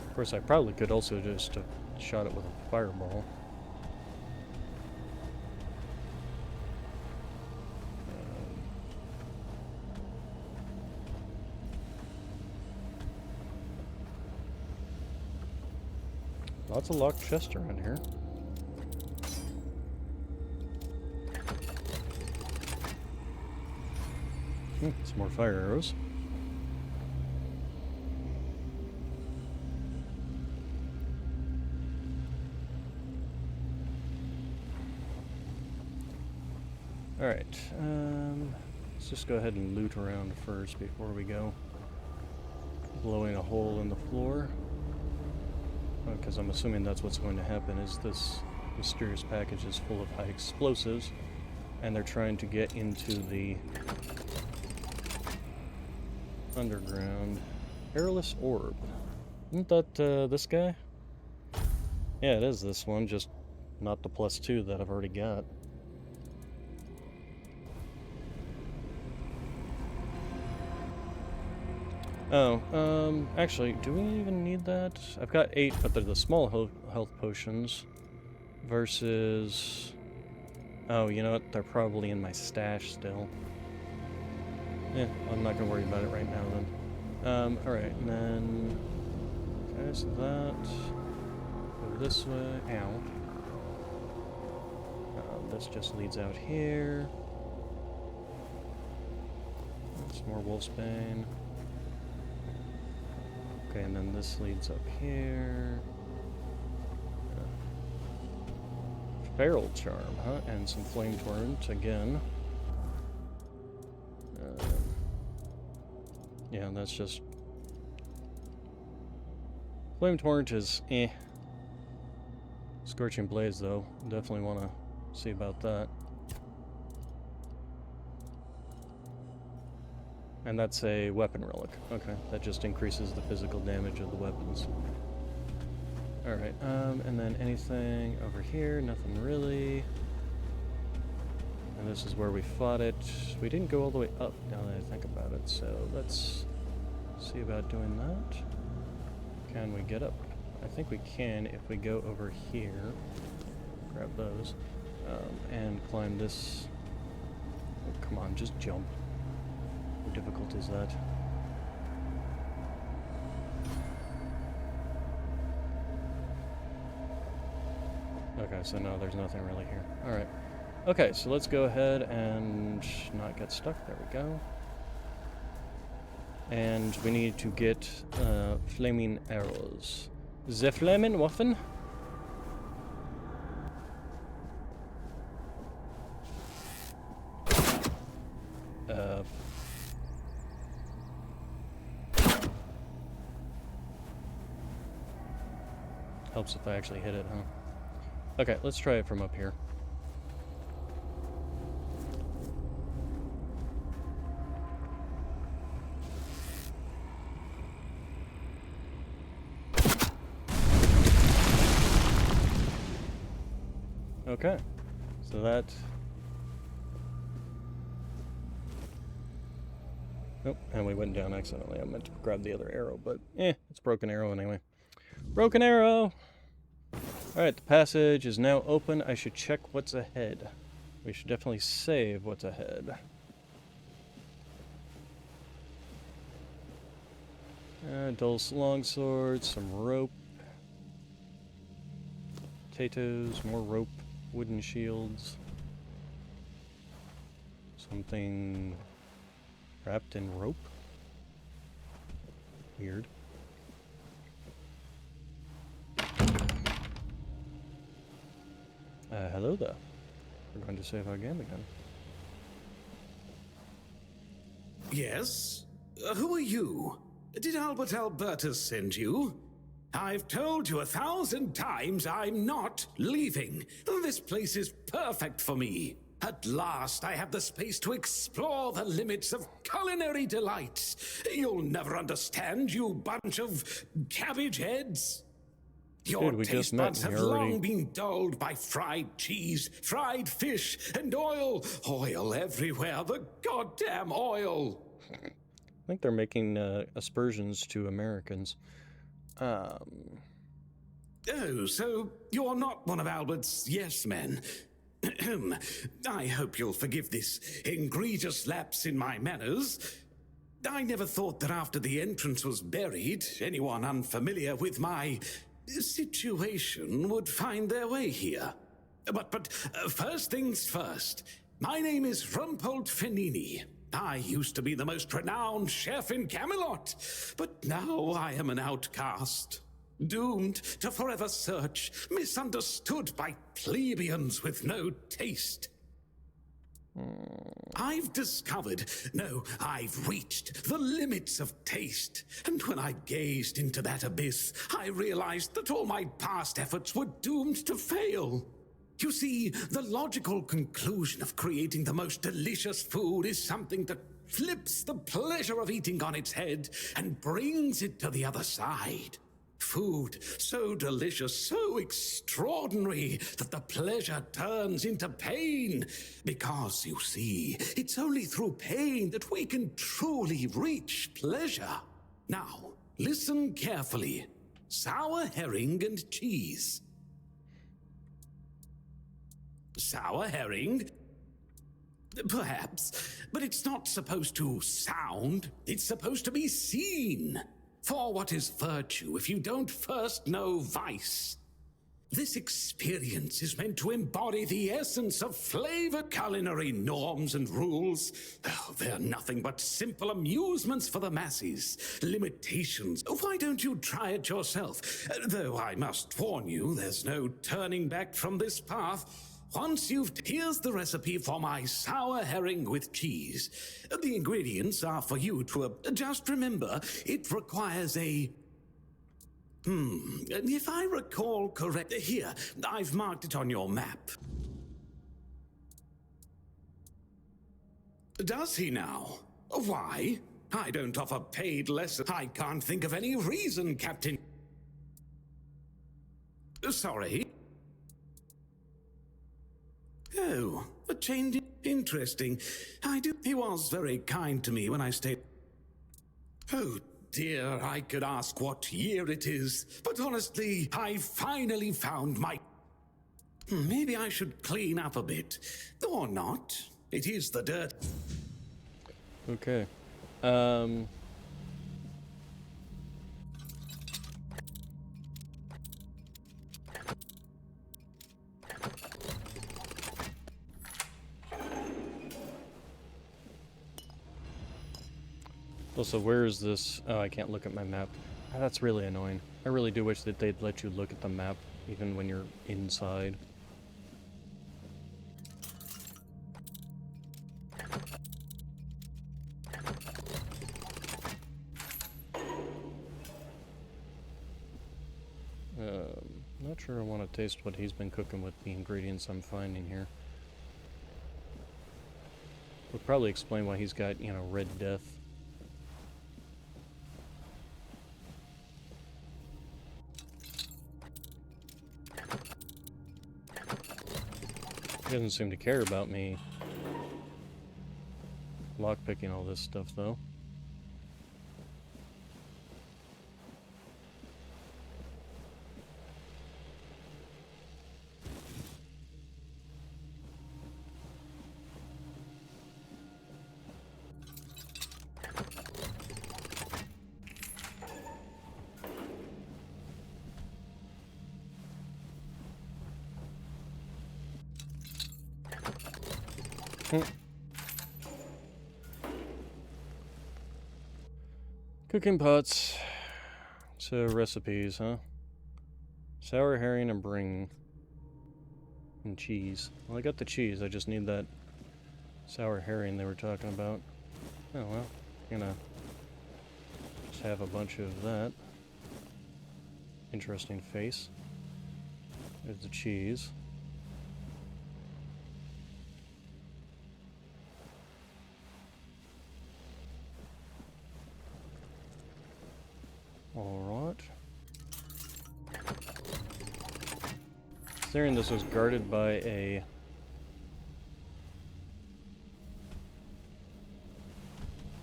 Of course, I probably could also just shot it with a fireball. Lots of locked chests around here. Some more fire arrows. Alright, let's just go ahead and loot around first before we go. Blowing a hole in the floor. Because I'm assuming that's what's going to happen, is this mysterious package is full of high explosives, and they're trying to get into the underground. Airless orb. Isn't that this guy? Yeah, it is this one, just not the +2 that I've already got. Oh, actually, do we even need that? I've got 8, but they're the small health potions versus... Oh, you know what? They're probably in my stash still. Yeah, I'm not gonna worry about it right now then. Alright, and then... Okay, so that... Go this way. Ow. This just leads out here. Some more Wolfsbane. Okay, and then this leads up here. Feral Charm, huh? And some Flame Torrent again. Yeah, that's just... Flame Torrent is eh. Scorching Blaze, though. Definitely want to see about that. And that's a weapon relic. Okay, that just increases the physical damage of the weapons. Alright, and then anything over here? Nothing really. And this is where we fought it. We didn't go all the way up now that I think about it, so let's see about doing that. Can we get up? I think we can if we go over here. Grab those. And climb this. Oh, come on, just jump. How difficult is that? Okay, so no, there's nothing really here. Alright. Okay, so let's go ahead and not get stuck. There we go. And we need to get flaming arrows. The flaming Waffen? Helps if I actually hit it, huh? Okay, let's try it from up here. Okay, so that... Oh, and we went down accidentally. I meant to grab the other arrow, but it's broken arrow anyway. Broken arrow! Alright, the passage is now open. I should check what's ahead. We should definitely save what's ahead. Dull longsword, some rope. Potatoes, more rope, wooden shields. Something wrapped in rope? Weird. Hello there. We're going to save our game again. Yes? Who are you? Did Albert Albertus send you? I've told you 1,000 times I'm not leaving. This place is perfect for me. At last, I have the space to explore the limits of culinary delights. You'll never understand, you bunch of cabbage heads. Your taste buds have long been dulled by fried cheese, fried fish, and oil. Oil everywhere, the goddamn oil. I think they're making aspersions to Americans. Oh, so you're not one of Albert's yes men. I hope you'll forgive this egregious lapse in my manners. I never thought that after the entrance was buried, anyone unfamiliar with my situation would find their way here. But first things first. My name is Rumpold Fenini. I used to be the most renowned chef in Camelot, but now I am an outcast, doomed to forever search, misunderstood by plebeians with no taste. I've discovered, no, I've reached the limits of taste. And when I gazed into that abyss, I realized that all my past efforts were doomed to fail. You see, the logical conclusion of creating the most delicious food is something that flips the pleasure of eating on its head and brings it to the other side. Food so delicious, so extraordinary, that the pleasure turns into pain. Because, you see, it's only through pain that we can truly reach pleasure. Now, listen carefully. Sour herring and cheese. Sour herring? Perhaps, but it's not supposed to sound. It's supposed to be seen. For what is virtue if you don't first know vice? This experience is meant to embody the essence of flavor culinary norms and rules. Oh, they're nothing but simple amusements for the masses. Limitations. Why don't you try it yourself? Though I must warn you, there's no turning back from this path. Once here's the recipe for my sour herring with cheese. The ingredients are for you to, just remember, it requires a... if I recall correct, here, I've marked it on your map. Does he now? Why? I don't offer paid lessons. I can't think of any reason, Captain. Sorry. Oh, a change. Interesting. He was very kind to me when I stayed. Oh dear, I could ask what year it is, but honestly, I finally found my... Maybe I should clean up a bit. Or not. It is the dirt. Okay. Also, where is this? Oh, I can't look at my map. Ah, that's really annoying. I really do wish that they'd let you look at the map, even when you're inside. Not sure I want to taste what he's been cooking with the ingredients I'm finding here. Would probably explain why he's got, you know, Red Death. He doesn't seem to care about me lockpicking all this stuff, though. Cooking pots. So recipes, huh? Sour herring and bring. And cheese. Well, I got the cheese. I just need that sour herring they were talking about. Oh well. Gonna just have a bunch of that. Interesting face. There's the cheese. Alright. Considering this was guarded by a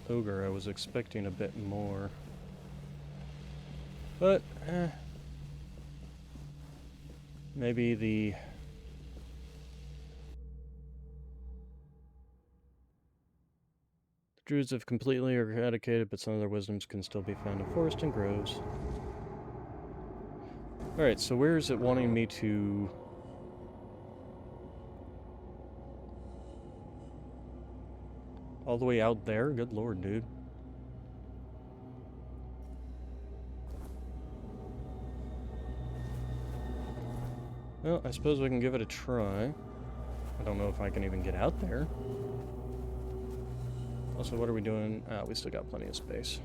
ogre, I was expecting a bit more. But, maybe the druids have completely eradicated, but some of their wisdoms can still be found in forest and groves. Alright, so where is it wanting me to... All the way out there? Good lord, dude. Well, I suppose we can give it a try. I don't know if I can even get out there. Also, what are we doing? We still got plenty of space.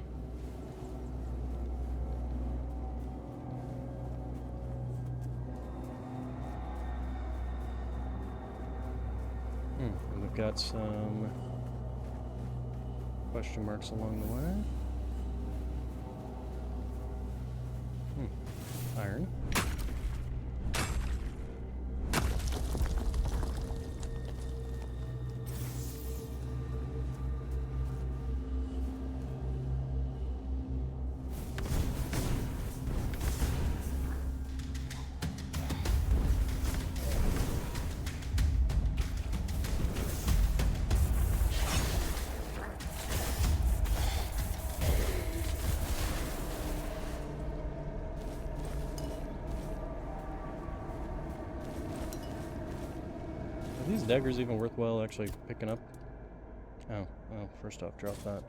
And we've got some question marks along the way. Iron. Are these daggers even worthwhile actually picking up? Oh, well, first off, drop that.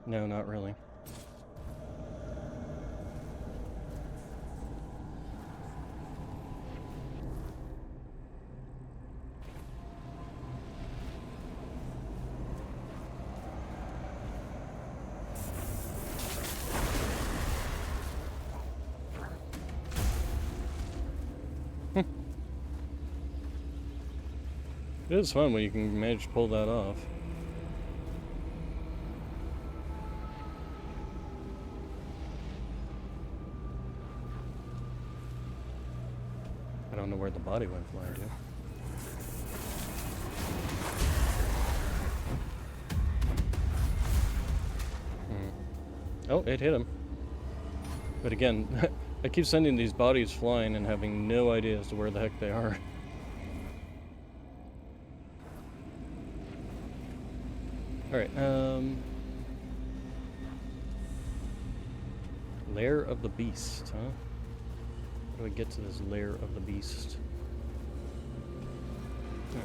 No, not really. It is fun when you can manage to pull that off. I don't know where the body went flying to. Oh, it hit him. But again, I keep sending these bodies flying and having no idea as to where the heck they are. Alright, Lair of the Beast, huh? How do I get to this Lair of the Beast? Oh,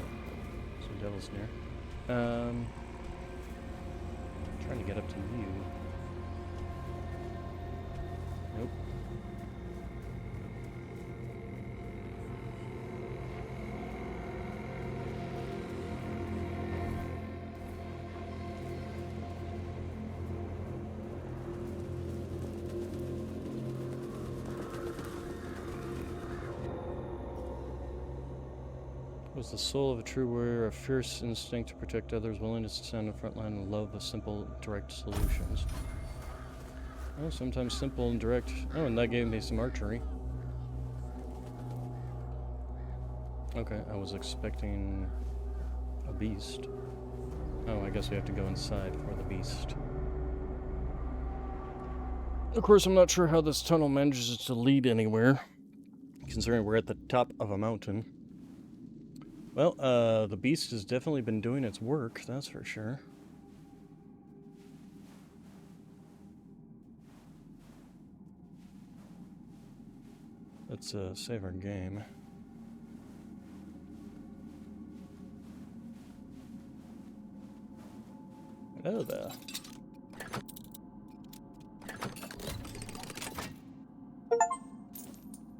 some Devil's Snare. Trying to get up to you. Nope. Was the soul of a true warrior, a fierce instinct to protect others, willingness to stand in the front line, and love of simple, direct solutions. Oh, sometimes simple and direct. Oh, and that gave me some archery. Okay, I was expecting a beast. Oh, I guess we have to go inside for the beast. Of course, I'm not sure how this tunnel manages to lead anywhere, considering we're at the top of a mountain. Well, the beast has definitely been doing its work, that's for sure. Let's save our game. Hello there.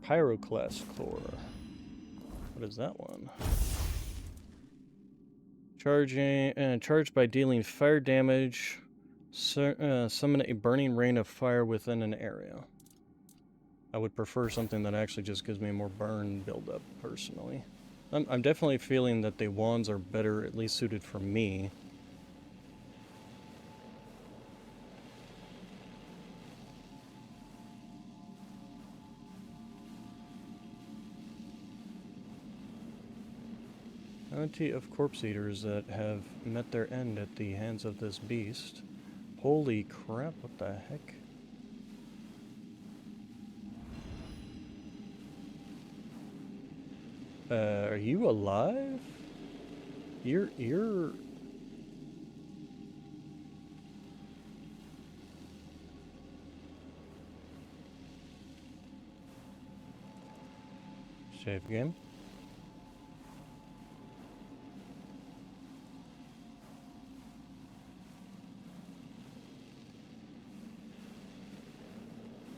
Pyroclast core. What is that one? Charged by dealing fire damage. Summon a burning rain of fire within an area. I would prefer something that actually just gives me more burn buildup, personally. I'm definitely feeling that the wands are better, at least suited for me. Bounty of corpse eaters that have met their end at the hands of this beast. Holy crap, what the heck? Are you alive? You're... Save game.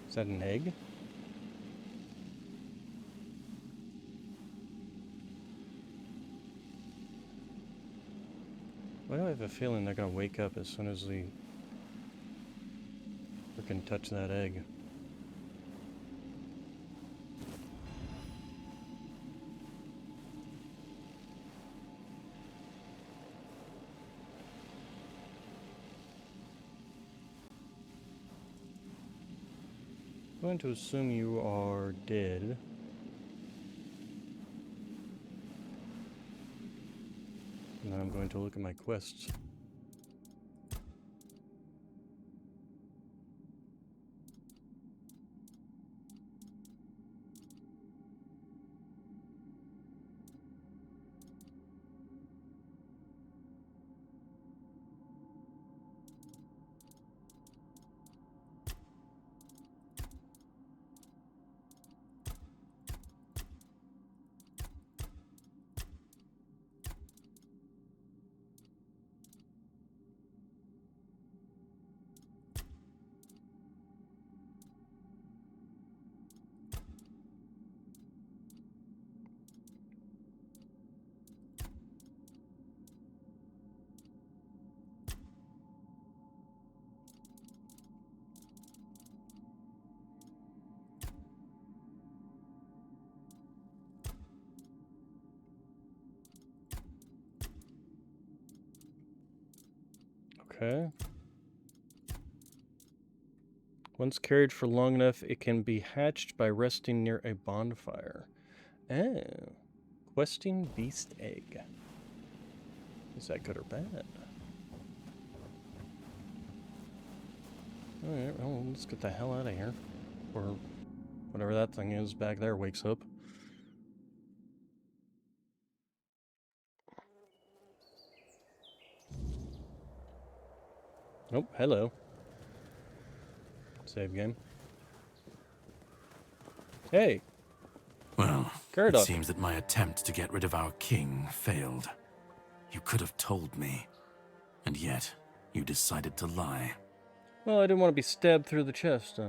Is that an egg? Why do I have a feeling they're gonna wake up as soon as we freaking touch that egg? I'm going to assume you are dead. And then I'm going to look at my quests. Okay. Once carried for long enough, it can be hatched by resting near a bonfire. Oh. Questing beast egg. Is that good or bad? Alright, well, let's get the hell out of here. Or whatever that thing is back there wakes up. Oh, hello. Save game. Hey! Well, Gyarados. it seems that my attempt to get rid of our king failed. You could have told me. And yet, you decided to lie. Well, I didn't want to be stabbed through the chest,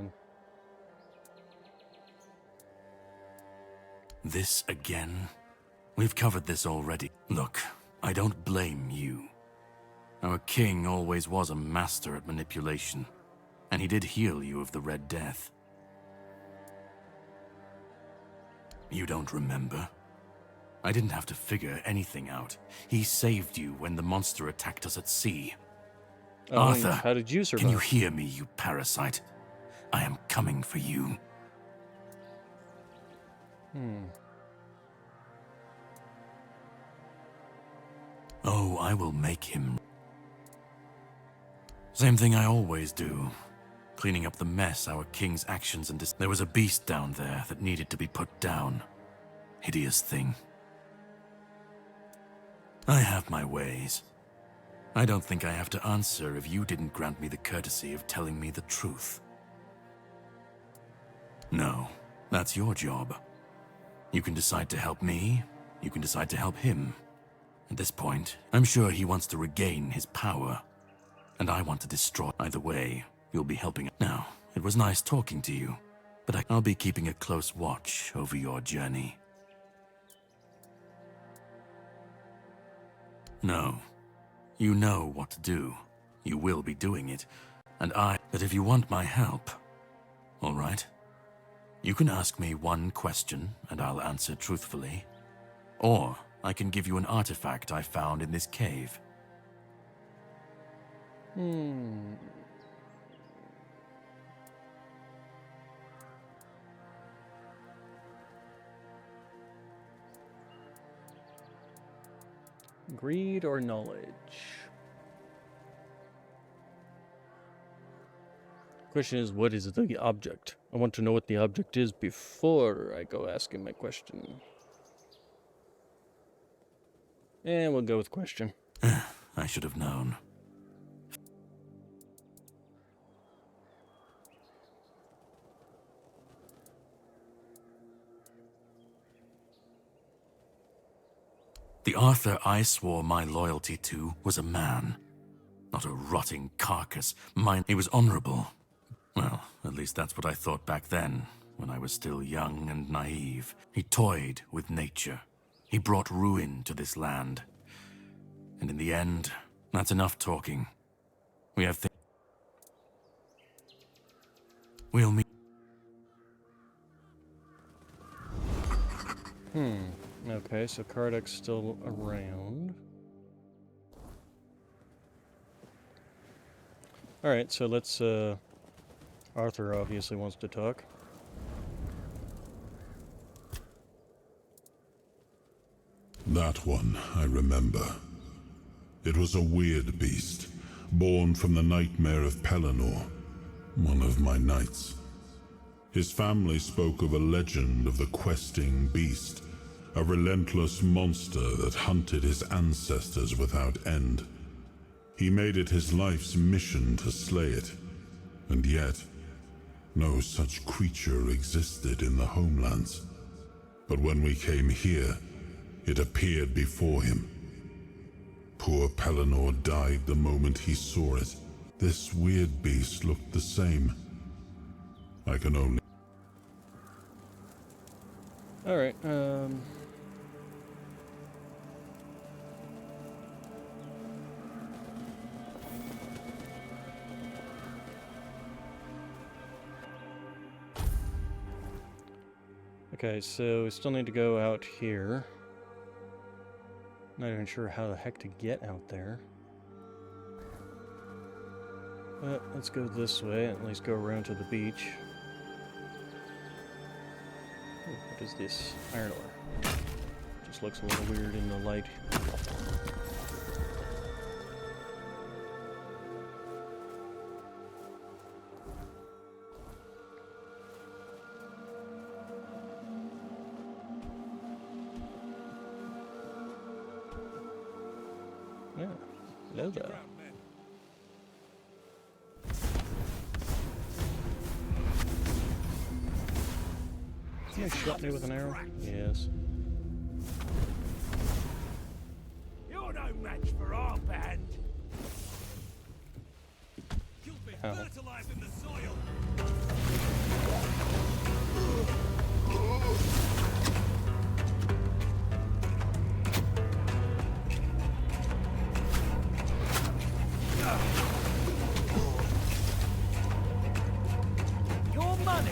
This again? We've covered this already. Look, I don't blame you. Our king always was a master at manipulation, and he did heal you of the Red Death. You don't remember? I didn't have to figure anything out. He saved you when the monster attacked us at sea. Arthur, how did you survive? Can you hear me, you parasite? I am coming for you. Oh, I will make him. Same thing I always do. Cleaning up the mess our king's actions and there was a beast down there that needed to be put down. Hideous thing. I have my ways. I don't think I have to answer if you didn't grant me the courtesy of telling me the truth. No, that's your job. You can decide to help me, you can decide to help him. At this point, I'm sure he wants to regain his power. And I want to destroy. Either way, you'll be helping. Now, it was nice talking to you, but I'll be keeping a close watch over your journey. No. You know what to do. You will be doing it. And but if you want my help, all right? You can ask me one question, and I'll answer truthfully. Or I can give you an artifact I found in this cave. Greed or knowledge? Question is, what is the object? I want to know what the object is before I go asking my question. And we'll go with question. I should have known. The Arthur I swore my loyalty to was a man, not a rotting carcass. He was honorable. Well, At least that's what I thought back then, when I was still young and naive. He toyed with nature. He brought ruin to this land. And in the end, that's enough talking. We have things. We'll meet. Okay, so Kardec's still around. Alright, so let's, Arthur obviously wants to talk. That one, I remember. It was a weird beast, born from the nightmare of Pelennor, one of my knights. His family spoke of a legend of the questing beast, a relentless monster that hunted his ancestors without end. He made it his life's mission to slay it, and yet, no such creature existed in the homelands. But when we came here, it appeared before him. Poor Pelennor died the moment he saw it. This weird beast looked the same. I can only... Alright, okay, so we still need to go out here. Not even sure how the heck to get out there. But let's go this way, at least go around to the beach. Ooh, what is this? Iron ore. Just looks a little weird in the light. Yeah, hello there. Someone shot me with an arrow? Yes. You're no match for our band. You'll be fertilizing the soil. Your money.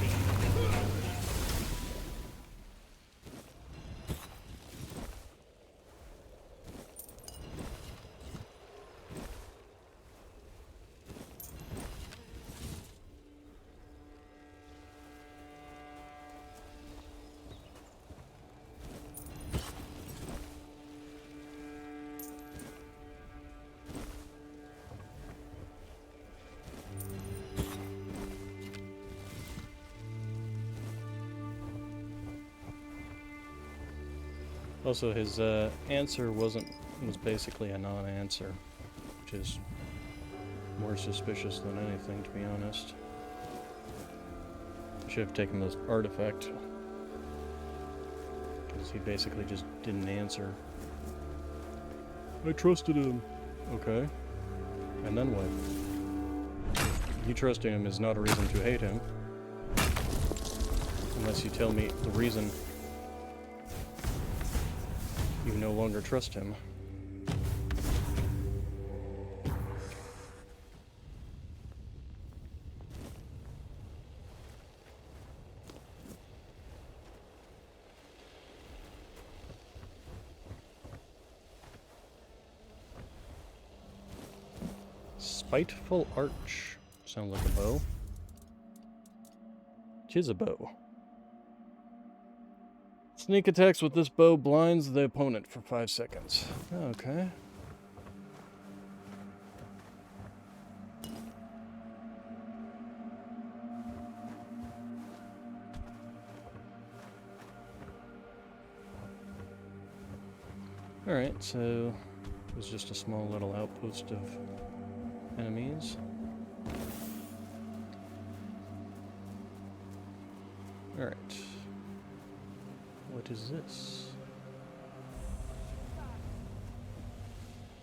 Also, his answer was basically a non-answer, which is more suspicious than anything, to be honest. I should have taken this artifact, because he basically just didn't answer. I trusted him. Okay. And then what? You trusting him is not a reason to hate him. Unless you tell me the reason you no longer trust him. Spiteful Arch. Sounds like a bow. Tis a bow. Sneak attacks with this bow blinds the opponent for 5 seconds. Okay. Alright, so it was just a small little outpost of enemies. Alright. What is this?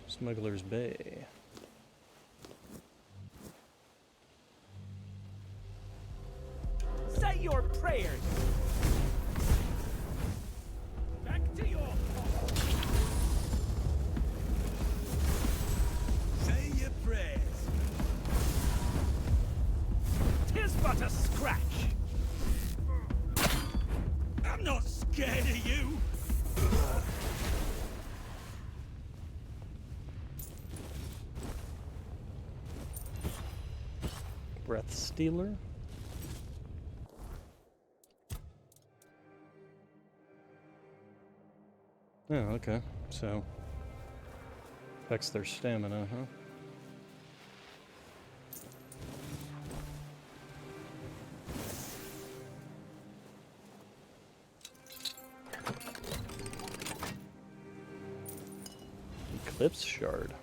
Smuggler's Bay. Say your prayers. Back to your Say your prayers. 'Tis but a scratch. I'm not scared of you. Breath Stealer. Oh, okay. So affects their stamina, huh? Eclipse Shard.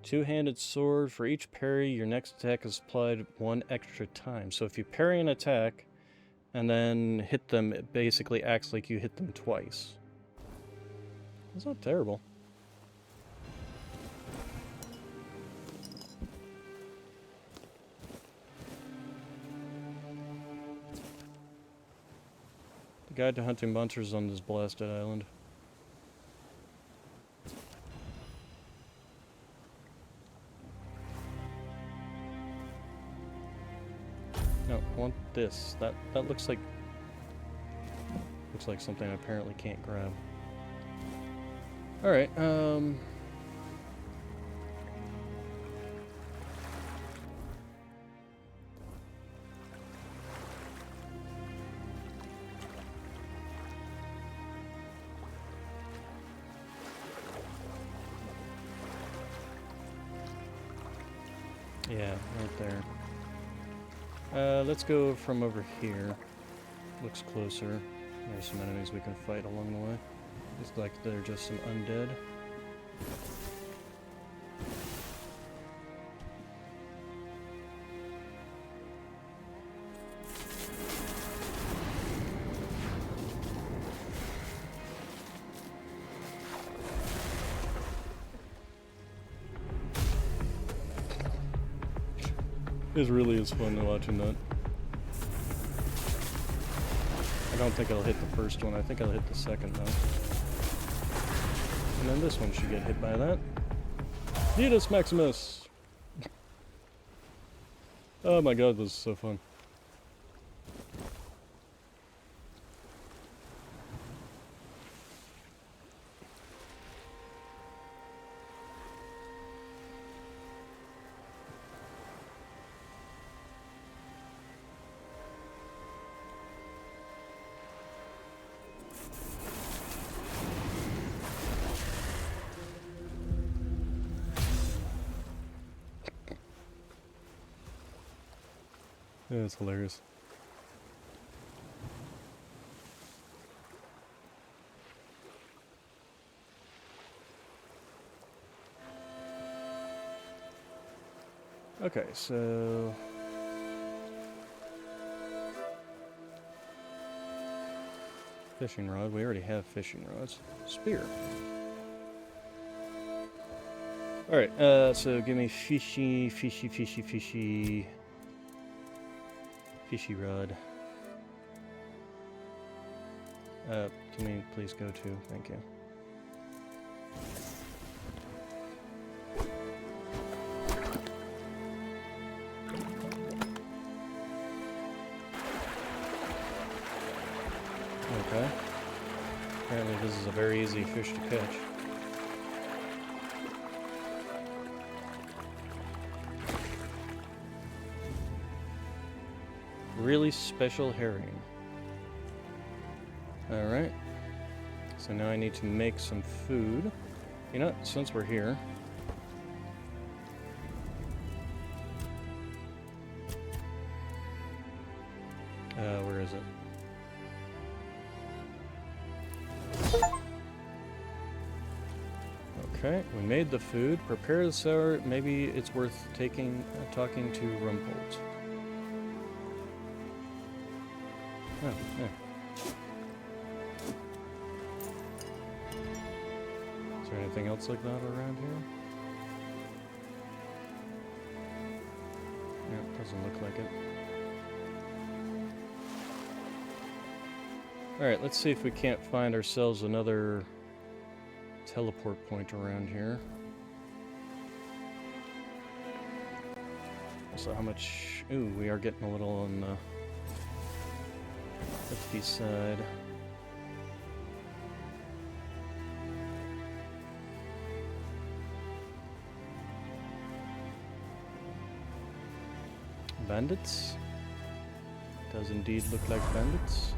Two-handed sword. For each parry, your next attack is applied one extra time. So if you parry an attack and then hit them, it basically acts like you hit them twice. That's not terrible. The guide to hunting monsters on this blasted island. No, I want this. That looks like something I apparently can't grab. All right. Yeah, right there. Let's go from over here. Looks closer. There's some enemies we can fight along the way. Looks like they're just some undead. It really is fun watching that. I don't think I'll hit the first one. I think I'll hit the second, though. And then this one should get hit by that. Nidus Maximus! Oh my god, this is so fun. Yeah, it's hilarious. Okay, so fishing rod. We already have fishing rods. Spear. All right. So give me fishy rod. Can we please go to? Thank you. Okay. Apparently this is a very easy fish to catch. Really special herring. Alright. So now I need to make some food. You know, since we're here. Where is it? Okay, we made the food. Prepare the sour. Maybe it's worth talking to Rumpold. Oh, yeah. Is there anything else like that around here? Yeah, Doesn't look like it. Alright, let's see if we can't find ourselves another teleport point around here. So how much... Ooh, we are getting a little on the 50 side. Bandits? Does indeed look like bandits.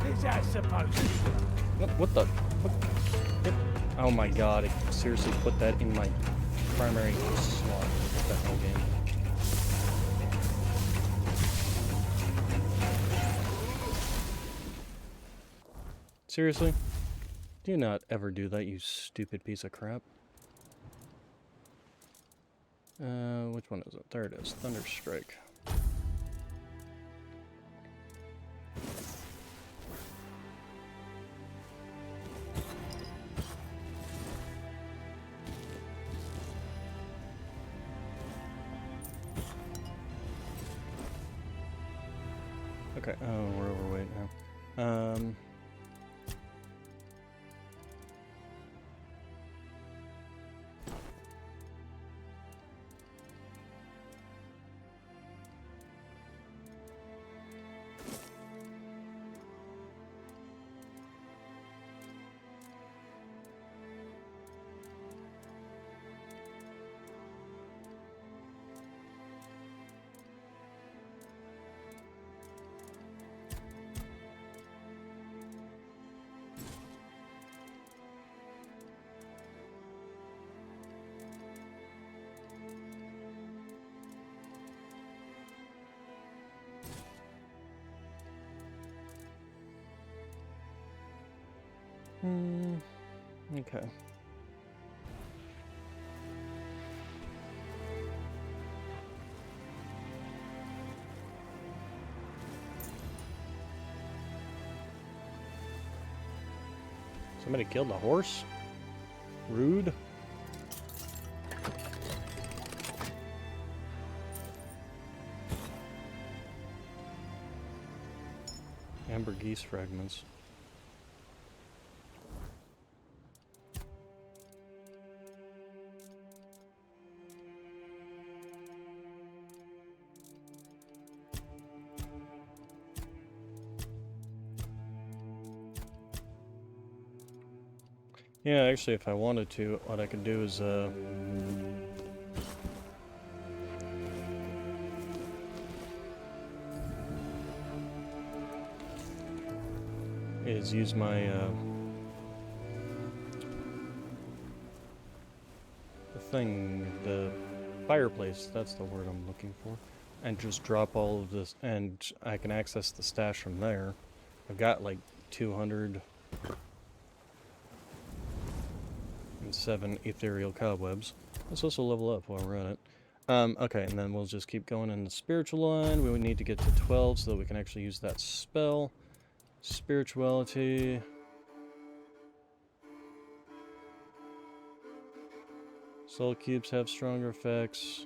Is that supposed to be? What the? What? Yep. Oh my god, it seriously put that in my primary slot. What the hell, game? Seriously? Do not ever do that, you stupid piece of crap. Which one is it? There it is. Thunderstrike. Okay, oh, we're overweight now. Okay. Somebody killed a horse? Rude. Amber geese fragments. Yeah, actually, if I wanted to, what I could do is use my the fireplace. That's the word I'm looking for, and just drop all of this, and I can access the stash from there. I've got like 207 ethereal cobwebs. Let's also level up while we're at it. Okay, and then we'll just keep going in the spiritual line. We would need to get to 12 so that we can actually use that spell. Spirituality. Soul cubes have stronger effects.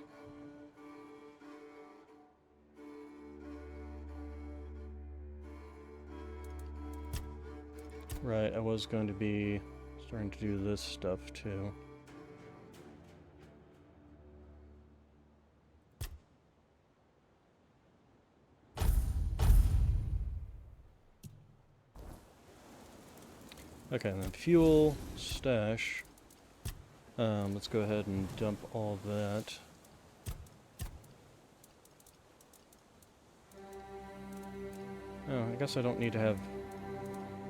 Right, I was going to be starting to do this stuff too. Okay, and then fuel, stash. Let's go ahead and dump all that. Oh, I guess I don't need to have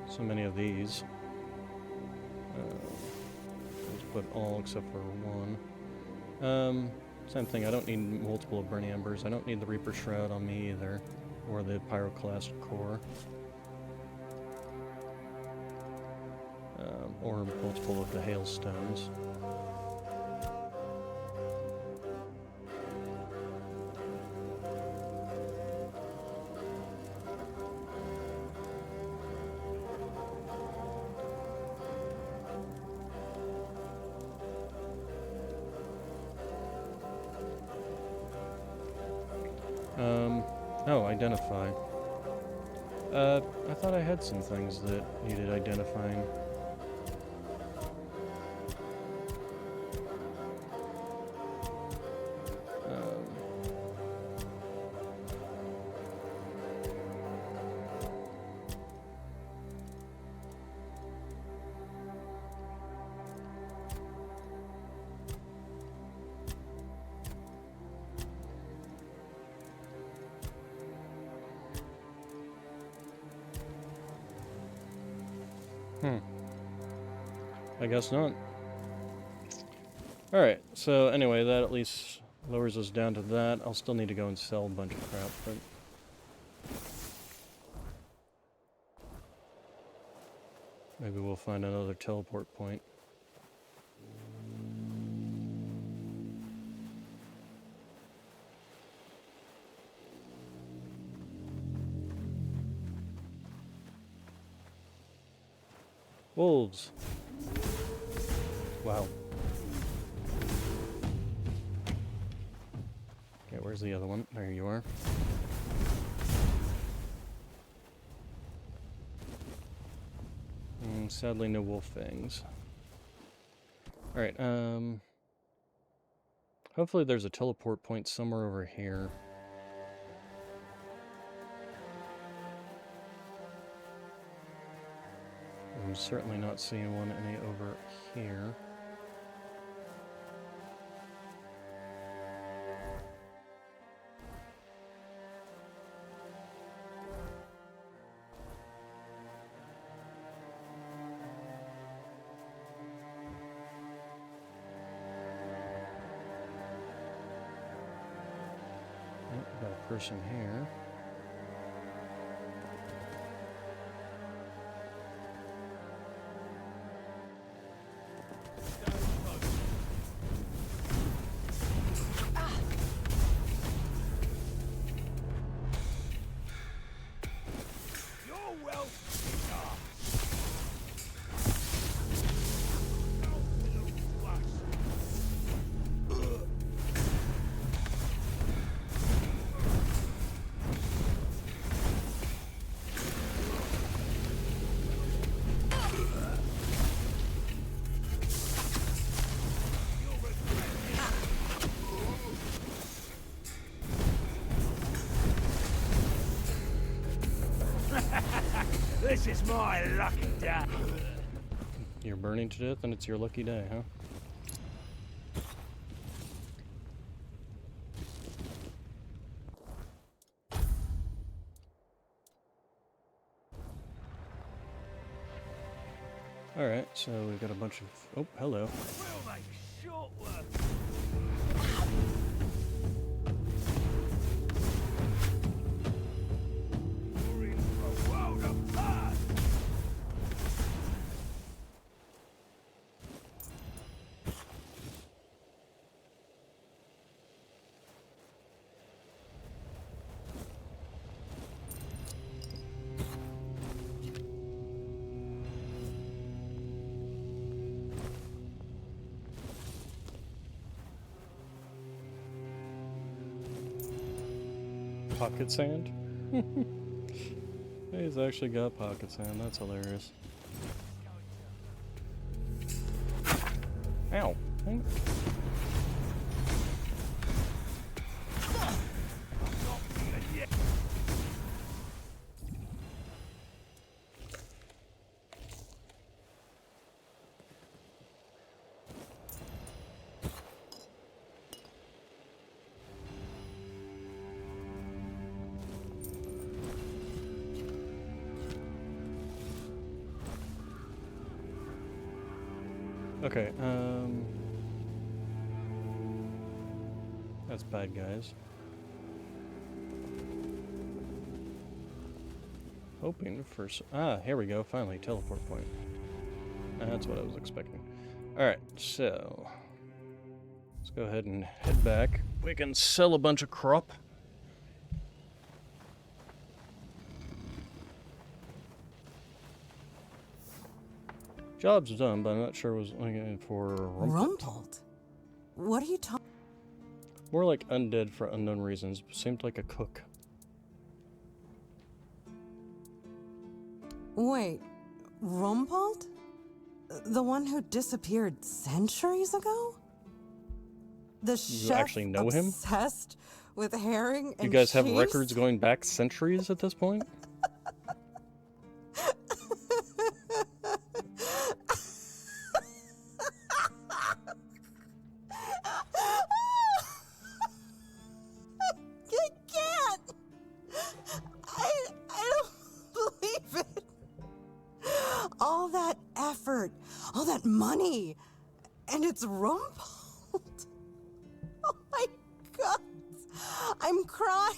so many of these. Let's put all except for one. Same thing, I don't need multiple of Burning Embers. I don't need the Reaper Shroud on me either, or the Pyroclast Core. Or multiple of the Hailstones. Oh, identify. I thought I had some things that needed identifying. I guess not. Alright, so anyway, that at least lowers us down to that. I'll still need to go and sell a bunch of crap, but... maybe we'll find another teleport point. Wolves. Wow. Okay, where's the other one? There you are. Sadly, no wolf fangs. Alright, hopefully there's a teleport point somewhere over here. I'm certainly not seeing one any over here. Oh, got a person here. This is my lucky day. You're burning to death and it's your lucky day, huh? Alright, so we've got a bunch of... oh, hello. We'll make short work. Pocket sand? He's actually got pocket sand, that's hilarious. Ow. Okay, that's bad guys. Hoping for here we go, finally, teleport point. That's what I was expecting. Alright, so let's go ahead and head back. We can sell a bunch of crop. Job's done, but I'm not sure I was looking for Rumpled? What are you talking? More like undead for unknown reasons. Seemed like a cook. Wait, Rumbold? The one who disappeared centuries ago? The You chef actually know him? obsessed with herring and You guys have cheese? records going back centuries at this point? I can't! I don't believe it! All that effort, all that money, and it's Rumbold. Oh my god! I'm crying!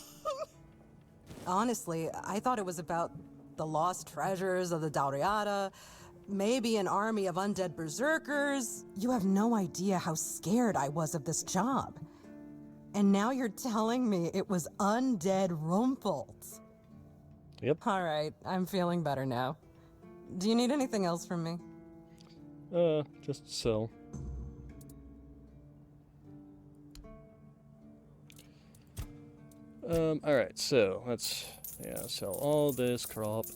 Honestly, I thought it was about the lost treasures of the Dauriata, maybe an army of undead berserkers. You have no idea how scared I was of this job. And now you're telling me it was undead Rumbold. Yep. Alright, I'm feeling better now. Do you need anything else from me? Just sell. Alright, so let's, sell all this crop.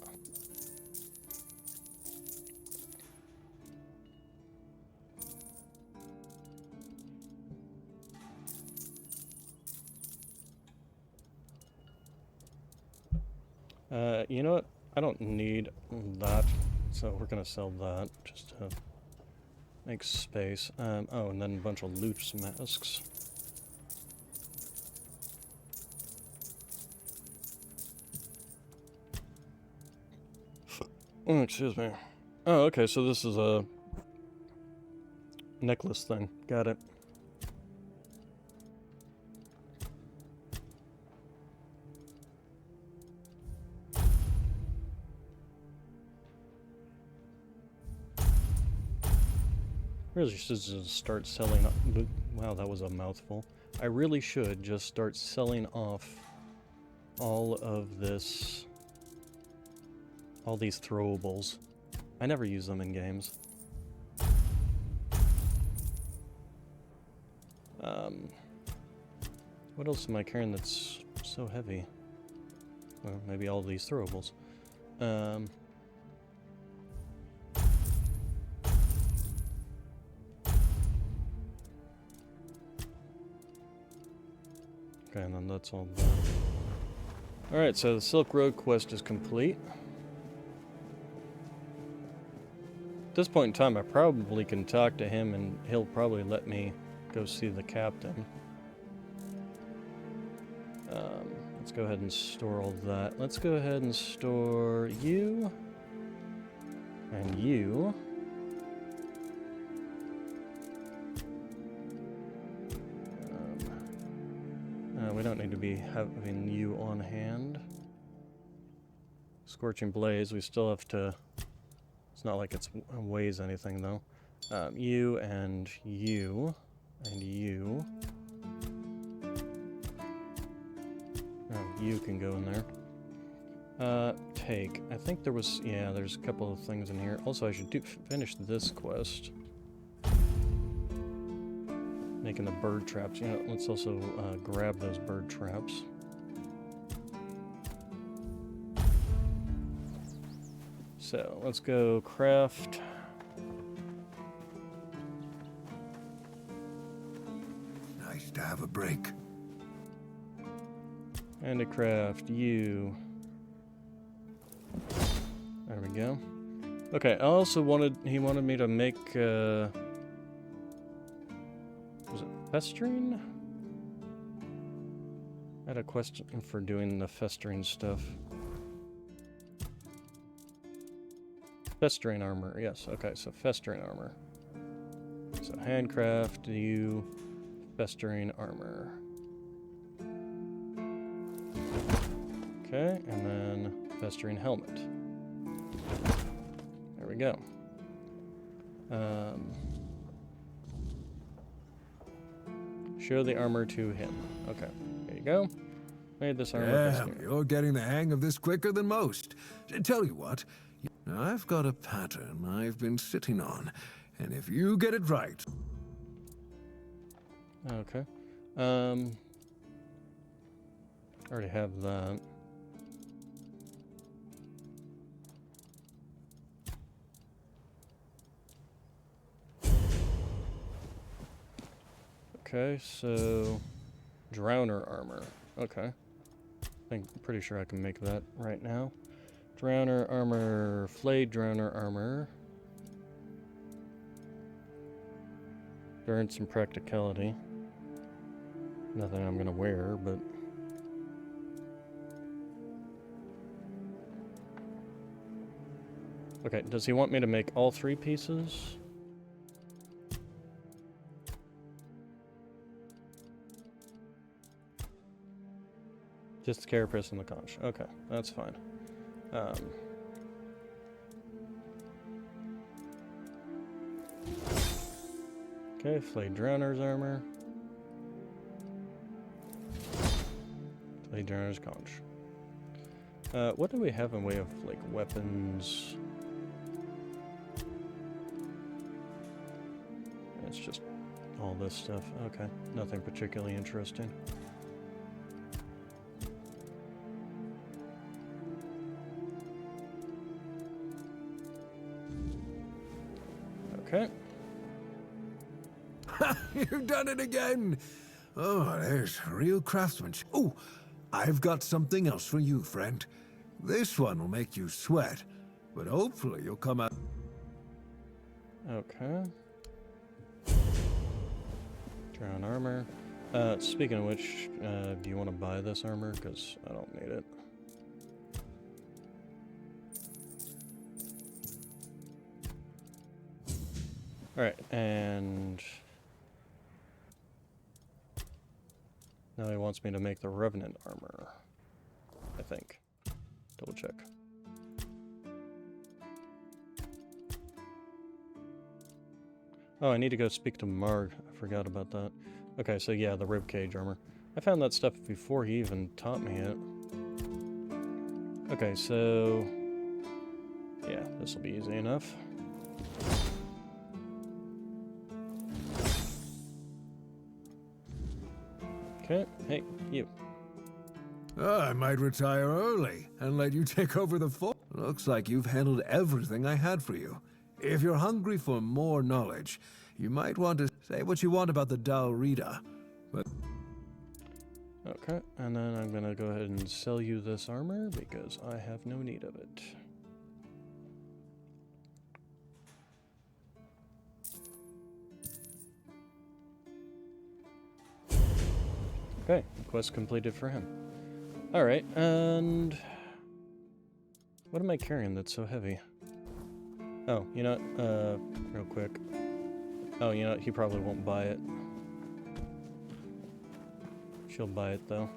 You know what? I don't need that, so we're gonna sell that just to make space. Oh, and then a bunch of loot masks. Oh, excuse me. Oh, okay, so this is a necklace thing. Got it. Really should just start selling. Wow, that was a mouthful. I really should just start selling off all of this, all these throwables. I never use them in games. What else am I carrying that's so heavy? Well, maybe all these throwables. Okay, and then that's all done. Alright, so the Silk Road quest is complete. At this point in time, I probably can talk to him and he'll probably let me go see the captain. Let's go ahead and store all that. Let's go ahead and store you. And you. We don't need to be having you on hand. Scorching Blaze, we still have to... It's not like it weighs anything, though. You and you. And you. Oh, you can go in there. Take. I think there was... Yeah, there's a couple of things in here. Also, I should finish this quest. Making the bird traps. You know, let's also grab those bird traps. So, let's go craft. Nice to have a break. And to craft you. There we go. Okay, I also he wanted me to make, was it festering? I had a question for doing the festering stuff. Festering armor, yes. Okay, so festering armor. So handcraft you festering armor. Okay, and then festering helmet. There we go. Show the armor to him. Okay, there you go. Made this armor. Yeah, you're getting the hang of this quicker than most. Tell you what, I've got a pattern I've been sitting on, and if you get it right... Okay. I already have that. Okay, so Drowner armor. Okay. Pretty sure I can make that right now. Drowner armor, flayed drowner armor. Endurance and practicality. Nothing I'm gonna wear, but okay, does he want me to make all 3 pieces? Just the carapace and the conch. Okay, that's fine. Okay, flayed drowner's armor. Flayed drowner's conch. What do we have in way of, like, weapons? It's just all this stuff. Okay, nothing particularly interesting. Okay. You've done it again! Oh, there's real craftsmanship. Oh, I've got something else for you, friend. This one will make you sweat, but hopefully you'll come out... Okay. Drown armor. Speaking of which, do you want to buy this armor? Because I don't need it. Alright, and... now he wants me to make the Revenant armor. I think. Double check. Oh, I need to go speak to Marg. I forgot about that. Okay, so yeah, the ribcage armor. I found that stuff before he even taught me it. Okay, so... yeah, this will be easy enough. Okay, hey, you. I might retire early and let you take over the fort. Looks like you've handled everything I had for you. If you're hungry for more knowledge, you might want to say what you want about the Dalrita, but... okay, and then I'm gonna go ahead and sell you this armor because I have no need of it. Okay, quest completed for him. Alright, and... what am I carrying that's so heavy? Oh, you know what? Real quick. Oh, you know what? He probably won't buy it. She'll buy it, though.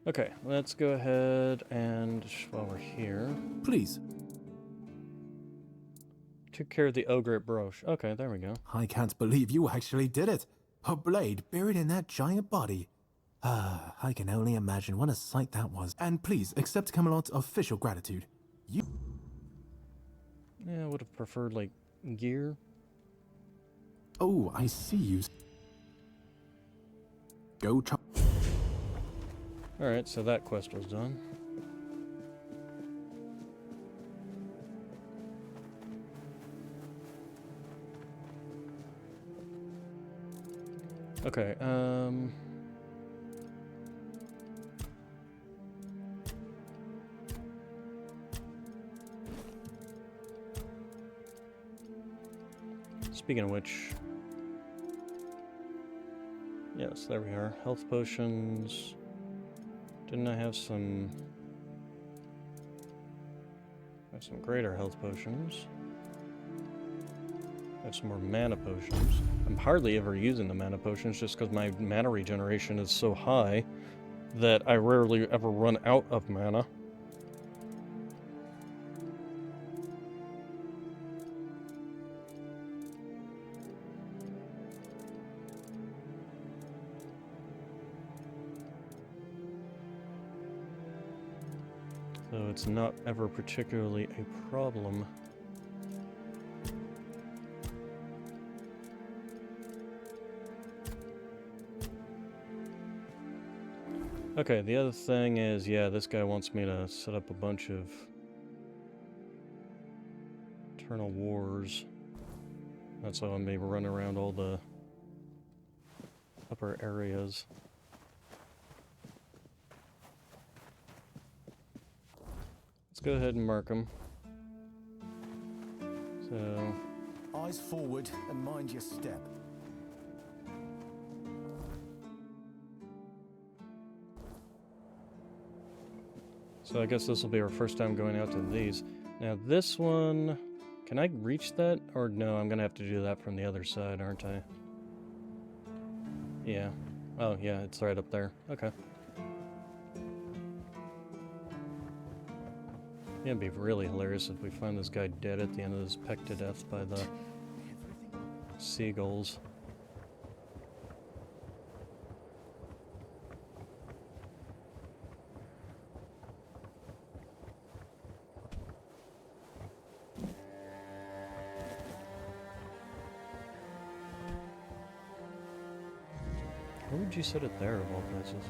Okay, let's go ahead and, while we're here... please. Took care of the ogre at Broche. Okay, there we go. I can't believe you actually did it. A blade buried in that giant body. I can only imagine what a sight that was. And please, accept Camelot's official gratitude. You... yeah, I would have preferred, like, gear. oh, I see you. Go try... alright, so that quest was done. Okay, speaking of which... yes, there we are. Health potions... didn't I have some... I have some greater health potions. I have some more mana potions. I'm hardly ever using the mana potions just because my mana regeneration is so high that I rarely ever run out of mana. So it's not ever particularly a problem. Okay, the other thing is, yeah, this guy wants me to set up a bunch of Eternal Wars. That's how I'm maybe run around all the upper areas. Let's go ahead and mark them. So... Eyes forward and mind your step. So I guess this will be our first time going out to these. Now this one... Can I reach that? Or no, I'm gonna have to do that from the other side, aren't I? Yeah. Oh, yeah, it's right up there. Okay. Yeah, it'd be really hilarious if we find this guy dead at the end of this, pecked to death by the seagulls. Where would you set it there, of all places?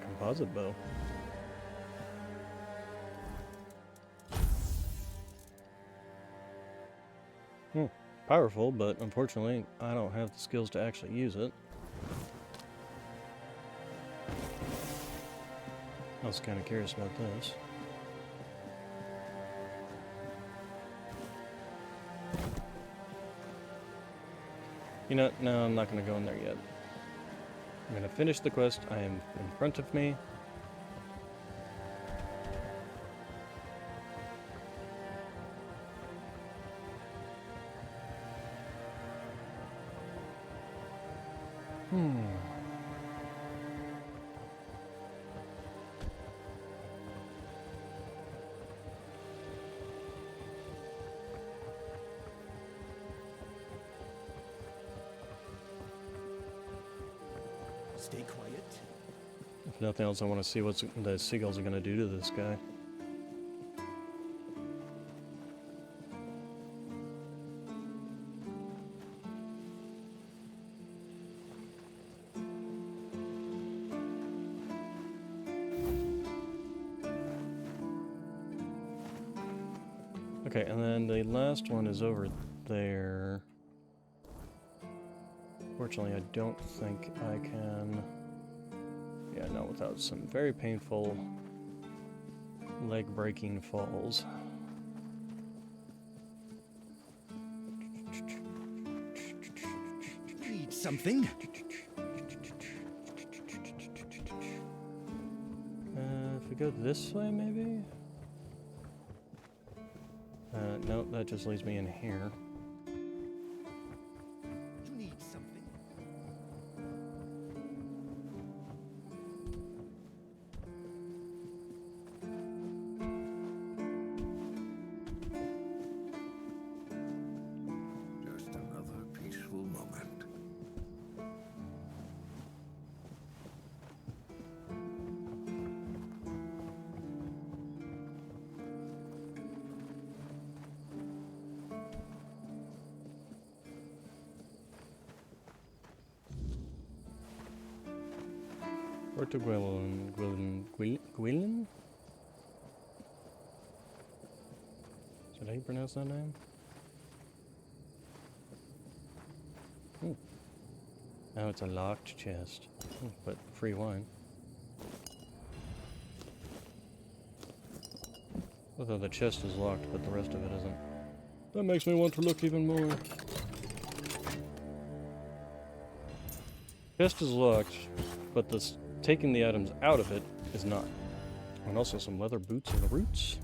Composite bow. Powerful, but unfortunately, I don't have the skills to actually use it. I was kind of curious about this. You know, no, I'm not going to go in there yet. I'm going to finish the quest. I am in front of me. Stay quiet. If nothing else, I want to see what the seagulls are going to do to this guy. Okay, and then the last one is over there. Fortunately, I don't think I can... Yeah, no, without some very painful leg-breaking falls. Need something? If we go this way, maybe? No, that just leads me in here. You need something? Just another peaceful moment. Puerto Guilin? Is that how you pronounce that name? Oh, it's a locked chest. But free wine. Although the chest is locked, but the rest of it isn't. That makes me want to look even more. Chest is locked, but this taking the items out of it is not. And also some leather boots and roots.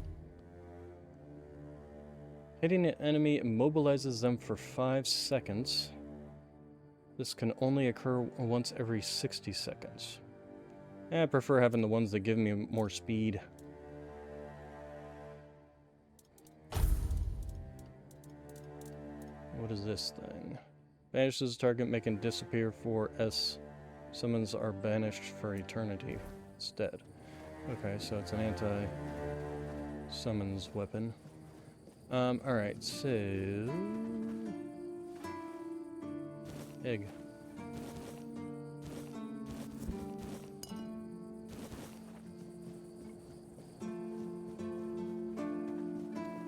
Hitting an enemy immobilizes them for 5 seconds. This can only occur once every 60 seconds. I prefer having the ones that give me more speed. what is this thing? Banishes target, making disappear for S. Summons are banished for eternity. It's dead. Okay, so it's an anti-summons weapon. Alright, so... Egg.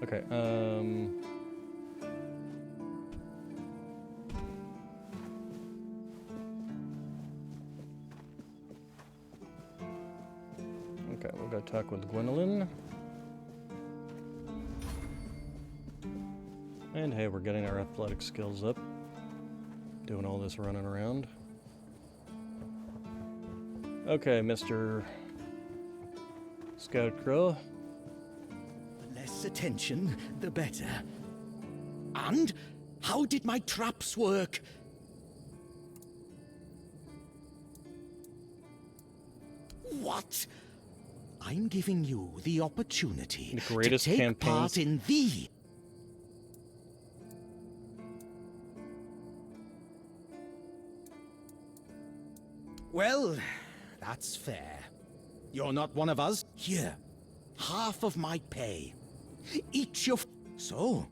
Okay, okay, we'll go talk with Gwendolyn. And hey, we're getting our athletic skills up. Doing all this running around. Okay, Mr. Scarecrow. The less attention, the better. And how did my traps work? What? I'm giving you the opportunity The greatest to take campaign. part in the... Well, that's fair. You're not one of us. Here, half of my pay. Each of... So?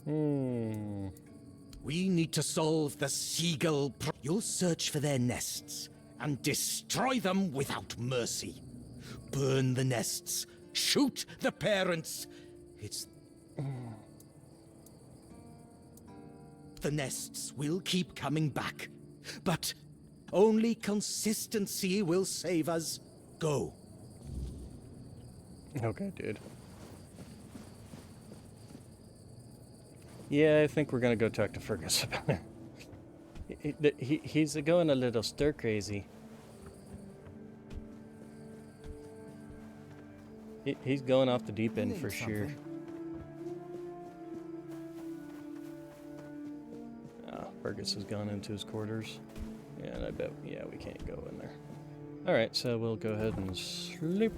We need to solve the seagull... You'll search for their nests and destroy them without mercy. Burn the nests. Shoot the parents. It's... The nests will keep coming back. But only consistency will save us. Go. Okay, dude. Yeah, I think we're gonna go talk to Fergus about it. He's going a little stir crazy. He's going off the deep end for sure. Fergus has gone into his quarters. Yeah, and I bet, yeah, we can't go in there. Alright, so we'll go ahead and sleep.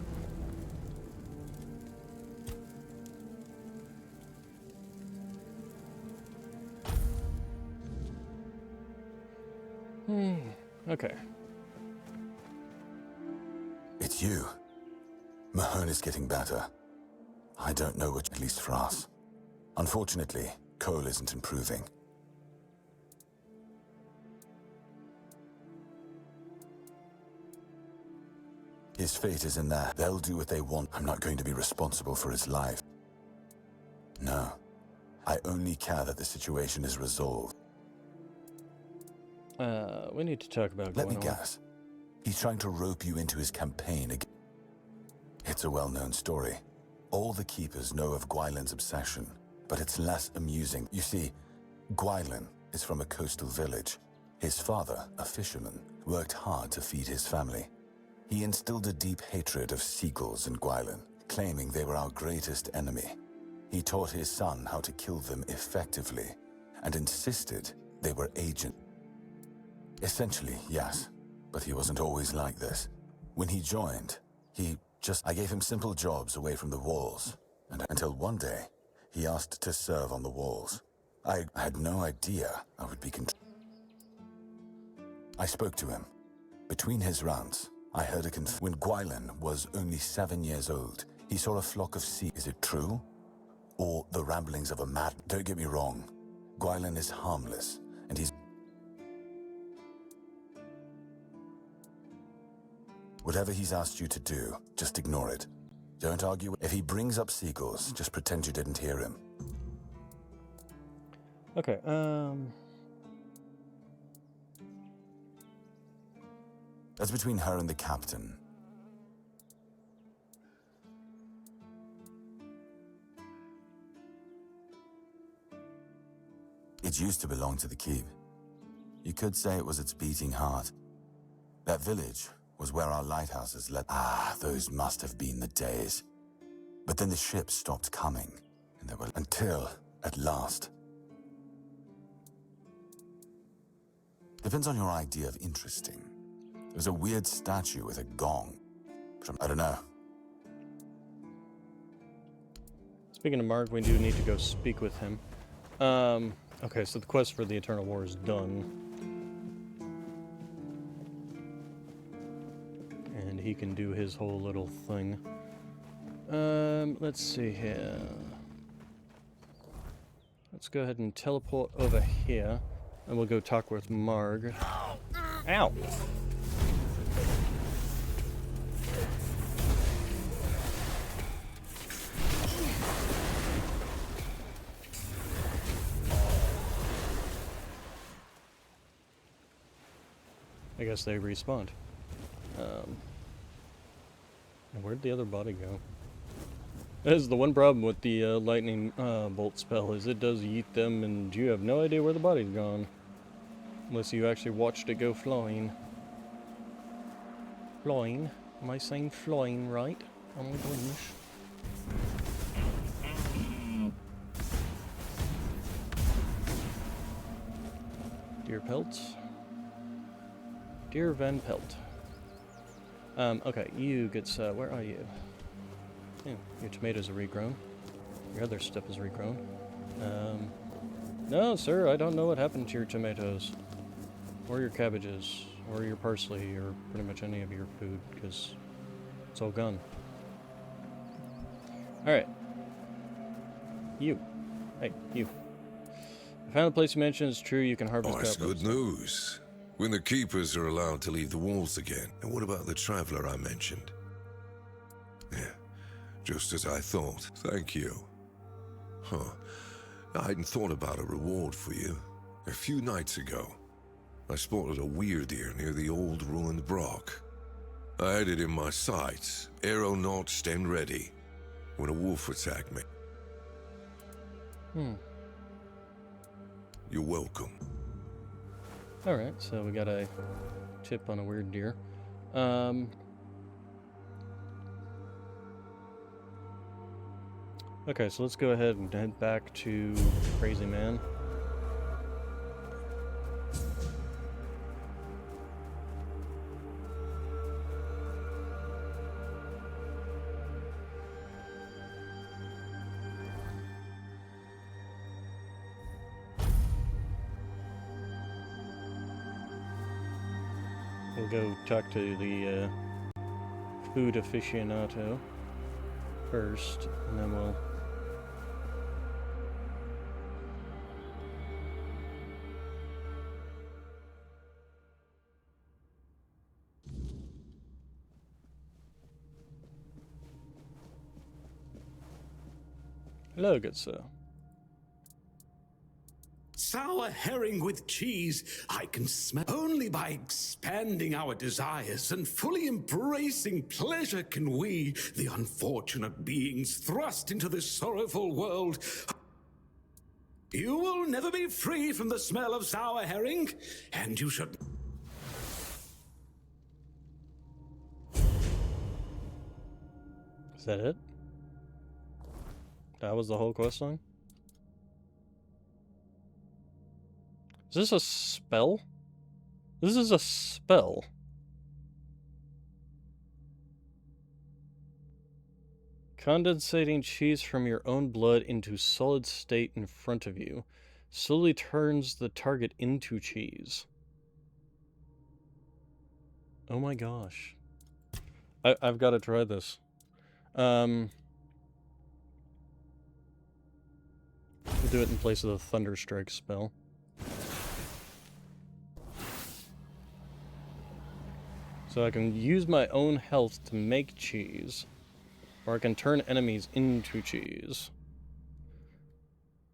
Okay. It's you. Mahone is getting better. I don't know which, at least for us. Unfortunately, Cole isn't improving. His fate is in there. They'll do what they want. I'm not going to be responsible for his life. No. I only care that the situation is resolved. We need to talk about Let me guess. He's trying to rope you into his campaign again. It's a well-known story. All the keepers know of Gwylin's obsession, but it's less amusing. You see, Gwylin is from a coastal village. His father, a fisherman, worked hard to feed his family. He instilled a deep hatred of seagulls in Gwylin, claiming they were our greatest enemy. He taught his son how to kill them effectively, and insisted they were agents. Essentially, yes, but he wasn't always like this. When he joined, I gave him simple jobs away from the walls, and until one day, he asked to serve on the walls. I had no idea I would be I spoke to him. Between his rounds, I heard when Gwylin was only 7 years old, he saw a flock of sea. Is it true? Or the ramblings of a mad... Don't get me wrong. Gwylin is harmless, and he's... Whatever he's asked you to do, just ignore it. Don't argue. If he brings up seagulls, just pretend you didn't hear him. Okay, That's between her and the captain. It used to belong to the keep. You could say it was its beating heart. That village was where our lighthouses led. Ah, those must have been the days. But then the ships stopped coming, and there were... Until, at last... Depends on your idea of interesting. There's a weird statue with a gong. I don't know. Speaking of Mark, we do need to go speak with him. Okay, so the quest for the Eternal War is done. And he can do his whole little thing. Let's see here. Let's go ahead and teleport over here. And we'll go talk with Marg. Ow! I guess they respawned. And where'd the other body go? That is the one problem with the lightning bolt spell, is it does yeet them and you have no idea where the body's gone. Unless you actually watched it go flying. Flying? Am I saying flying right? Oh my goodness. Deer pelts. Deer Van Pelt. Okay, you get, where are you? Yeah, your tomatoes are regrown. Your other stuff is regrown. No, sir, I don't know what happened to your tomatoes. Or your cabbages. Or your parsley, or pretty much any of your food, because it's all gone. Alright. You. Hey, you. I found the place you mentioned is true, you can harvest that's peppers. good news. When the keepers are allowed to leave the walls again. And what about the traveler I mentioned? Yeah, just as I thought. Thank you. Huh. I hadn't thought about a reward for you. A few nights ago, I spotted a weird ear near the old ruined Brock. I had it in my sights, arrow notched and ready, when a wolf attacked me. You're welcome. Alright, so we got a tip on a weird deer. Okay, so let's go ahead and head back to Crazy Man. We'll go talk to the food aficionado first, and then we'll... Hello, good sir. Sour herring with cheese, I can smell. Only by expanding our desires and fully embracing pleasure can we, the unfortunate beings thrust into this sorrowful world. You will never be free from the smell of sour herring, and you should... Is that it? That was the whole quest line? Is this a spell? This is a spell. Condensating cheese from your own blood into solid state in front of you slowly turns the target into cheese. Oh my gosh. I've got to try this. We'll do it in place of the Thunderstrike spell. So I can use my own health to make cheese. Or I can turn enemies into cheese.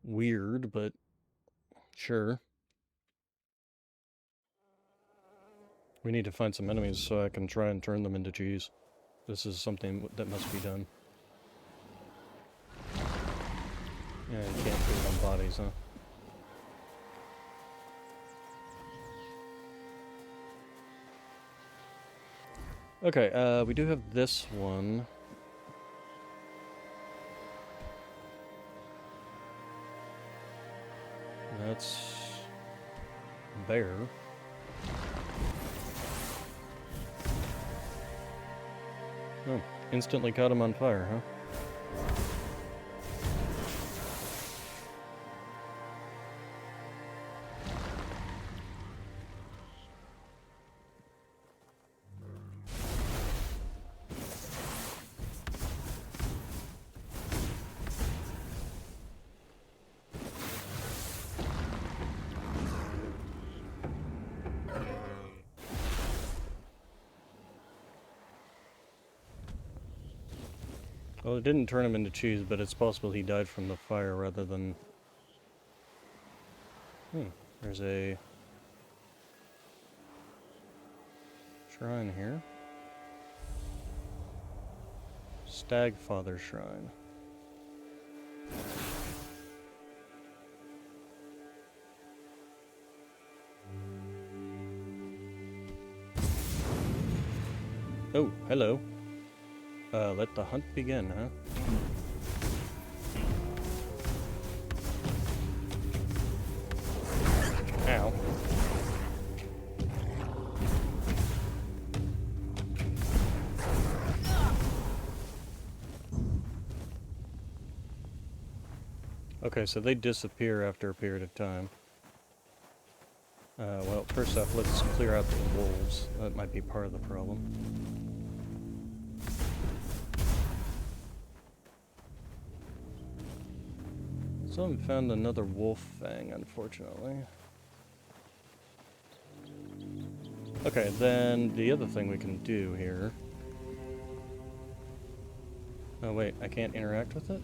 Weird, but sure. We need to find some enemies so I can try and turn them into cheese. This is something that must be done. Yeah, you can't do it on bodies, huh? Okay, we do have this one. That's... bear. Oh, instantly caught him on fire, huh? Well, it didn't turn him into cheese, but it's possible he died from the fire rather than... there's a... shrine here. Stagfather Shrine. Oh, hello. Let the hunt begin, huh? Ow. Okay, so they disappear after a period of time. Well, first off, let's clear out the wolves. That might be part of the problem. So I haven't found another wolf fang, unfortunately. Okay, then the other thing we can do here... Oh wait, I can't interact with it?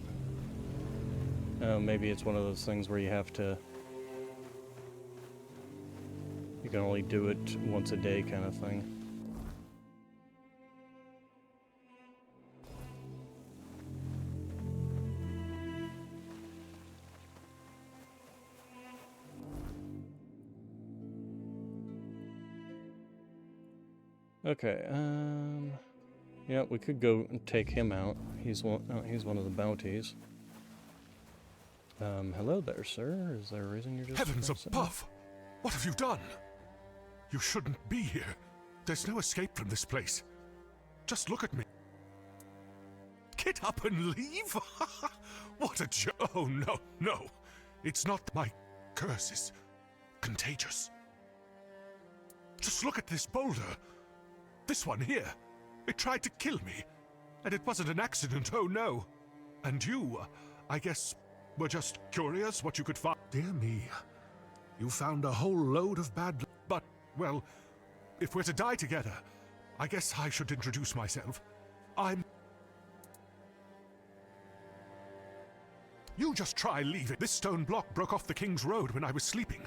Oh, maybe it's one of those things where you have to... You can only do it once a day kind of thing. Okay, yeah, we could go and take him out. He's one of the bounties. Hello there, sir. Is there a reason you're just... Heavens above! What have you done? You shouldn't be here. There's no escape from this place. Just look at me. Get up and leave? What a joke. Oh, no, no. It's not my curse is contagious. Just look at this boulder. This one here. It tried to kill me. And it wasn't an accident, oh no. And you, I guess, were just curious what you could find. Dear me. You found a whole load of bad... But, well, if we're to die together, I guess I should introduce myself. I'm... You just try leaving. This stone block broke off the King's Road when I was sleeping.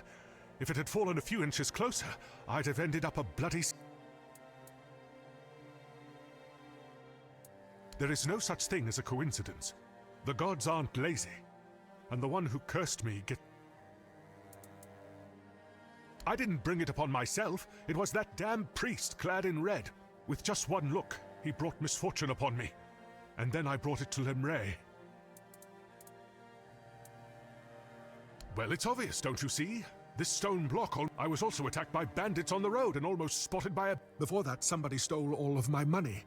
If it had fallen a few inches closer, I'd have ended up a bloody... There is no such thing as a coincidence. The gods aren't lazy. And the one who cursed me I didn't bring it upon myself. It was that damn priest clad in red. With just one look, he brought misfortune upon me. And then I brought it to Lemray. Well, it's obvious, don't you see? This stone block I was also attacked by bandits on the road and almost spotted by a... Before that, somebody stole all of my money.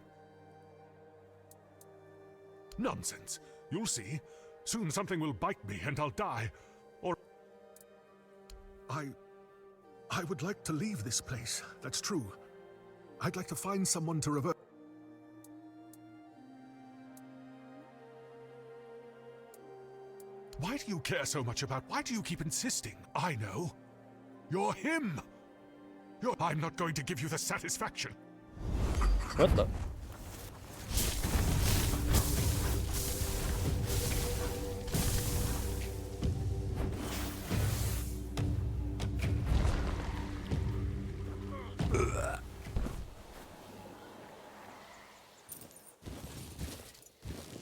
Nonsense. You'll see. Soon something will bite me and I'll die. Or... I would like to leave this place. That's true. I'd like to find someone to revert. Why do you care so much about... Why do you keep insisting? I know. You're him. I'm not going to give you the satisfaction. What the...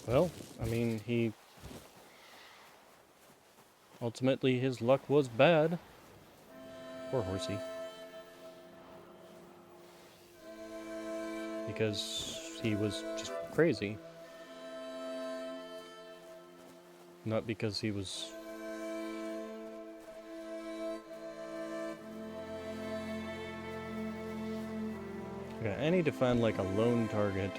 Well, I mean, ultimately, his luck was bad. Poor horsey. Because he was just crazy. Not because he was... Okay, I need to find, like, a lone target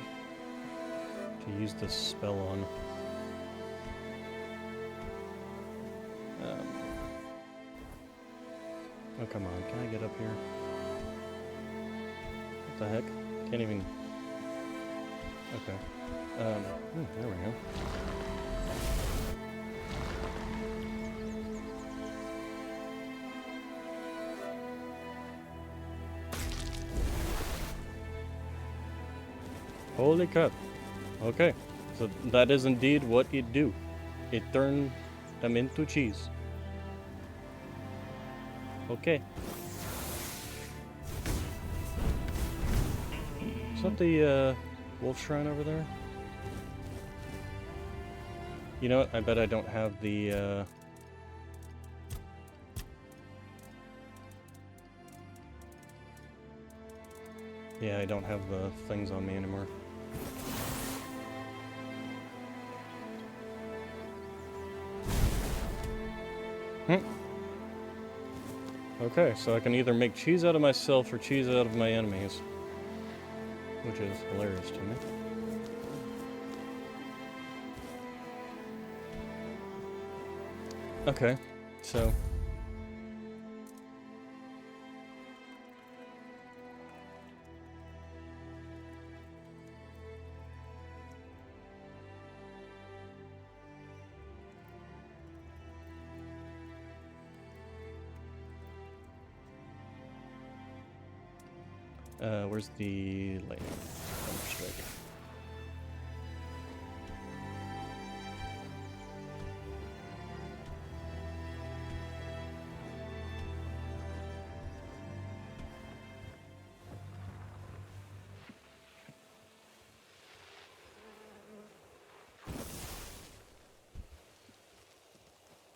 to use this spell on. Oh, come on. Can I get up here? What the heck? Can't even... Okay. There we go. Holy crap. Okay. So that is indeed what it do. It turned them into cheese. Okay. Is that the wolf shrine over there? You know what? I bet I don't have the yeah, I don't have the things on me anymore. Okay, so I can either make cheese out of myself or cheese out of my enemies, which is hilarious to me. Okay, so where's the lightning strike?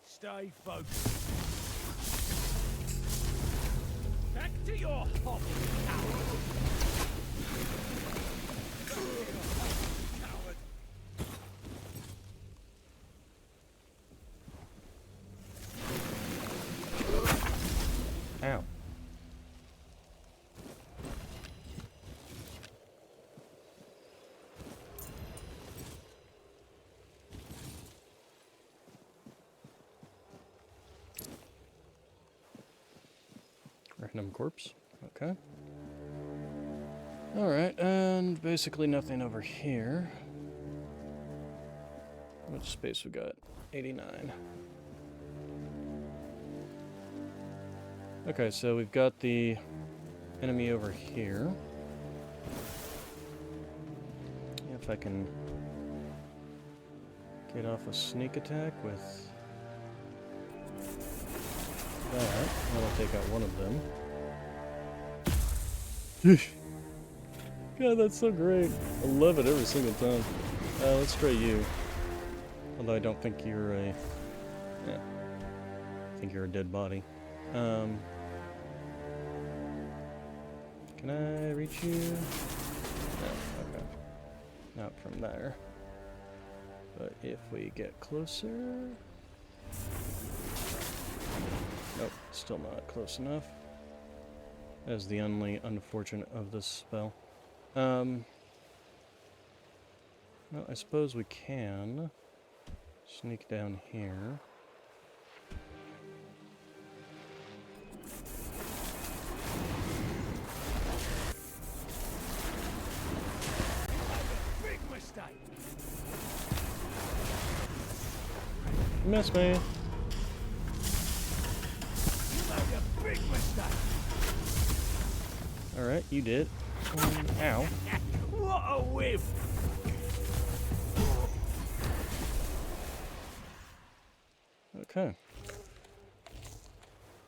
Stay focused. Back to your hobby, coward. Ow. Random corpse. Okay. Alright, and basically nothing over here. How much space we got? 89. Okay, so we've got the enemy over here. If I can get off a sneak attack with that, that'll take out one of them. God, that's so great. I love it every single time. Let's try you. Although I don't think you're a... Yeah. I think you're a dead body. Can I reach you? No, okay. Not from there. But if we get closer... Nope, still not close enough. That's the only unfortunate of this spell. Well, I suppose we can sneak down here. Big mistake. You missed me. You made a big mistake. Alright, you did. Ow. What a whiff! Okay.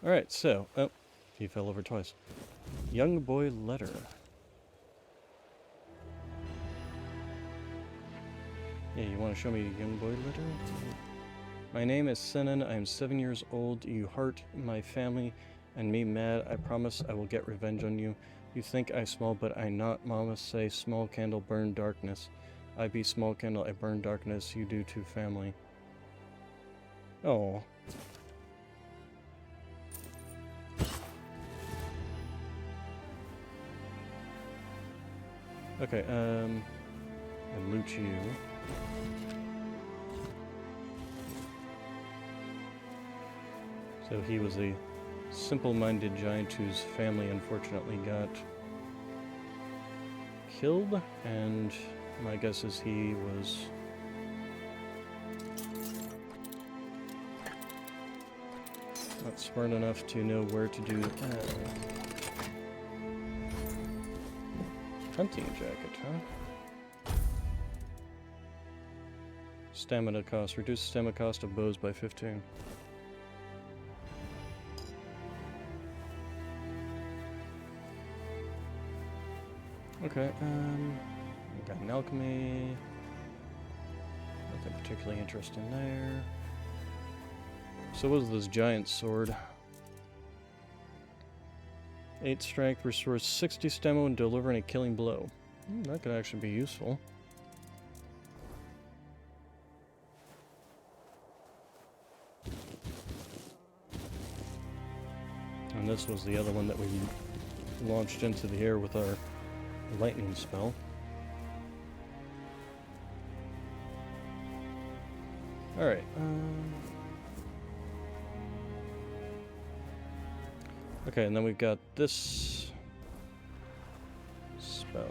Alright, so... Oh, he fell over twice. Young boy letter. Yeah, you want to show me a young boy letter? My name is Senan. I am 7 years old. You hurt my family and me mad. I promise I will get revenge on you. You think I small, but I not. Mama say small candle burn darkness. I be small candle, I burn darkness. You do to family. Oh. Okay, and loot you. So he was a simple-minded giant whose family unfortunately got killed, and my guess is he was not smart enough to know where to do hunting jacket, huh? stamina cost. Reduce the stamina cost of bows by 15. Okay, we got an alchemy. Nothing particularly interesting there. So what is this giant sword? 8 strength, restores 60 stamina when delivering a killing blow. That could actually be useful. And this was the other one that we launched into the air with our lightning spell. Alright, okay, and then we've got this spell.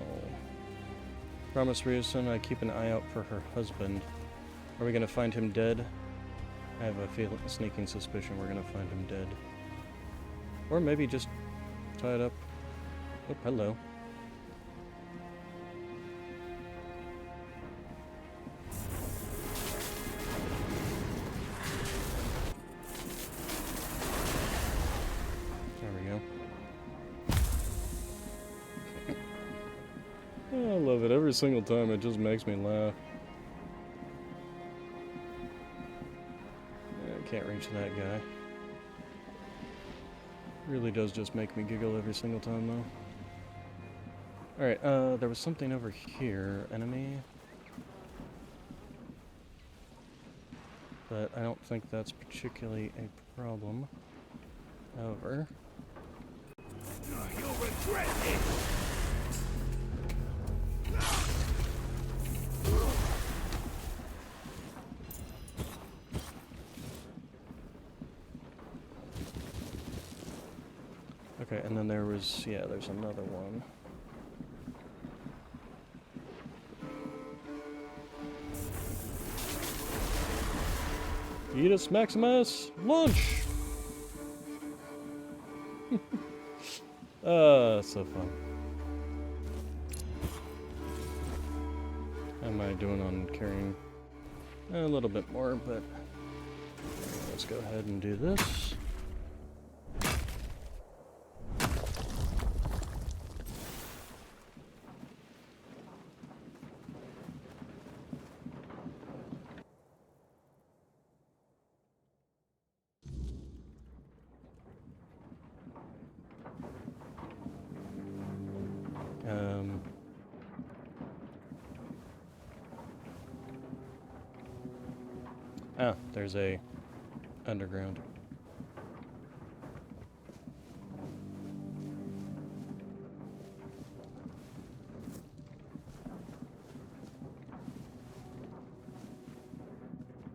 Promise Ryusun, I keep an eye out for her husband. Are we gonna find him dead? I have a sneaking suspicion we're gonna find him dead. Or maybe just tied up. Oh, hello. There we go. Oh, I love it. Every single time it just makes me laugh. I can't reach that guy. Really does just make me giggle every single time, though. Alright, there was something over here. Enemy. But I don't think that's particularly a problem. However... You'll regret it! Okay, and then there was... yeah, there's another one. Vetus Maximus, launch! So fun. How am I doing on carrying? A little bit more, but let's go ahead and do this. Ah, there's a underground.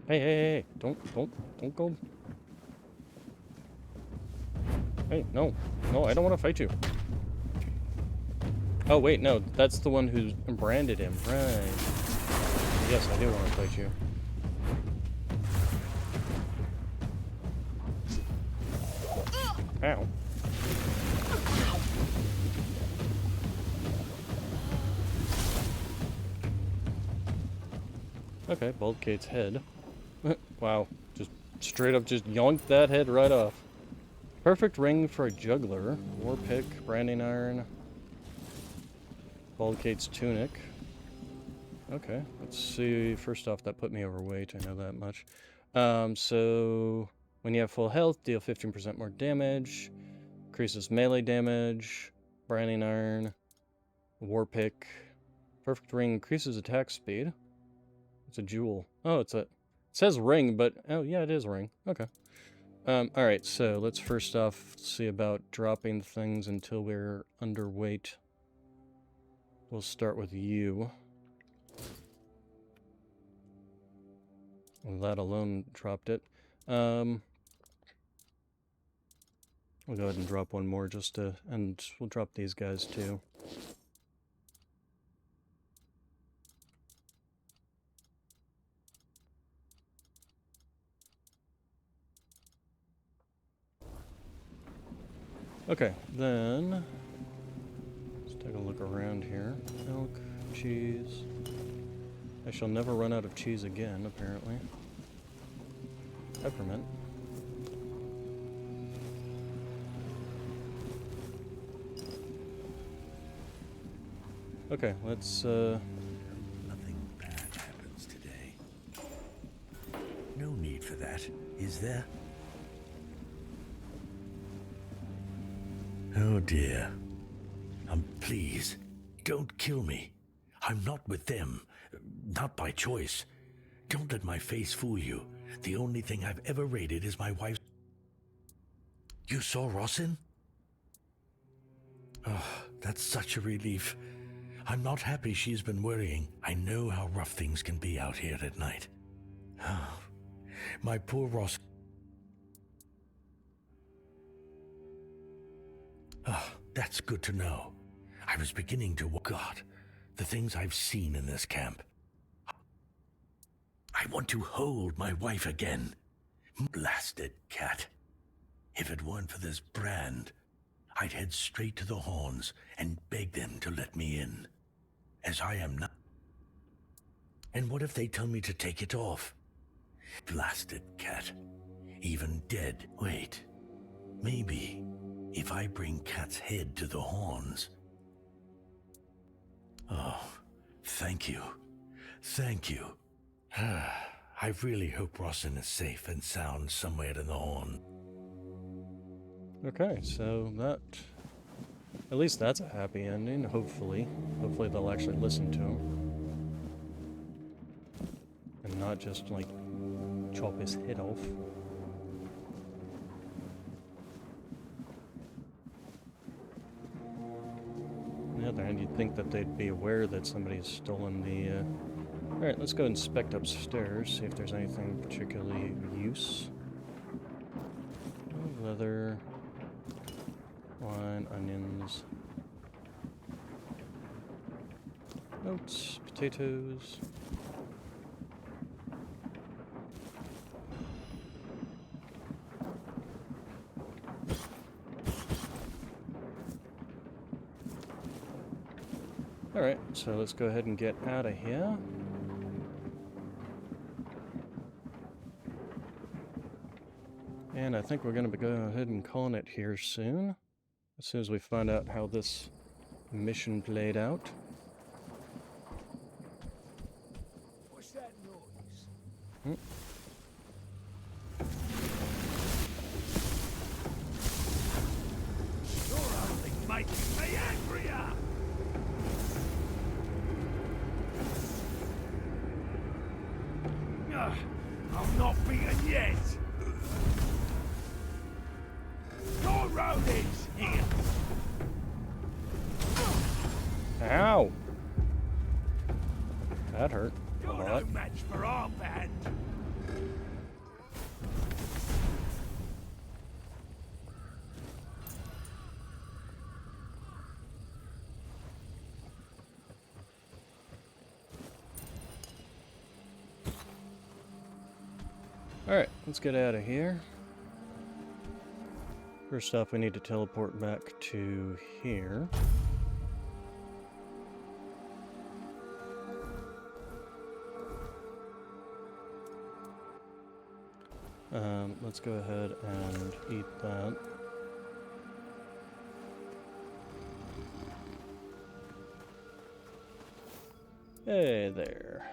Hey, don't go. Hey, no, I don't want to fight you. Oh wait, no, that's the one who branded him, right. Yes, I do want to fight you. Ow. Okay, Baldcate's head. Wow, just straight up just yoinked that head right off. Perfect ring for a juggler. War pick, branding iron. Baldcate's tunic. Okay, let's see. First off, that put me overweight, I know that much. So... when you have full health, deal 15% more damage. Increases melee damage. Branding iron. War pick. Perfect ring increases attack speed. It's a jewel. Oh, it's a... it says ring, but... oh, yeah, it is a ring. Okay. Alright, so let's first off see about dropping things until we're underweight. We'll start with you. Well, that alone dropped it. We'll go ahead and drop one more just to... and we'll drop these guys too. Okay, then... let's take a look around here. Milk, cheese... I shall never run out of cheese again, apparently. Peppermint. Okay, let's, Nothing bad happens today. No need for that, is there? Oh dear. Please, don't kill me. I'm not with them. Not by choice. Don't let my face fool you. The only thing I've ever raided is my wife's... You saw Rossin? Oh, that's such a relief. I'm not happy she's been worrying. I know how rough things can be out here at night. Oh, my poor Ross... Oh, that's good to know. I was beginning to... God, the things I've seen in this camp. I want to hold my wife again. Blasted cat. If it weren't for this brand, I'd head straight to the Horns and beg them to let me in. As I am not. And what if they tell me to take it off? Blasted cat. Even dead. Wait. Maybe if I bring Cat's head to the Horns. Oh, thank you. Thank you. I really hope Rossin is safe and sound somewhere in the Horn. okay, so that... At least that's a happy ending, hopefully. Hopefully they'll actually listen to him. And not just, like, chop his head off. On the other hand, you'd think that they'd be aware that somebody's stolen the, Alright, let's go inspect upstairs, see if there's anything particularly use. Leather, wine, onions, oats, potatoes. Alright, so let's go ahead and get out of here. And I think we're going to go ahead and calling it here soon. As soon as we find out how this mission played out. What's that noise? Hmm. You're only making me angrier! I'm not beaten yet! Your road is here! Ow! That hurt a You're lot. no match for our band! Alright, let's get out of here. First off, we need to teleport back to here. Let's go ahead and eat that. Hey there.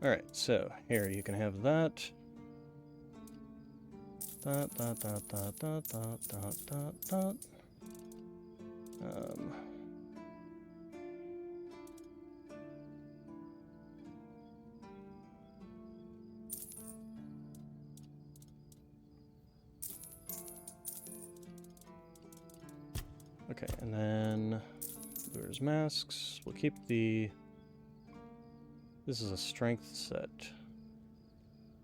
Alright, so here you can have that. Dot, dot, dot, dot, dot, dot, dot, dot, dot. Okay, and then there's masks. We'll keep the... This is a strength set.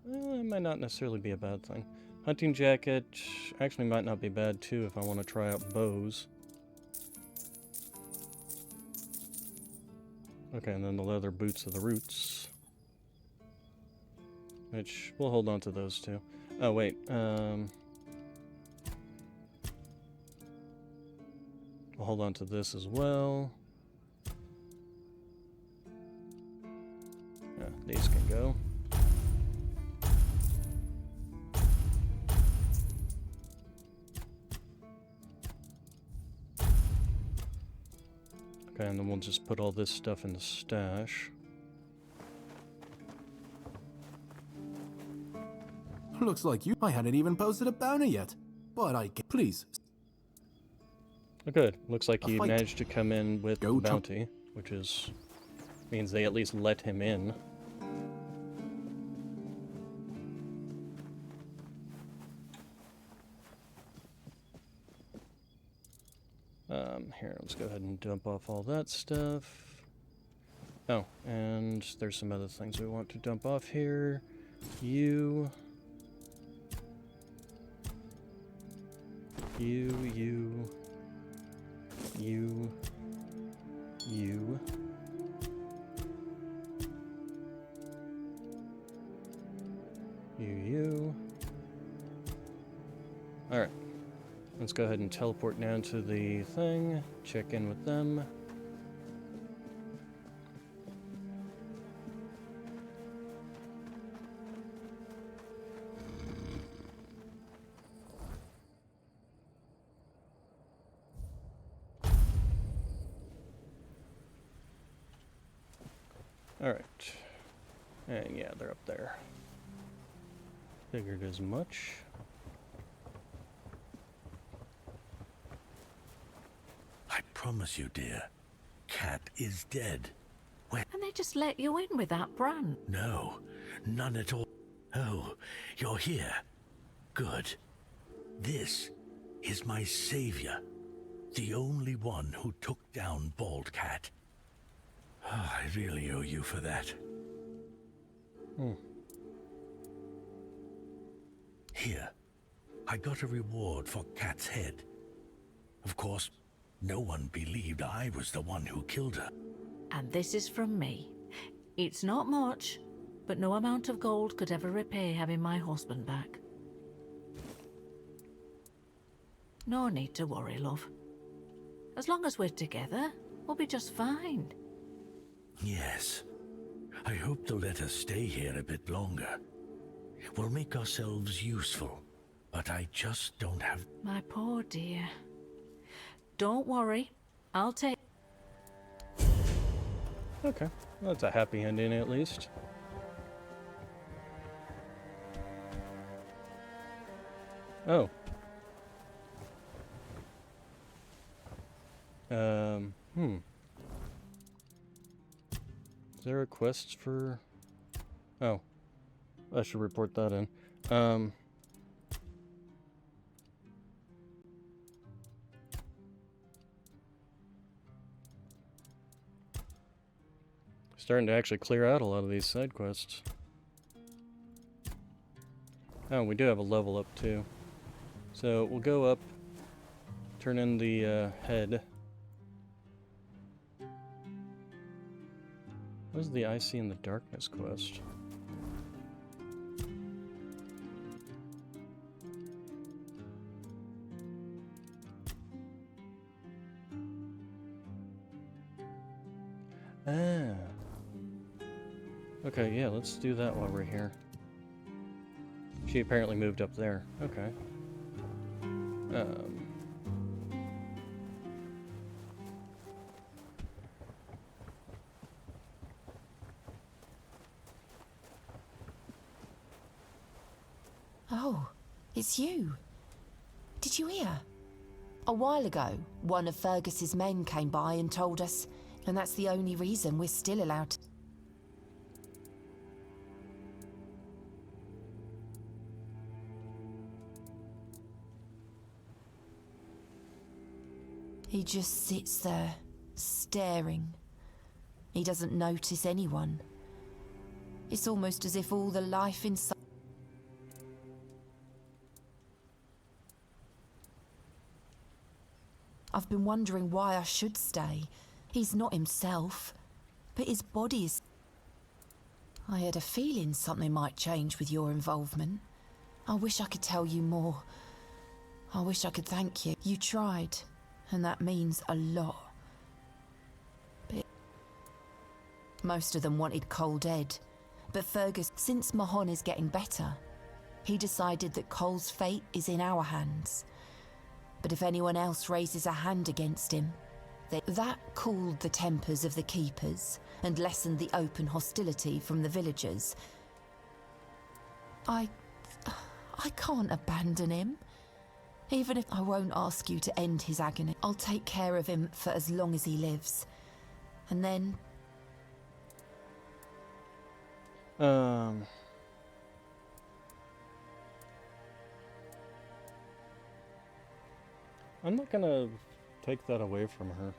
It might not necessarily be a bad thing. Hunting jacket actually might not be bad too if I want to try out bows. Okay, and then the leather boots of the roots. Which, we'll hold on to those two. Oh, wait, I'll hold on to this as well. These can go. Okay, and then we'll just put all this stuff in the stash. Looks like you. I hadn't even posted a banner yet. But I can. Please. Oh, good. Looks like he fight. managed to come in with the bounty, which is means they at least let him in. Here, let's go ahead and dump off all that stuff. Oh, and there's some other things we want to dump off here. You. You. You. You. You. You. Alright. Let's go ahead and teleport down to the thing, check in with them. Alright. And yeah, they're up there. Figured as much. I promise you, dear, Cat is dead. And they just let you in with that brand? No, none at all. Oh, you're here. Good. This is my savior. The only one who took down Bald Cat. Oh, I really owe you for that. Here, I got a reward for Cat's head. Of course, no one believed I was the one who killed her. And this is from me. It's not much, but no amount of gold could ever repay having my husband back. No need to worry, love. As long as we're together, we'll be just fine. Yes. I hope they'll let us stay here a bit longer. We'll make ourselves useful, but I just don't have... My poor dear. Don't worry. I'll take... Okay, well, that's a happy ending at least. Oh. Is there a quest for... Oh. I should report that in. Starting to actually clear out a lot of these side quests. Oh, we do have a level up too. So we'll go up, turn in the head. What is the I See in the Darkness quest? Ah. Okay, yeah, let's do that while we're here. She apparently moved up there. Okay. Oh, it's you. Did you hear? A while ago, one of Fergus's men came by and told us, and that's the only reason we're still allowed to... He just sits there, staring. He doesn't notice anyone. It's almost as if all the life inside... I've been wondering why I should stay. He's not himself, but his body is... I had a feeling something might change with your involvement. I wish I could tell you more. I wish I could thank you. You tried, and that means a lot. But most of them wanted Cold Ed, But Fergus, since Mahon is getting better, he decided that Cole's fate is in our hands. But if anyone else raises a hand against him, that cooled the tempers of the keepers and lessened the open hostility from the villagers. I can't abandon him. Even if I won't ask you to end his agony, I'll take care of him for as long as he lives. And then... I'm not gonna take that away from her.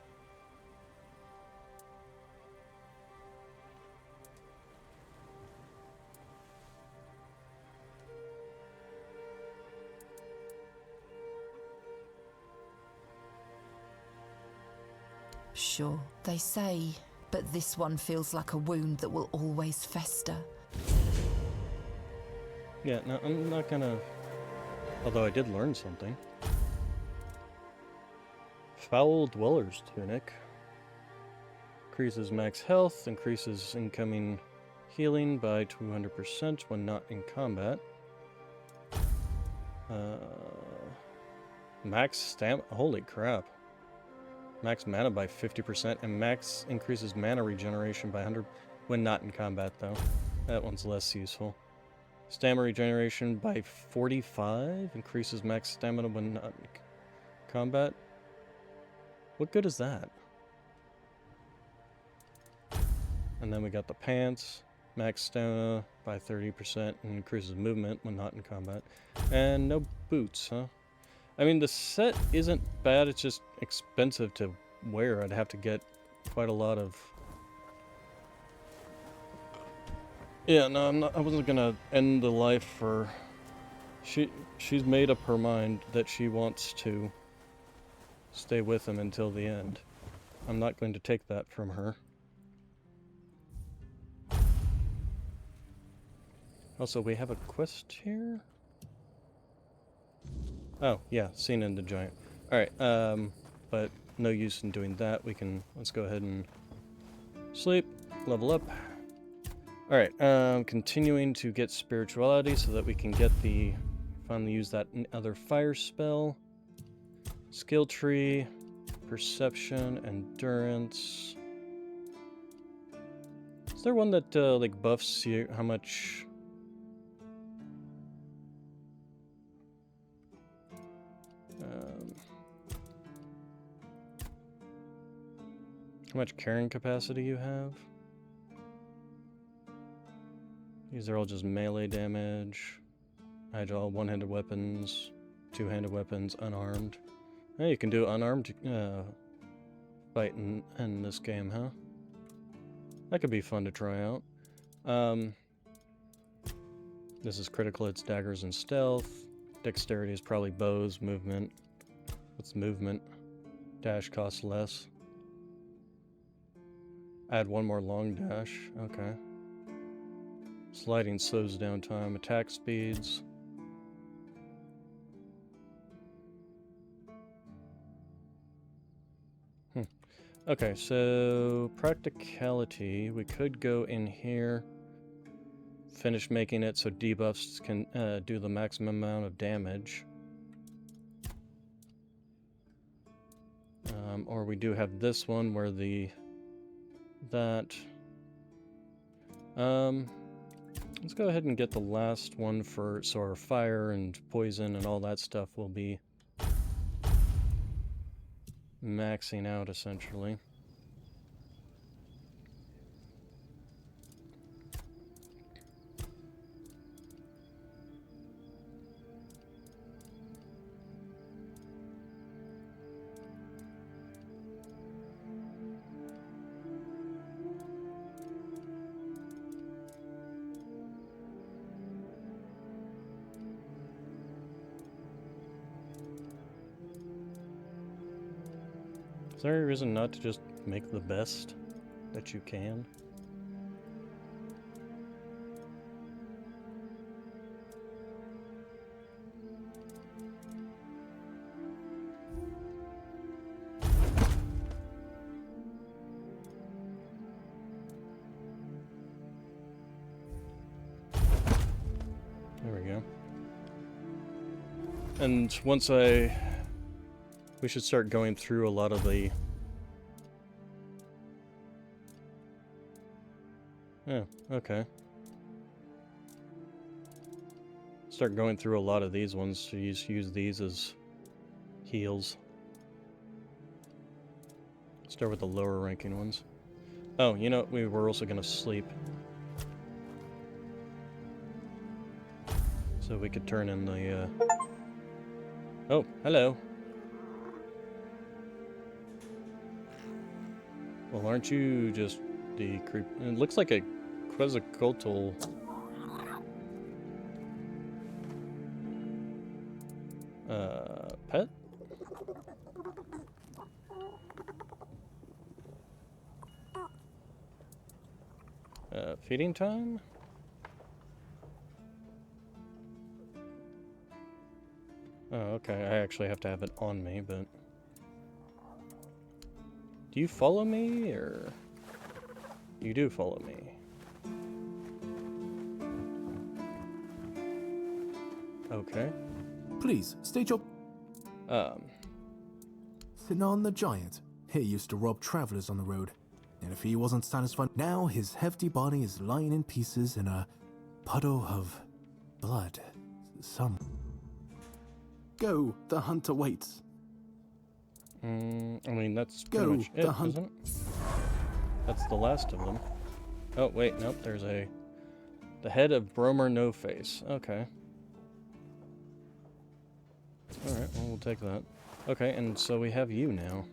Sure, they say, but this one feels like a wound that will always fester. Yeah, no, I'm not gonna... Although I did learn something. Foul Dweller's Tunic. Increases max health, increases incoming healing by 200% when not in combat. Max stamina... Holy crap. Max mana by 50%, and max increases mana regeneration by 100 when not in combat, though. That one's less useful. Stamina regeneration by 45, increases max stamina when not in combat. What good is that? And then we got the pants, max stamina by 30% and increases movement when not in combat. And no boots, huh? I mean, the set isn't bad, it's just expensive to wear. I'd have to get quite a lot of... Yeah, no, I wasn't gonna end the life for... She's made up her mind that she wants to stay with him until the end. I'm not going to take that from her. Also, we have a quest here? Oh, yeah, Seen in the Giant. Alright, but no use in doing that. Let's go ahead and sleep, level up. Alright, continuing to get spirituality so that we can get finally use that other fire spell. Skill tree, perception, endurance. Is there one that, like, buffs you, how much... how much carrying capacity you have? These are all just melee damage. Agile, one-handed weapons, two-handed weapons, unarmed. Hey, you can do unarmed fight in this game, huh? That could be fun to try out. This is critical hits, daggers, and stealth. Dexterity is probably bows, movement. What's movement? Dash costs less. Add one more long dash. Okay. Sliding slows down time. Attack speeds. Okay, so practicality. We could go in here, finish making it so debuffs can do the maximum amount of damage. Or we do have this one where let's go ahead and get the last one so our fire and poison and all that stuff will be maxing out, essentially. Is there a reason not to just make the best that you can? And once we should start going through a lot of the... Yeah, okay. Start going through a lot of these ones to use these as heals. Start with the lower ranking ones. Oh, you know, we were also gonna sleep. So we could turn in the, Oh, hello. Well, aren't you just the creep... It looks like a quetzalcoatl. Pet? Feeding time? Oh, okay. I actually have to have it on me, but... Do you follow me, or... You do follow me. Okay. Please, state your... Sinan the Giant. He used to rob travelers on the road. And if he wasn't satisfied, now his hefty body is lying in pieces in a puddle of blood. Go, the hunter waits. I mean, that's Go, pretty much it, the isn't it? That's the last of them. Oh, wait, nope, there's a... The head of Bromer No Face. Okay. Alright, well, we'll take that. Okay, and so we have you now.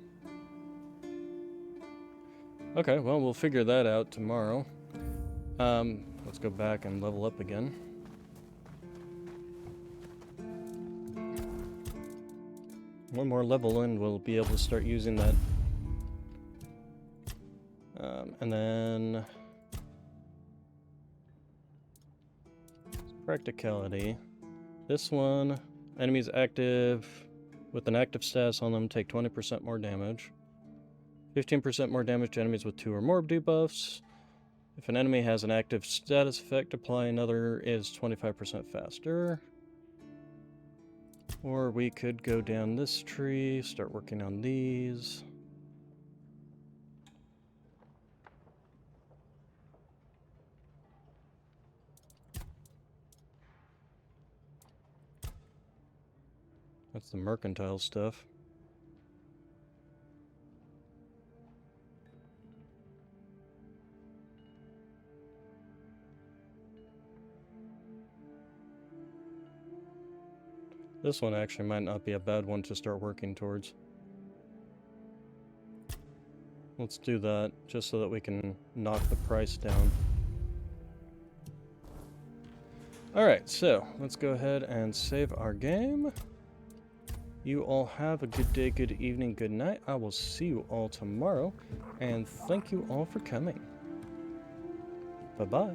Okay, well, we'll figure that out tomorrow. Let's go back and level up again. One more level and we'll be able to start using that. And then... Practicality. This one, enemies active with an active status on them take 20% more damage. 15% more damage to enemies with 2 or more debuffs. If an enemy has an active status effect, apply another is 25% faster. Or we could go down this tree, start working on these. That's the mercantile stuff. This one actually might not be a bad one to start working towards. Let's do that, just so that we can knock the price down. Alright, so let's go ahead and save our game. You all have a good day, good evening, good night. I will see you all tomorrow, and thank you all for coming. Bye-bye.